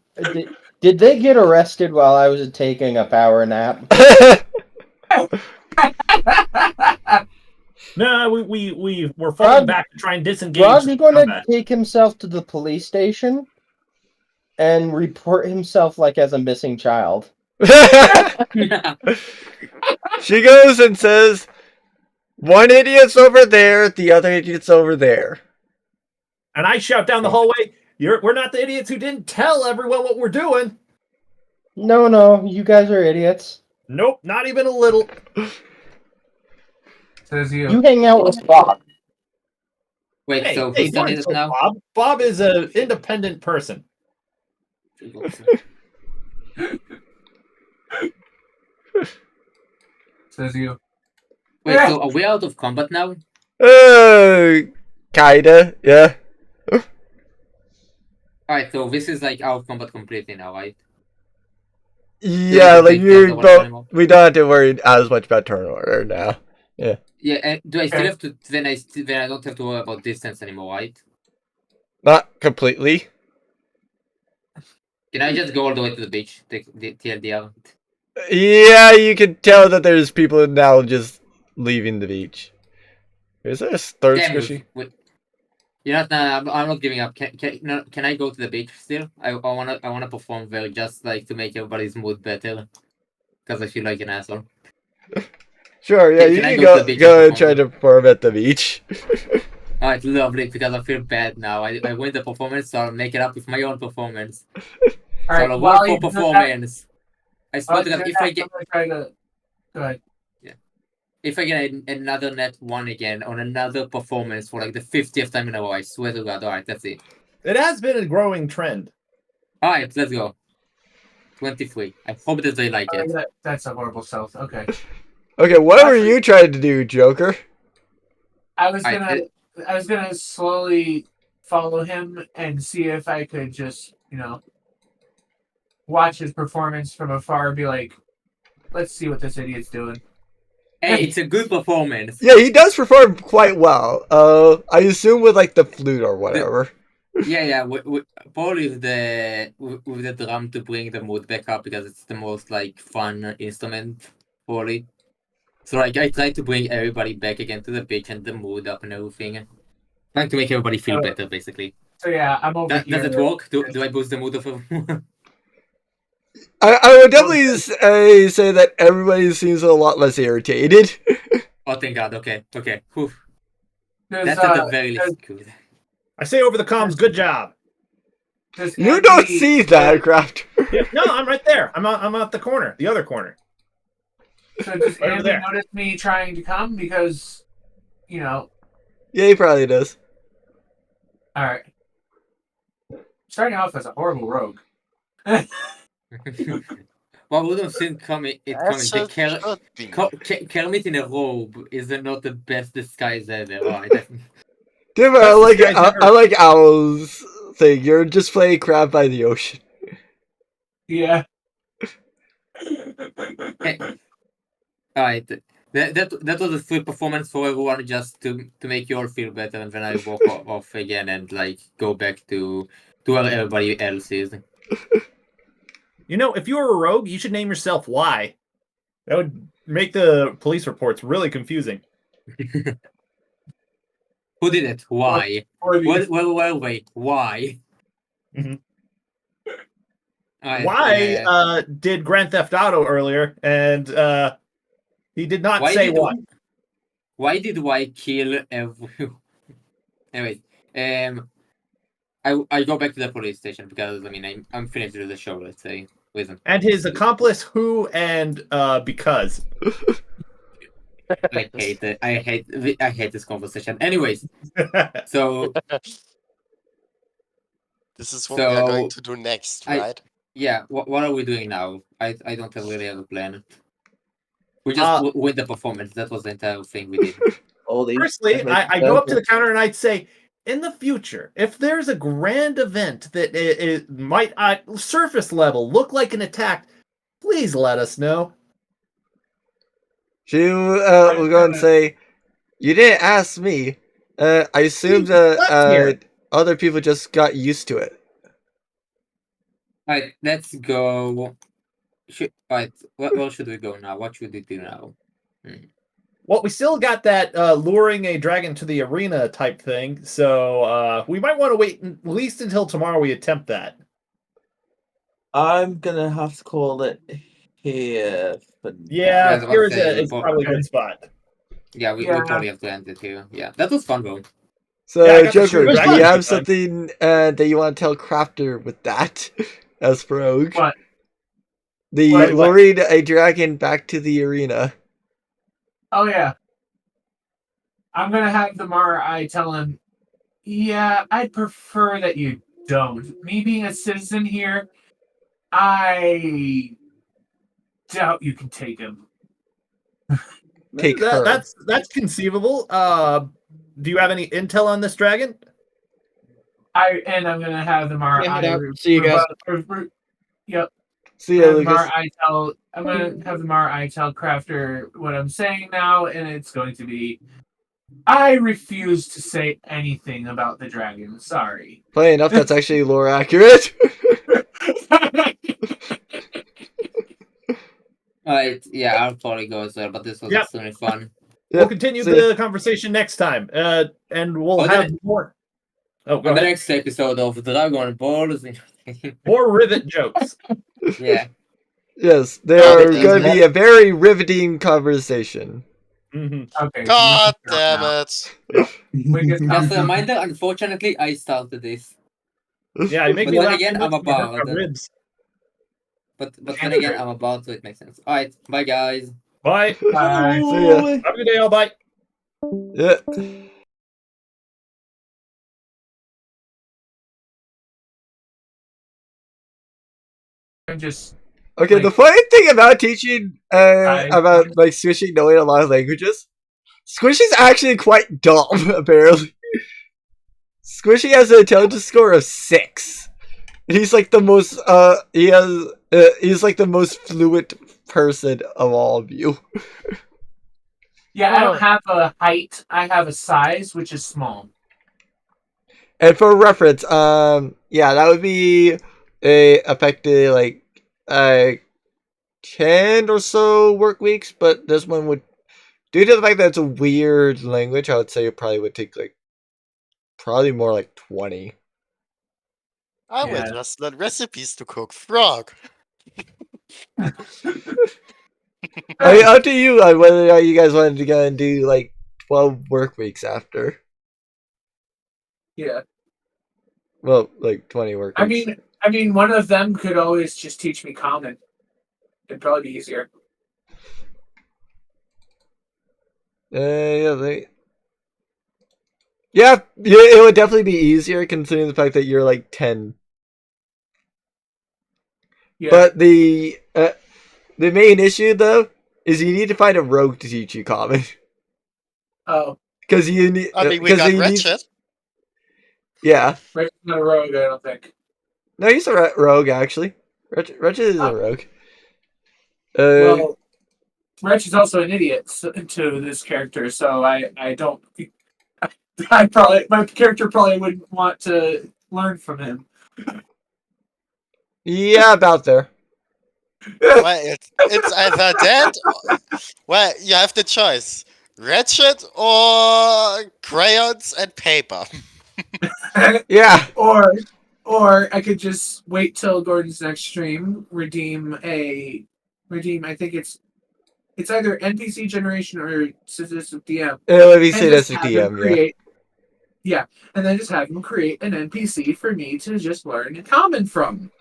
Did they get arrested while I was taking a power nap? No, we were Grog- falling back to try and disengage. Grog's going to combat. take himself to the police station and report himself like as a missing child. She goes and says, one idiot's over there, the other idiot's over there. And I shout down the hallway, we're not the idiots who didn't tell everyone what we're doing. No, you guys are idiots. Nope, not even a little. says You you. hang out with Bob. Wait, Hey, so hey, who's done don't it insult now? Bob. Bob is an independent person. Says you. Wait, so are we out of combat now? Kinda, yeah. Alright, so this is like out of combat completely now, right? Yeah, don't like take you turn order both. anymore. We don't have to worry as much about turn order now. Yeah, and do I still Okay. have to? Then I don't have to worry about distance anymore, right? Not completely. Can I just go all the way to the beach? The TLDR. Yeah, you can tell that there's people now just leaving the beach. Is there a third Damn, squishy? you know, nah, I'm not giving up. Can I go to the beach still? I wanna perform there just like to make everybody's mood better. Because I feel like an asshole. Sure, yeah, you Can I can go to the beach go and and try to perform at the beach. Alright, lovely, because I feel bad now. I win the performance, so I'll make it up with my own performance. All right, so I'll while work you for do that, performance. I swear while to you God, do if I that, get I'm gonna try to. Go ahead. if I get another net 1 again on another performance for like the 50th time in a row, I swear to God. Alright, that's it. It has been a growing trend. Alright, let's go. 23. I hope that they like Oh, it. that's a horrible stealth. Okay. Okay, what were Actually- you trying to do, Joker? I was Alright, gonna slowly follow him and see if I could just, watch his performance from afar and be like, let's see what this idiot's doing. hey, it's a good performance. Yeah, he does perform quite well. I assume with like the flute or whatever. Yeah, probably with the drum to bring the mood back up because it's the most like fun instrument, probably. So like I try to bring everybody back again to the beach and the mood up and everything. Trying to make everybody feel better, basically. So yeah, I'm over here. Does it work? Do I boost the mood of everyone? I would definitely say that everybody seems a lot less irritated. Oh, thank God. Okay. Whew. Does, That's at the very least good. I say over the comms, good job. does You Andy- don't see that, Craft. Yeah, no, I'm right there. I'm at the corner, the other corner. So does Right over Andy there. notice me trying to come? Because, Yeah, he probably does. all right. Starting off as a horrible rogue. Well, we don't see it coming. As The it should be. Kermit in a robe is not the best disguise ever. Right? Tim, I like Owl's thing. You're just playing crab by the ocean. Yeah. Alright. That was a free performance for everyone just to make you all feel better, and then I walk off again and like go back to where everybody else is. You know, if you were a rogue, you should name yourself Y. That would make the police reports really confusing. Who did it? Why? Or the- Wait. Why? Mhm. Alright, Y did Grand Theft Auto earlier, and he did not Why say did why. Why did Y kill everyone? Anyway, I go back to the police station because I mean I'm finished with the show. Let's say with And his accomplice, who and because. I hate it. I hate this conversation. Anyways, so This is what we are going So, to do next, I- right? yeah, what are we doing now? I don't really have a plan. We just win the performance. That was the entire thing we did. All these. Firstly, I go up to the counter and I'd say, in the future, if there's a grand event that it might surface level look like an attack, please let us know. She was going to say, you didn't ask me. I assumed Let's that hear it. other people just got used to it. Alright, let's go. Alright, where should we go now? What should we do now? Well, we still got that luring a dragon to the arena type thing, so we might want to wait at least until tomorrow we attempt that. I'm gonna have to call it here. For Yeah, Yeah, here is okay, it's probably a good spot. Yeah, we Yeah. probably have to end it here. Yeah, that was fun though. So, Yeah, I got to Joker, shoot do dragons you have this time. something that you want to tell Crafter with that as Rogue? What? The What? luring a dragon back to the arena. Oh yeah. I'm gonna have the Mara tell him, yeah, I'd prefer that you don't. Me being a citizen here, I doubt you can take him. Take her. That's conceivable. Do you have any intel on this dragon? I'm gonna have the Mara. Yeah, head out. See you guys. Yep. See ya, Lucas. I'm gonna have the Mara ITEL crafter what I'm saying now, and it's going to be. I refuse to say anything about the dragon. Sorry. Funny enough, that's actually lore accurate. Alright, yeah, I'll probably go as well, but this was Yep. extremely fun. We'll continue See ya. the conversation next time, and we'll Oh, have then- more. Oh, go On the ahead. next episode of Dragon Ball. More rivet jokes. Yeah. Yes, they Oh, are but going to is be a very riveting conversation. Mhm. Okay. God we can damn stop it. now. We can stop Just a now. reminder, unfortunately, I started this. Yeah, you make But me then laugh again, so I'm much a you hurt my bard. ribs. But then again, I'm about to, it makes sense. Alright, bye guys. Bye. Bye. See ya. Have a good day, all. Bye. Yeah. I'm just. Okay, the Like- funny thing about teaching about like Squishy knowing a lot of languages, Squishy's actually quite dumb, apparently. Squishy has an intelligence score of 6. He's like the most he's like the most fluent person of all of you. Yeah, I don't have a height. I have a size, which is small. And for reference, yeah, that would be affected like 10 or so work weeks, but this one would, due to the fact that it's a weird language, I would say it probably would take like probably more like 20. I will Yeah. just learn recipes to cook frog. I mean, up to you on whether or not you guys wanted to go and do like 12 work weeks after. Yeah. Well, like 20 work weeks. I mean, one of them could always just teach me common. It'd probably be easier. Yeah, it would definitely be easier considering the fact that you're like 10. Yeah. But the main issue though is you need to find a rogue to teach you common. Oh, Because you need. I mean, we got Wretched. Yeah. Rachel's not a rogue, I don't think. No, he's a rogue actually. Wretched is a rogue. Well, Wretch is also an idiot to this character, so I don't. My character probably wouldn't want to learn from him. yeah, about there. Well, it's either that. Well, you have the choice: Wretched or crayons and paper. Yeah. Or I could just wait till Gordon's next stream, redeem. I think it's either NPC generation or Sadistic DM. Let me And say just that's a have him DM. Yeah. create- Yeah, and then just have him create an NPC for me to just learn a common from.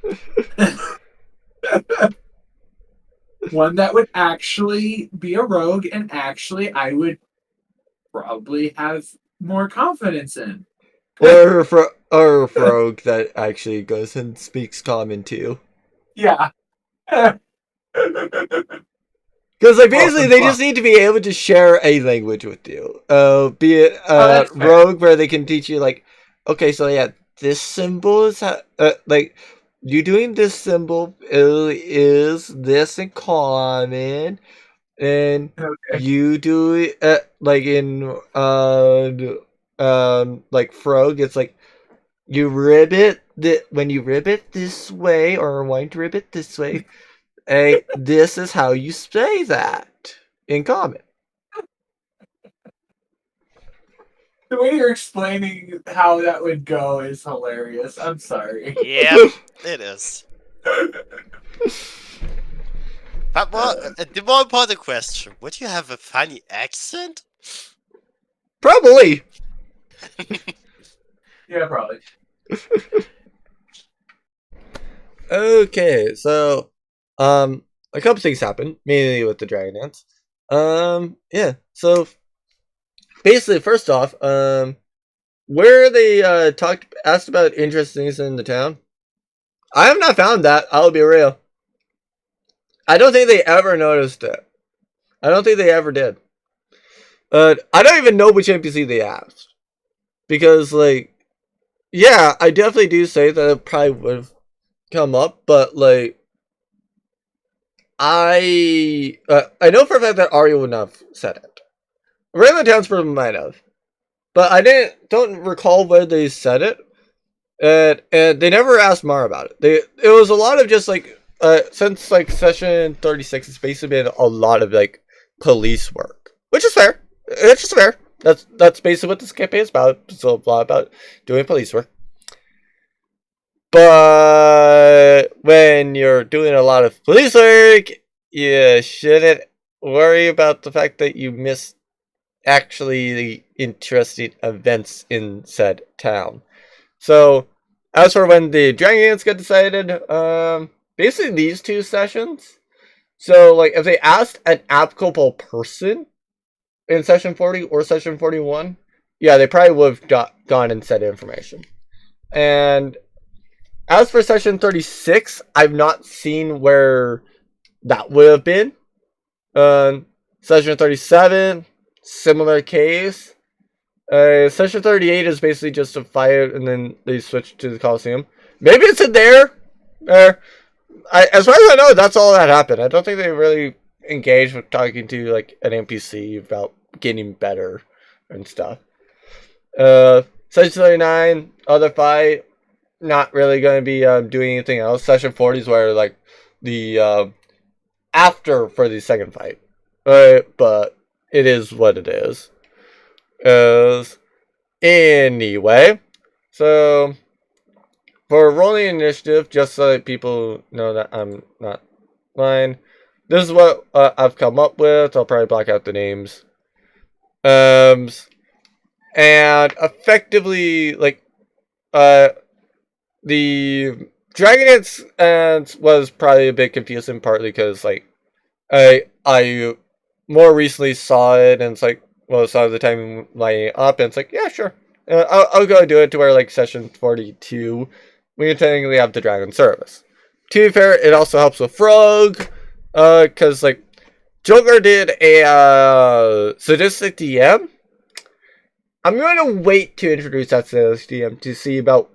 One that would actually be a rogue and actually I would probably have more confidence in. Or a rogue that actually goes and speaks common too. Yeah. Because like basically they fuck. just need to be able to share a language with you. Be it that's fair. rogue where they can teach you like, okay, so yeah, this symbol is like you doing this symbol is this in common, and Okay. you do it like in like frog, it's like you ribbit when you ribbit this way or want to ribbit this way. This is how you say that in common. The way you're explaining how that would go is hilarious. I'm sorry. Yeah, it is. But the more important question: would you have a funny accent? Probably. Yeah, probably. Okay, so a couple things happened, mainly with the Dragon Dance. Yeah. So basically, first off, where they asked about interesting things in the town, I have not found that. I'll be real. I don't think they ever noticed it. I don't think they ever did. I don't even know which NPC they asked, because like yeah, I definitely do say that it probably would have come up, but like I know for a fact that Arya would not have said it. Raylan Townsend might have, but I don't recall where they said it, and they never asked Mara about it. It was a lot of just like since like session 36, it's basically been a lot of like police work, which is fair. It's just fair. That's basically what this campaign is about. It's a lot about doing police work. But when you're doing a lot of police work, you shouldn't worry about the fact that you miss actually interesting events in said town. So, as for when the dragons get decided, basically these 2 sessions. So, like, if they asked an applicable person in session 40 or session 41, yeah, they probably would have gone and said information. And as for session 36, I've not seen where that would have been. Session 37, similar case. Session 38 is basically just a fight, and then they switch to the Coliseum. Maybe it's in there. As far as I know, that's all that happened. I don't think they really engaged with talking to like an NPC about getting better and stuff. Session 39, other fight. Not really going to be doing anything else. Session 40 is where like the after for the second fight, but it is what it is. Anyway, so for rolling initiative, just so that people know that I'm not lying, this is what I've come up with. I'll probably block out the names. And effectively, like the Dragonets was probably a bit confusing, partly because like I more recently saw it, and it's like, well, saw the time lining up, and it's like, yeah, sure, I'll go do it to where like session 42 we can technically have the dragon service. To be fair, it also helps with Frog, because like Joker did a sadistic DM. I'm going to wait to introduce that sadistic DM to see about,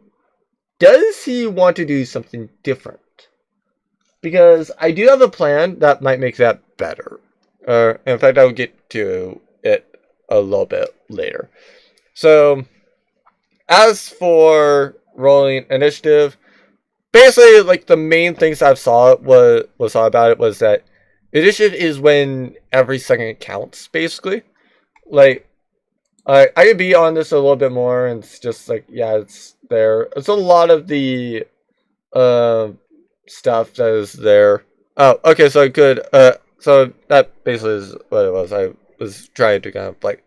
does he want to do something different? Because I do have a plan that might make that better. In fact, I'll get to it a little bit later. So, as for rolling initiative, basically, like the main things I saw about it was that initiative is when every second counts. Basically, like I could be on this a little bit more, and it's just like, yeah, it's there. It's a lot of the stuff that is there. Oh, okay, so good. So that basically is what it was. I was trying to kind of like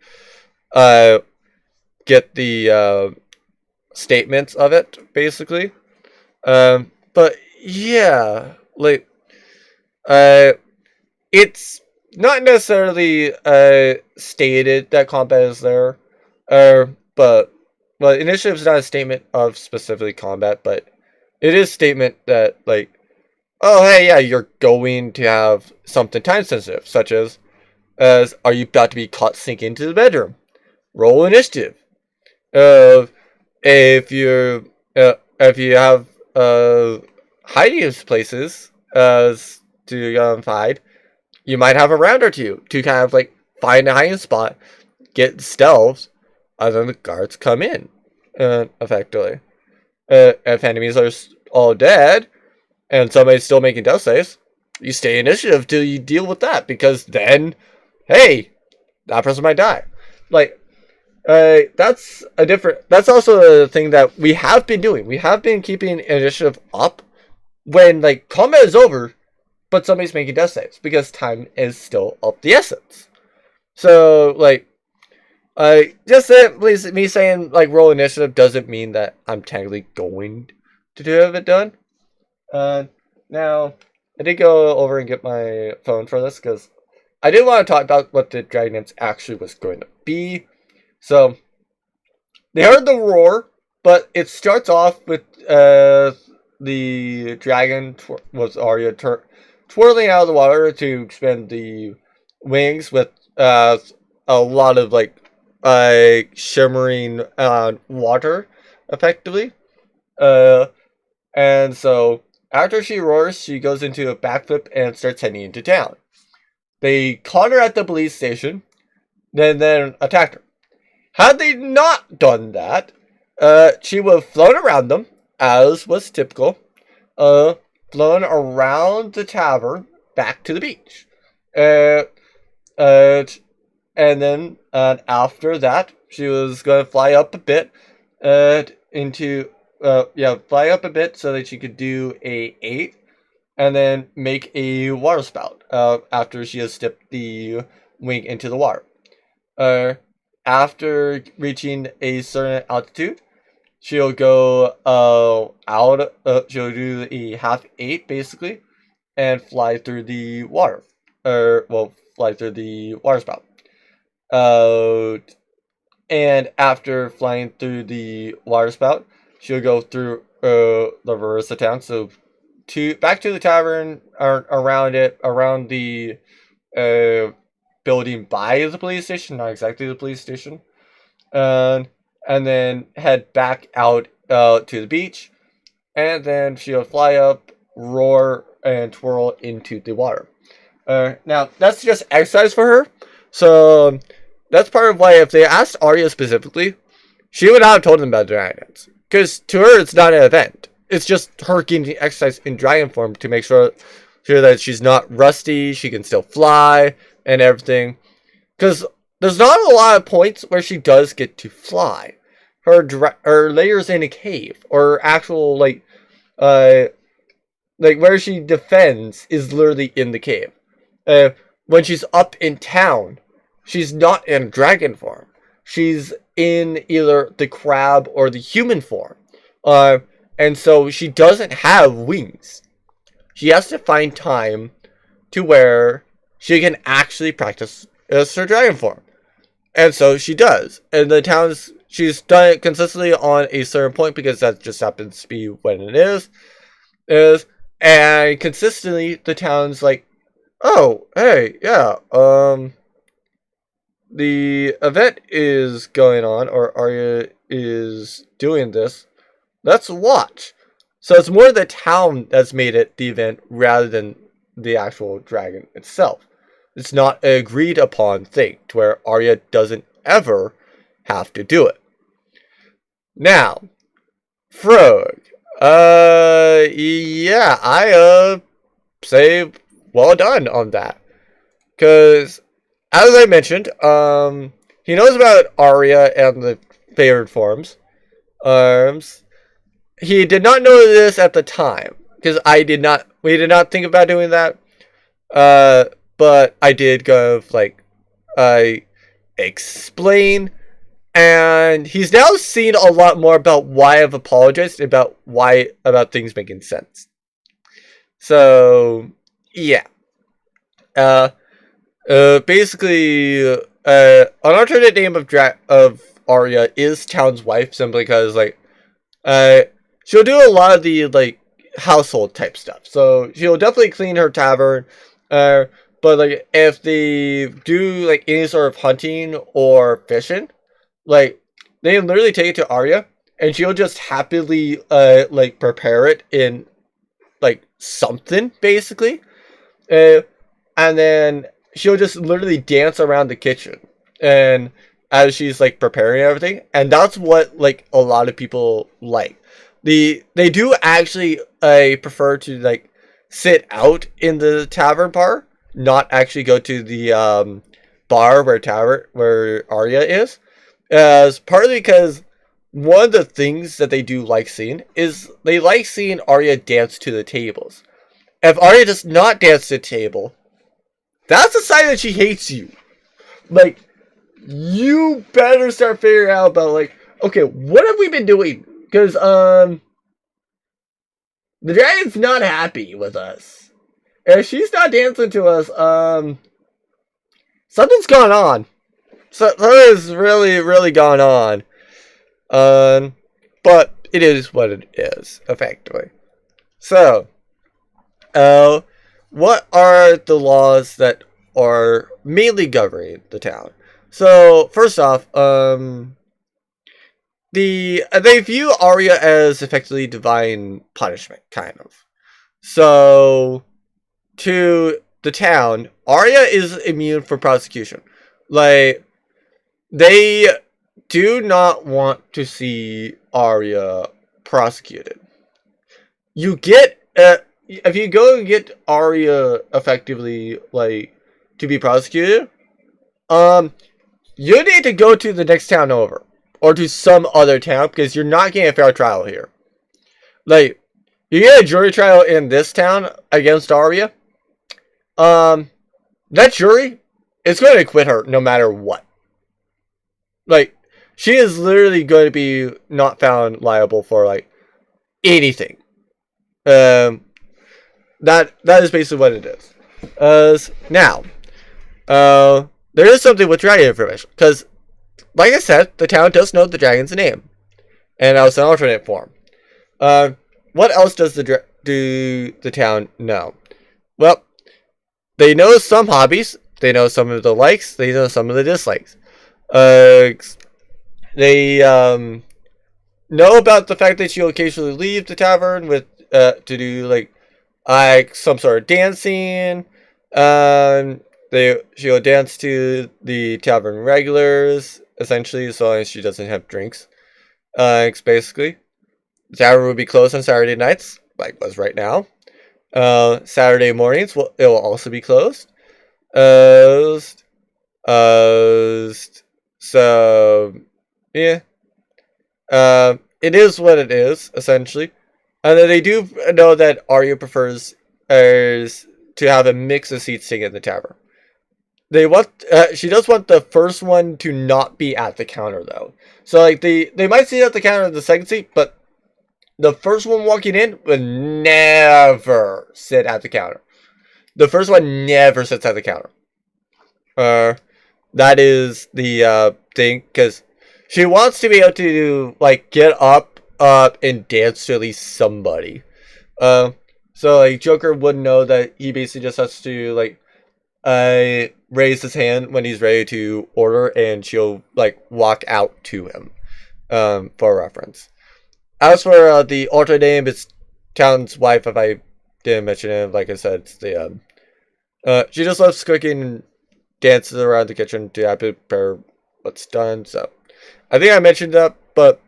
get the statements of it, basically. But yeah, like it's not necessarily stated that combat is there, but well, initiative is not a statement of specifically combat, but it is a statement that like, oh hey, yeah, you're going to have something time sensitive, such as are you about to be caught sneaking into the bedroom? Roll initiative. If you have hiding places to hide, you might have a round or two to kind of like find a hiding spot, get stealths, and then the guards come in, effectively. If enemies are all dead and somebody's still making death saves, you stay initiative till you deal with that, because then, hey, that person might die. Like, that's also a thing that we have been doing. We have been keeping initiative up when like combat is over, but somebody's making death saves, because time is still of the essence. So like, just me saying like roll initiative doesn't mean that I'm technically going to have it done. Now I did go over and get my phone for this, because I did want to talk about what the Dragonets actually was going to be. So they heard the roar, but it starts off with the dragon was Arya twirling out of the water to expand the wings with a lot of like shimmering water effectively. And so after she roars, she goes into a backflip and starts heading into town. They caught her at the police station, then attacked her. Had they not done that, she would have flown around them, as was typical, flown around the tavern back to the beach. And then after that, she was going to fly up a bit fly up a bit so that she could do a 8 and then make a water spout after she has dipped the wing into the water. After reaching a certain altitude, she'll go she'll do a half 8 basically and fly through the water. Fly through the water spout. And after flying through the water spout, she'll go through the reverse of town. So back to the tavern, around the building by the police station, not exactly the police station, and then head back out to the beach, and then she'll fly up, roar, and twirl into the water. Now that's just exercise for her, so that's part of why if they asked Arya specifically, she would not have told them about dragon dance. Because to her, it's not an event. It's just her getting exercise in dragon form to make sure that she's not rusty, she can still fly, and everything. Because there's not a lot of points where she does get to fly. Her layer's in a cave, or actual, where she defends is literally in the cave. When she's up in town, she's not in dragon form. She's in either the crab or the human form. And so she doesn't have wings. She has to find time to where she can actually practice her dragon form. And so she does. And the towns, she's done it consistently on a certain point because that just happens to be when it is. And consistently the town's like, oh, hey, yeah, the event is going on, or Arya is doing this. Let's watch. So it's more the town that's made it the event rather than the actual dragon itself. It's not an agreed upon thing to where Arya doesn't ever have to do it. Now, Frog. Yeah, I say well done on that. Because as I mentioned, he knows about Arya and the favored forms. He did not know this at the time, because we did not think about doing that. But I did go, explain, and he's now seen a lot more about why I've apologized, about things making sense. So, yeah. Basically, an alternate name of Arya is Town's wife, simply because, she'll do a lot of the, household type stuff. So, she'll definitely clean her tavern, but, if they do, any sort of hunting or fishing, they literally take it to Arya, and she'll just happily, prepare it in, something, basically. And then she'll just literally dance around the kitchen, and as she's preparing everything, and that's what a lot of people like. They do actually prefer to sit out in the tavern bar, not actually go to the bar where Arya is, as partly because one of the things that they do like seeing is they like seeing Arya dance to the tables. If Arya does not dance to the table, that's a sign that she hates you. You better start figuring out about, okay, what have we been doing? Because, the dragon's not happy with us. If she's not dancing to us, something's going on. Something's really, really gone on. But it is what it is, effectively. So, what are the laws that are mainly governing the town? So, first off, they view Arya as effectively divine punishment, kind of. So, to the town, Arya is immune from prosecution. Like, they do not want to see Arya prosecuted. You get, if you go and get Arya effectively, like, to be prosecuted, you need to go to the next town over. Or to some other town, because you're not getting a fair trial here. Like, you get a jury trial in this town against Arya, that jury is going to acquit her no matter what. Like, she is literally going to be not found liable for, like, anything. That is basically what it is. Now, there is something with dragon information, because, like I said, the town does know the dragon's name, and that was an alternate form. What else does the town know? Well, they know some hobbies, they know some of the likes, they know some of the dislikes. They know about the fact that she'll occasionally leave the tavern with to do like some sort of dancing. She'll dance to the tavern regulars, essentially, as long as she doesn't have drinks. Basically. The tavern will be closed on Saturday nights, like was right now. Saturday mornings it will also be closed. So yeah. It is what it is, essentially. And then they do know that Arya prefers to have a mix of seats sitting in the tavern. She does want the first one to not be at the counter, though. So, like, they might sit at the counter in the second seat, but the first one walking in would never sit at the counter. The first one never sits at the counter. That is the thing, because she wants to be able to, like, get up and dance to at least somebody. So, like, Joker would know that he basically just has to, like, raise his hand when he's ready to order, and she'll, like, walk out to him, for reference. As for the alternate name, it's Town's wife, if I didn't mention it. Like I said, it's the, she just loves cooking and dances around the kitchen to have to prepare what's done, so. I think I mentioned that, but,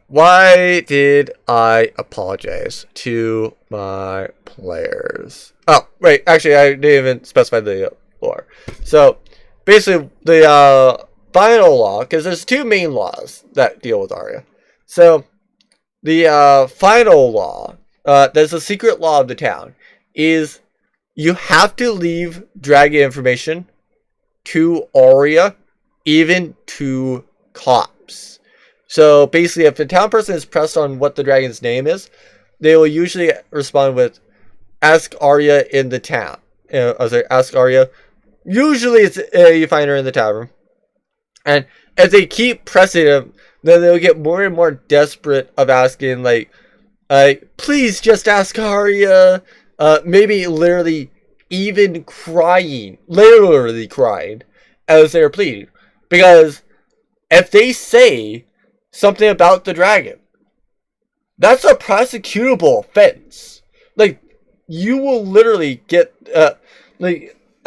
why did I apologize to my players? Oh, wait, actually, I didn't even specify the lore. So, basically, the, final law, because there's two main laws that deal with Arya. So, the, final law, there's a secret law of the town, is you have to leave dragon information to Arya, even to cops. So, basically, if a town person is pressed on what the dragon's name is, they will usually respond with, ask Arya in the town. Ask Arya. Usually, it's you find her in the tavern. And if they keep pressing him, then they'll get more and more desperate of asking, like, please just ask Arya. Maybe literally even crying. Literally crying. As they're pleading. Because if they say something about the dragon, that's a prosecutable offense. Like, you will literally get, there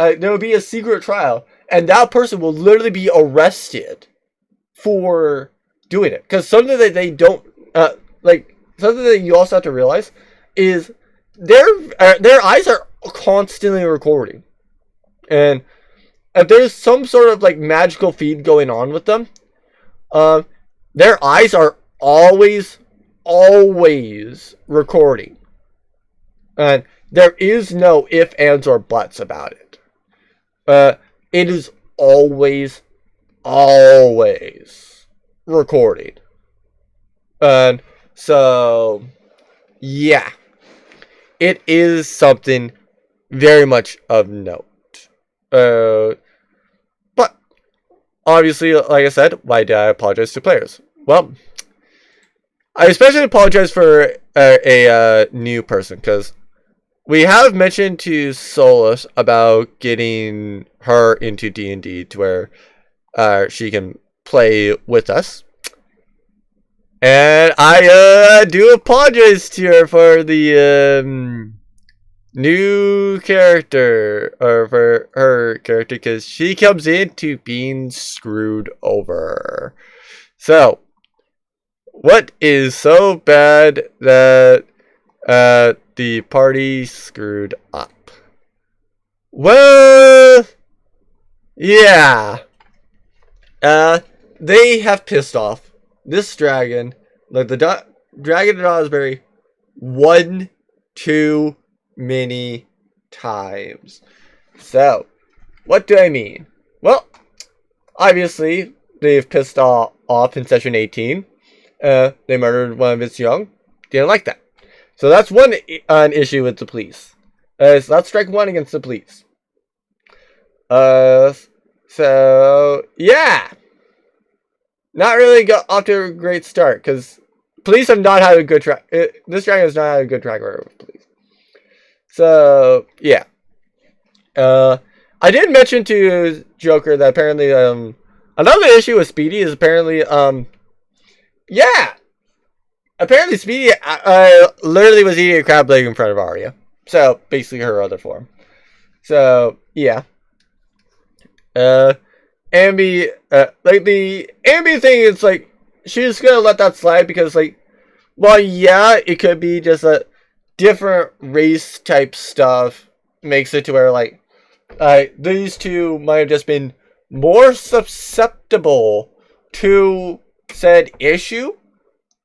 will be a secret trial, and that person will literally be arrested for doing it. Because something that they don't, something that you also have to realize is their eyes are constantly recording. And if there's some sort of, like, magical feed going on with them, their eyes are always recording. And there is no ifs, ands, or buts about it. It is always recording. And so, yeah. It is something very much of note. But, obviously, like I said, why did I apologize to players? Well, I especially apologize for a new person, because we have mentioned to Solus about getting her into D&D to where she can play with us. And I do apologize to her for the new character, or for her character, because she comes into being screwed over. So, what is so bad that the party screwed up? Well, yeah. They have pissed off this dragon, like the dragon in Osbury, one too many times. So, what do I mean? Well, obviously, they've pissed off in session 18. They murdered one of its young. Didn't like that. So that's an issue with the police. So that's strike one against the police. So yeah, not really got off to a great start because police have not had a good track. This dragon has not had a good track record with police. So yeah, I did mention to Joker that apparently another issue with Speedy is apparently yeah, apparently Speedy literally was eating a crab leg in front of Arya. So basically her other form. So yeah. Ambi, like the Ambi thing is like she's gonna let that slide because like, well, yeah, it could be just a different race type stuff makes it to where like, these two might have just been more susceptible to said issue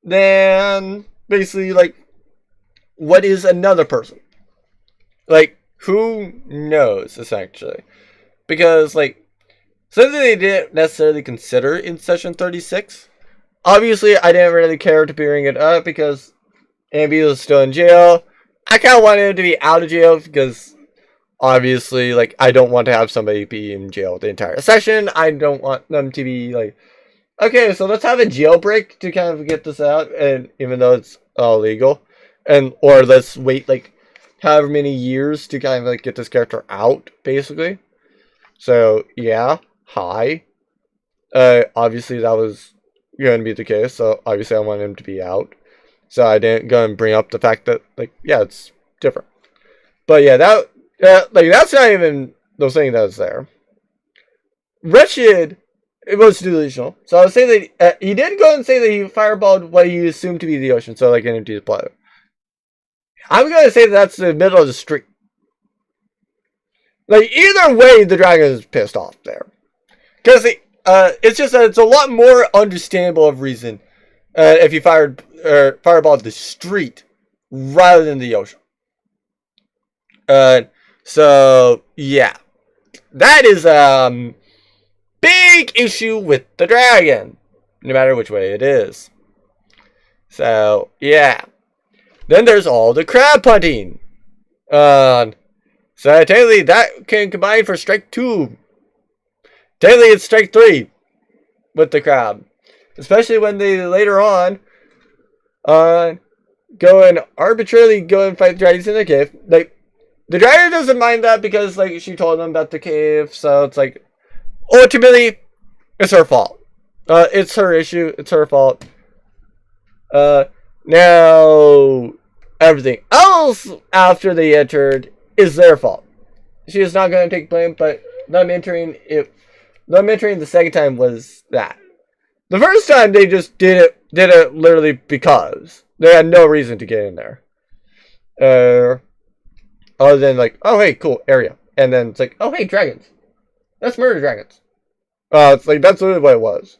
than basically like what is another person. Like, who knows, essentially. Because, like, something they didn't necessarily consider in session 36. Obviously, I didn't really care to bring it up because Ambi was still in jail. I kind of wanted him to be out of jail because, obviously, like, I don't want to have somebody be in jail the entire session. I don't want them to be, like, okay, so let's have a jailbreak to kind of get this out, and even though it's illegal. Or let's wait, like, however many years to kind of like get this character out, basically. So yeah, hi. Obviously that was going to be the case. So obviously I want him to be out. So I didn't go and bring up the fact that like yeah, it's different. But yeah, that like that's not even the thing that was there. Wretched, it was delusional. So I would say that he did go and say that he fireballed what he assumed to be the ocean. So like an empty planet. I'm going to say that's the middle of the street. Like, either way, the dragon is pissed off there. Because it's just that it's a lot more understandable of reason if you fireballed the street rather than the ocean. So, yeah. That is a big issue with the dragon. No matter which way it is. So, yeah. Then there's all the crab hunting. So technically that can combine for strike 2. Technically it's strike 3 with the crab. Especially when they later on go and arbitrarily go and fight dragons in the cave. Like, the dragon doesn't mind that because like she told them about the cave, so it's like ultimately it's her fault. It's her issue, it's her fault. Now, everything else after they entered is their fault. She is not going to take blame, but them entering the second time was that. The first time they just did it literally because they had no reason to get in there. Other than like, oh hey, cool area, and then it's like, oh hey, dragons. Let's murder dragons. It's like that's literally what it was.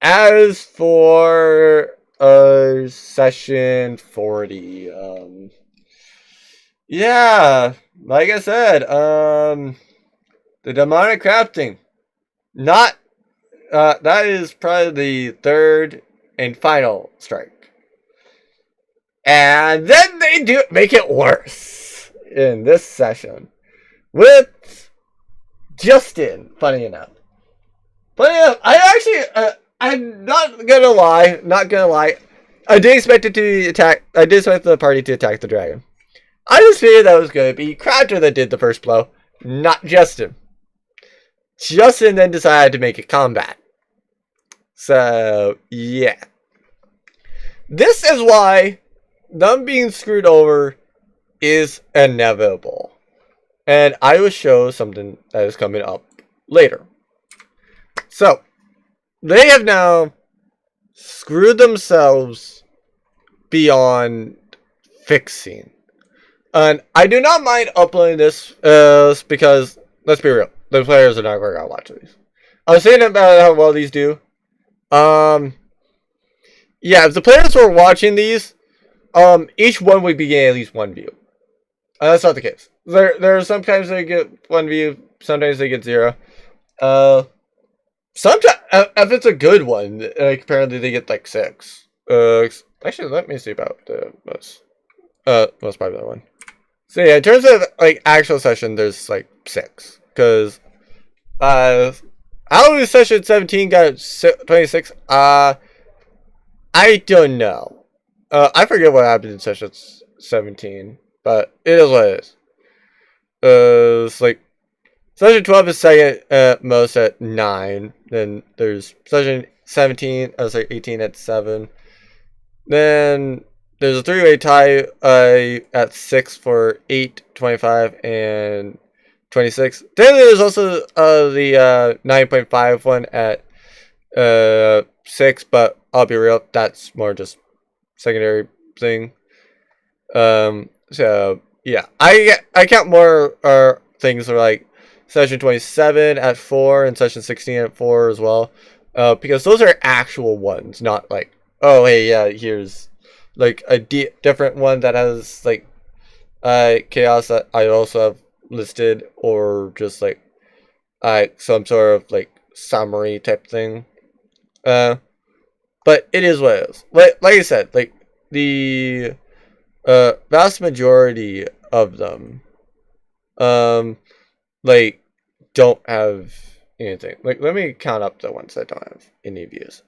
As for session 40, yeah, like I said, the demonic crafting, not that is probably the third and final strike, and then they do make it worse in this session with Justin. Funny enough, I actually. I'm not gonna lie. I did expect it to attack. I did expect the party to attack the dragon. I just figured that was gonna be Crafter that did the first blow, not Justin. Justin then decided to make it combat. So, yeah. This is why them being screwed over is inevitable. And I will show something that is coming up later. So, they have now screwed themselves beyond fixing. And I do not mind uploading this because, let's be real, the players are not going to watch these. I was saying about how well these do. Yeah, if the players were watching these, each one would be getting at least one view. That's not the case. There are sometimes they get one view, sometimes they get 0. Sometimes if it's a good one, like apparently they get like 6. Actually, let me see about the most popular one. So yeah, in terms of like actual session, there's like 6 because how is session 17 got 26? I don't know. I forget what happened in session 17, but it is what it is. It's like session 12 is second most at 9. Then there's session 17. I was like 18 at 7. Then there's a 3-way tie at 6 for 8, 25, and 26. Then there's also the 9.5 one at 6, but I'll be real, that's more just secondary thing. So yeah, I count more things like session 27 at 4 and session 16 at 4 as well, because those are actual ones, not like, oh hey, yeah, here's like a different one that has like chaos that I also have listed, or just like some sort of like summary type thing. But it is what it is. Like I said, like the vast majority of them like don't have anything. Like, let me count up the ones that don't have any views.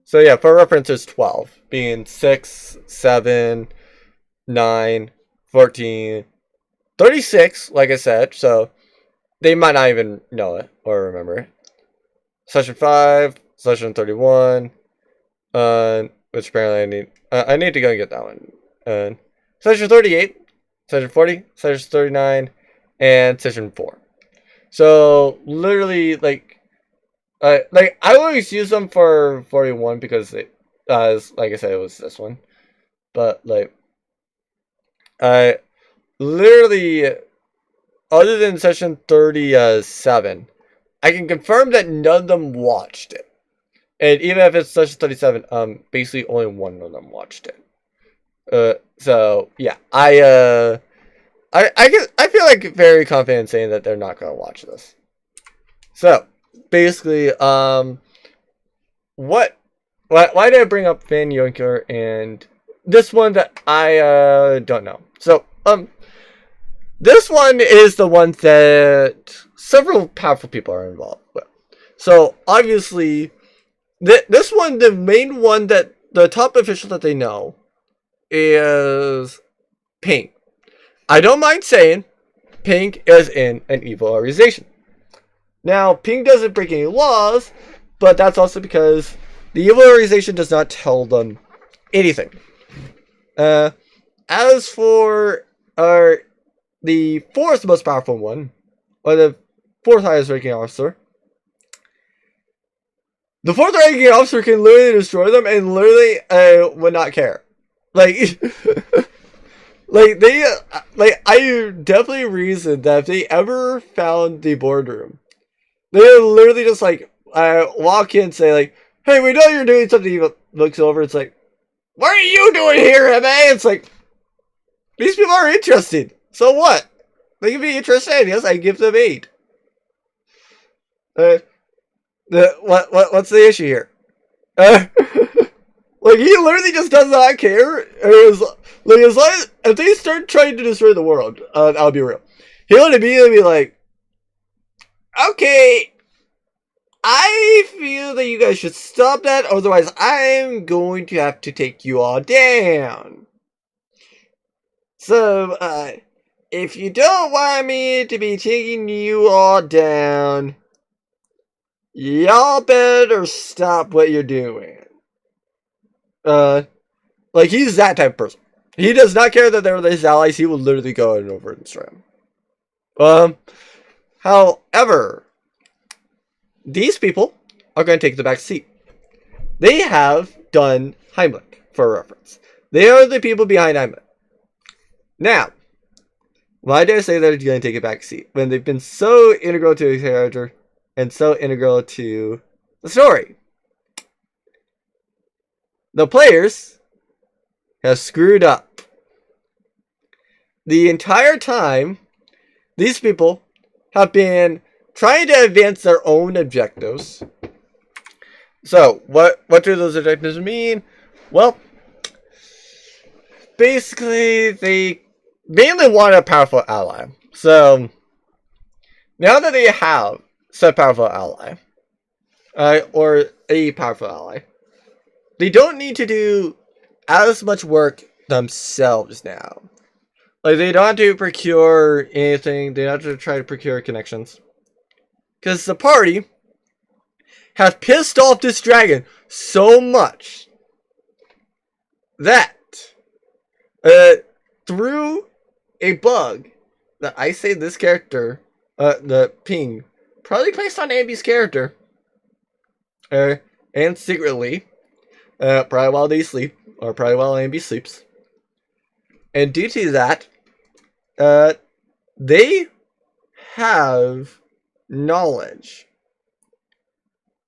So yeah, for reference, there's 12, being 6, 7, 9, 14, 36, like I said, so they might not even know it or remember it. Session 5, session 31, which apparently I need to go and get that one. Session 38, session 40, session 39, and session 4. So literally, like I always use them for 41 because it, like I said, it was this one. But like, I literally, other than session 37, I can confirm that none of them watched it. And even if it's session 37, basically only one of them watched it. So yeah, I feel like very confident saying that they're not gonna watch this. So basically, why did I bring up Van Yonker and this one that I don't know? So this one is the one that several powerful people are involved with. So obviously, this one, the main one that the top official that they know is Pink. I don't mind saying Pink is in an evil organization. Now, Pink doesn't break any laws, but that's also because the evil organization does not tell them anything. As for the fourth most powerful one, or the fourth highest ranking officer, the fourth ranking officer can literally destroy them and literally would not care. Like, like they, like I definitely reason that if they ever found the boardroom, they would literally just like walk in and say like, "Hey, we know you're doing something." He looks over. It's like, "What are you doing here, MA?" It's like, these people are interested. So what? They can be interested. Yes, I give them aid. What's the issue here? Like, he literally just does not care. As long as if they start trying to destroy the world, I'll be real. He'll immediately be like, "Okay, I feel that you guys should stop that, otherwise I'm going to have to take you all down. So, if you don't want me to be taking you all down, y'all better stop what you're doing. Like, he's that type of person. He does not care that they're his allies. He will literally go over and destroy them. However, these people are going to take the back seat. They have done Heimlich, for reference. They are the people behind Heimlich. Now, why did I say they're going to take a back seat when they've been so integral to the character and so integral to the story? The players have screwed up. The entire time, these people have been trying to advance their own objectives. So, what do those objectives mean? Well, basically, they mainly want a powerful ally. So, now that they have said powerful ally, or a powerful ally, they don't need to do as much work themselves now. Like, they don't have to procure anything. They don't have to try to procure connections. Because the party have pissed off this dragon so much that through a bug that I say this character, the ping, probably placed on Ambi's character, and secretly, probably while they sleep, or probably while Ambi sleeps. And due to that, they have knowledge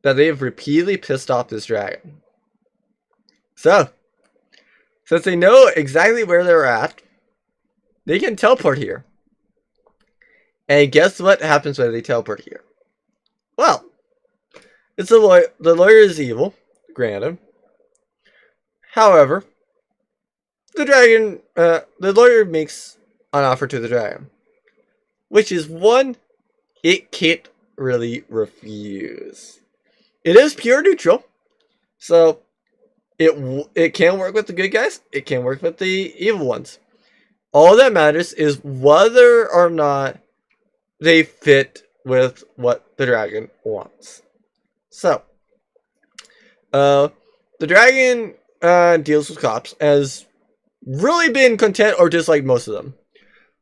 that they have repeatedly pissed off this dragon. So, since they know exactly where they're at, they can teleport here. And guess what happens when they teleport here? Well, it's the lawyer. The lawyer is evil, granted. However, the lawyer makes an offer to the dragon, which is one it can't really refuse. It is pure neutral, so it can work with the good guys. It can work with the evil ones. All that matters is whether or not they fit with what the dragon wants. So, the dragon deals with cops, has really been content or disliked most of them.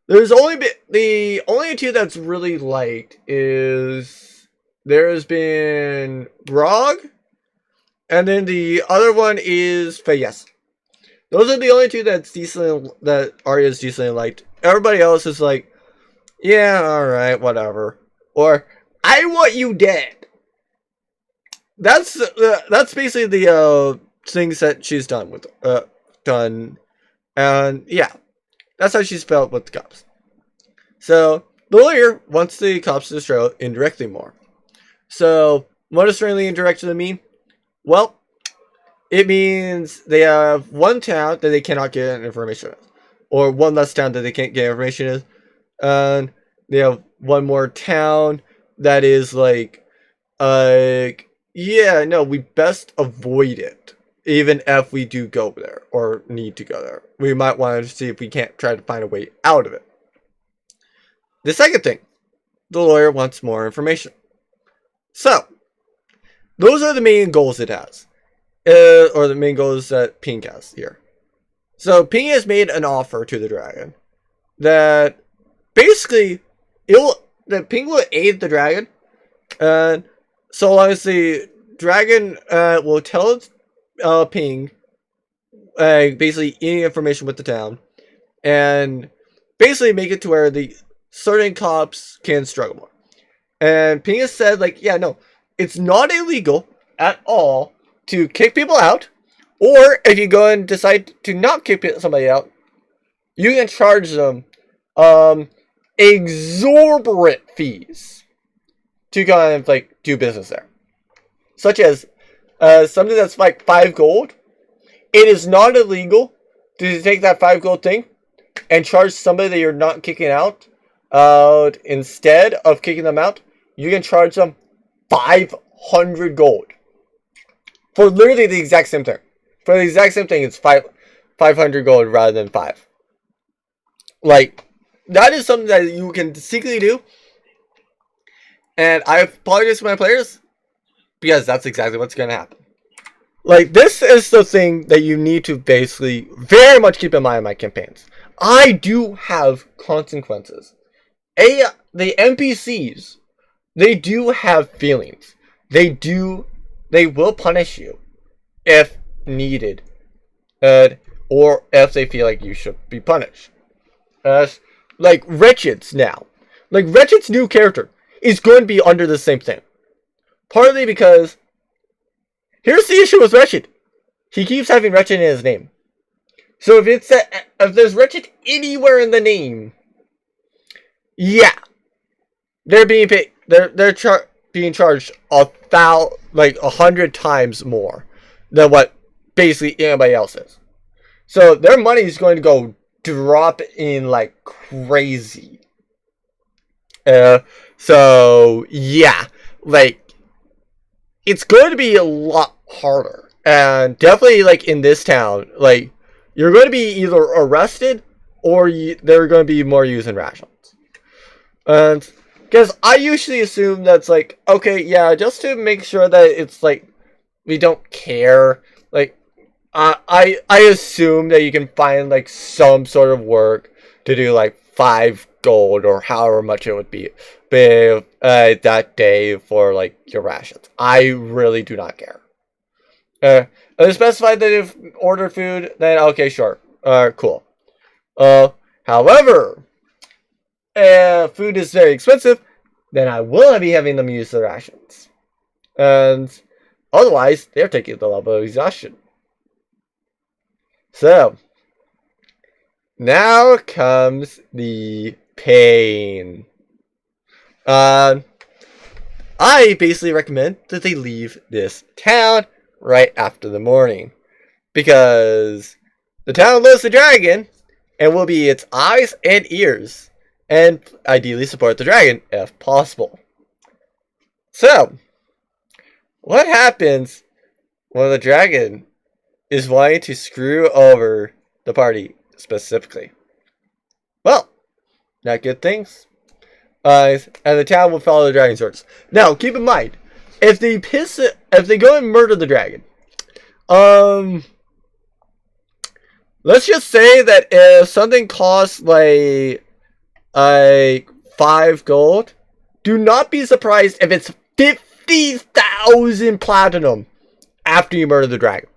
There's only been the only two that's really liked is there's been Brog, and then the other one is Fayez. Those are the only two that's decently, that Arya's decently liked. Everybody else is like, yeah, alright, whatever. Or, I want you dead. That's basically the things that she's done with done. And yeah, that's how she's felt with the cops. So the lawyer wants the cops to destroy indirectly more. So what does strongly indirectly mean? Well, it means they have one town that they cannot get information in, or one less town that they can't get information in, and they have one more town that is like, yeah, no, we best avoid it, even if we do go there or need to go there. We might want to see if we can't try to find a way out of it. The second thing, the lawyer wants more information. So, those are the main goals it has. Or the main goals that Ping has here. So, Ping has made an offer to the dragon that basically that Ping will aid the dragon, and so long as the dragon will tell Ping basically any information with the town, and basically make it to where the certain cops can struggle more. And Ping has said, like, yeah, no, it's not illegal at all to kick people out, or if you go and decide to not kick somebody out, you can charge them exorbitant fees to kind of like do business there, such as something that's like 5 gold. It is not illegal to take that 5 gold thing and charge somebody that you're not kicking out. Instead of kicking them out, you can charge them 500 gold for literally the exact same thing. For the exact same thing, it's 500 gold rather than 5. Like, that is something that you can secretly do. And I apologize to my players. because that's exactly what's going to happen. Like, this is the thing that you need to basically very much keep in mind in my campaigns. I do have consequences. The NPCs, they do have feelings. They will punish you if needed, or if they feel like you should be punished. Like Wretched's now. Like, Wretched's new character is going to be under the same thing. Partly because, here's the issue with Wretched. He keeps having Wretched in his name. So if there's Wretched anywhere in the name, yeah, they're being paid. They're being charged 100 times more than what basically anybody else is. So their money is going to go drop in like crazy. So yeah, like, it's going to be a lot harder, and definitely like in this town, like, you're going to be either arrested or they're going to be more using rations. And because I usually assume that's like, okay, yeah, just to make sure that it's like we don't care. Like, I assume that you can find like some sort of work to do like 5 gold or however much it would be that day for like your rations. I really do not care. They specified that if order food, then okay, sure, cool. However, if food is very expensive, then I will be having them use the rations, and otherwise they're taking the level of exhaustion. So now comes the pain. I basically recommend that they leave this town right after the morning, because the town loves the dragon and will be its eyes and ears, and ideally support the dragon if possible. So, what happens when the dragon is wanting to screw over the party specifically? Well, not good things. And the town will follow the dragon's orders. Now, keep in mind, if they go and murder the dragon, let's just say that if something costs like 5 gold, do not be surprised if it's 50,000 platinum after you murder the dragon.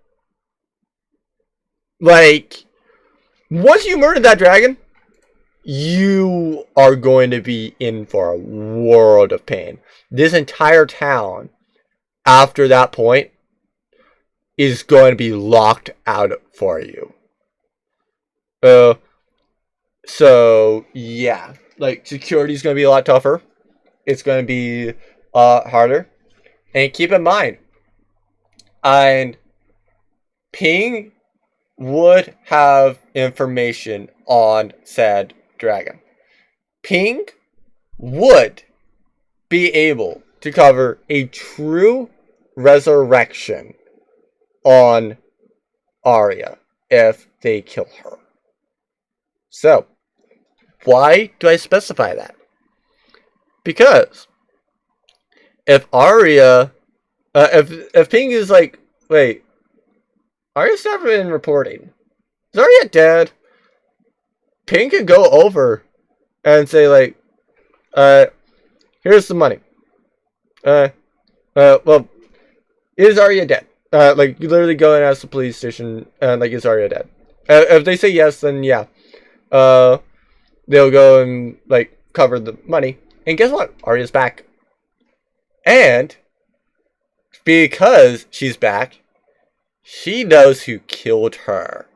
Like, once you murder that dragon, you are going to be in for a world of pain. This entire town, after that point, is going to be locked out for you. So yeah, like, security is going to be a lot tougher. It's going to be harder. And keep in mind, and Ping would have information on said dragon. Ping would be able to cover a true resurrection on Arya if they kill her. So, why do I specify that? Because if Arya, if Ping is like, wait, Arya's never been reporting. Is Arya dead? Ping could go over and say like, here's the money. Well, is Arya dead? Like, you literally go and ask the police station, and like, is Arya dead? If they say yes, then yeah. They'll go and like cover the money. And guess what? Arya's back. And because she's back, she knows who killed her.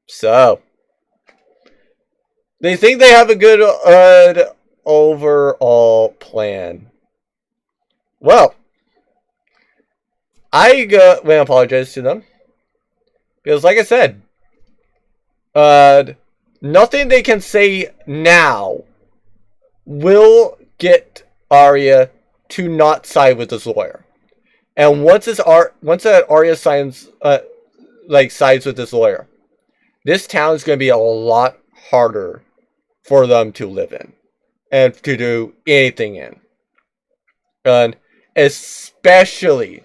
So they think they have a good overall plan. Well, I apologize to them, because like I said, nothing they can say now will get Arya to not side with this lawyer. And once that Arya sides with this lawyer, this town is going to be a lot harder for them to live in and to do anything in. And especially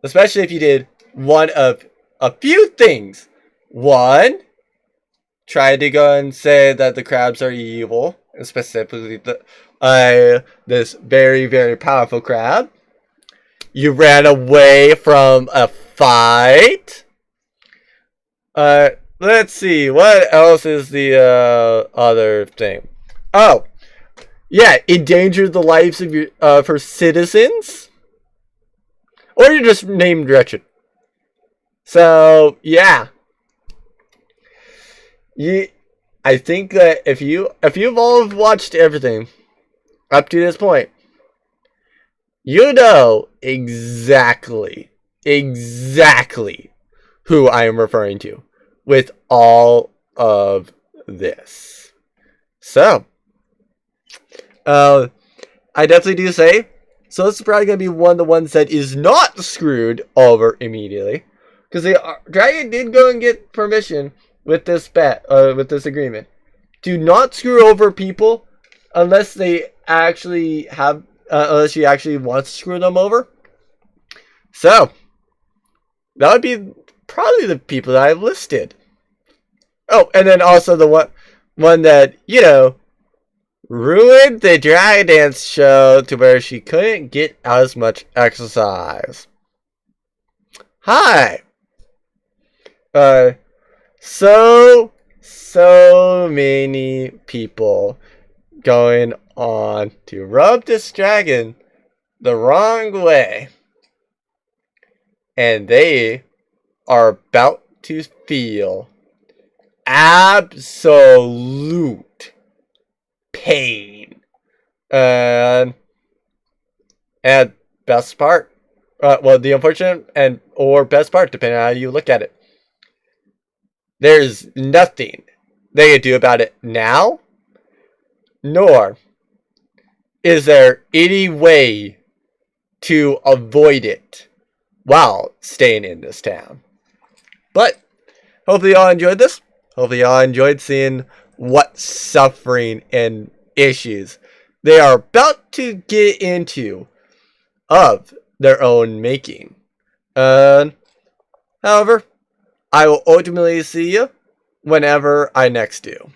if you did one of a few things. One, try to go and say that the crabs are evil, and specifically this very, very powerful crab. You ran away from a fight. Let's see, what else is the other thing? Oh, yeah, endangered the lives of your for citizens, or you're just named wretched. So yeah, I think that if you've all watched everything up to this point, you know exactly who I am referring to with all of this. So, I definitely do say, so this is probably going to be one of the ones that is not screwed over immediately. Because the dragon did go and get permission with this with this agreement, to not screw over people unless they actually have, unless she actually wants to screw them over. So, that would be probably the people that I've listed. Oh, and then also the one that, you know, ruined the Dragon Dance show to where she couldn't get as much exercise. Hi! So many people going on to rub this dragon the wrong way. And they are about to feel absolute pain. And best part, well, the unfortunate or best part, depending on how you look at it, there's nothing they can do about it now, nor is there any way to avoid it while staying in this town. But hopefully y'all enjoyed this. Hopefully y'all enjoyed seeing what suffering and issues they are about to get into of their own making. However, I will ultimately see you whenever I next do.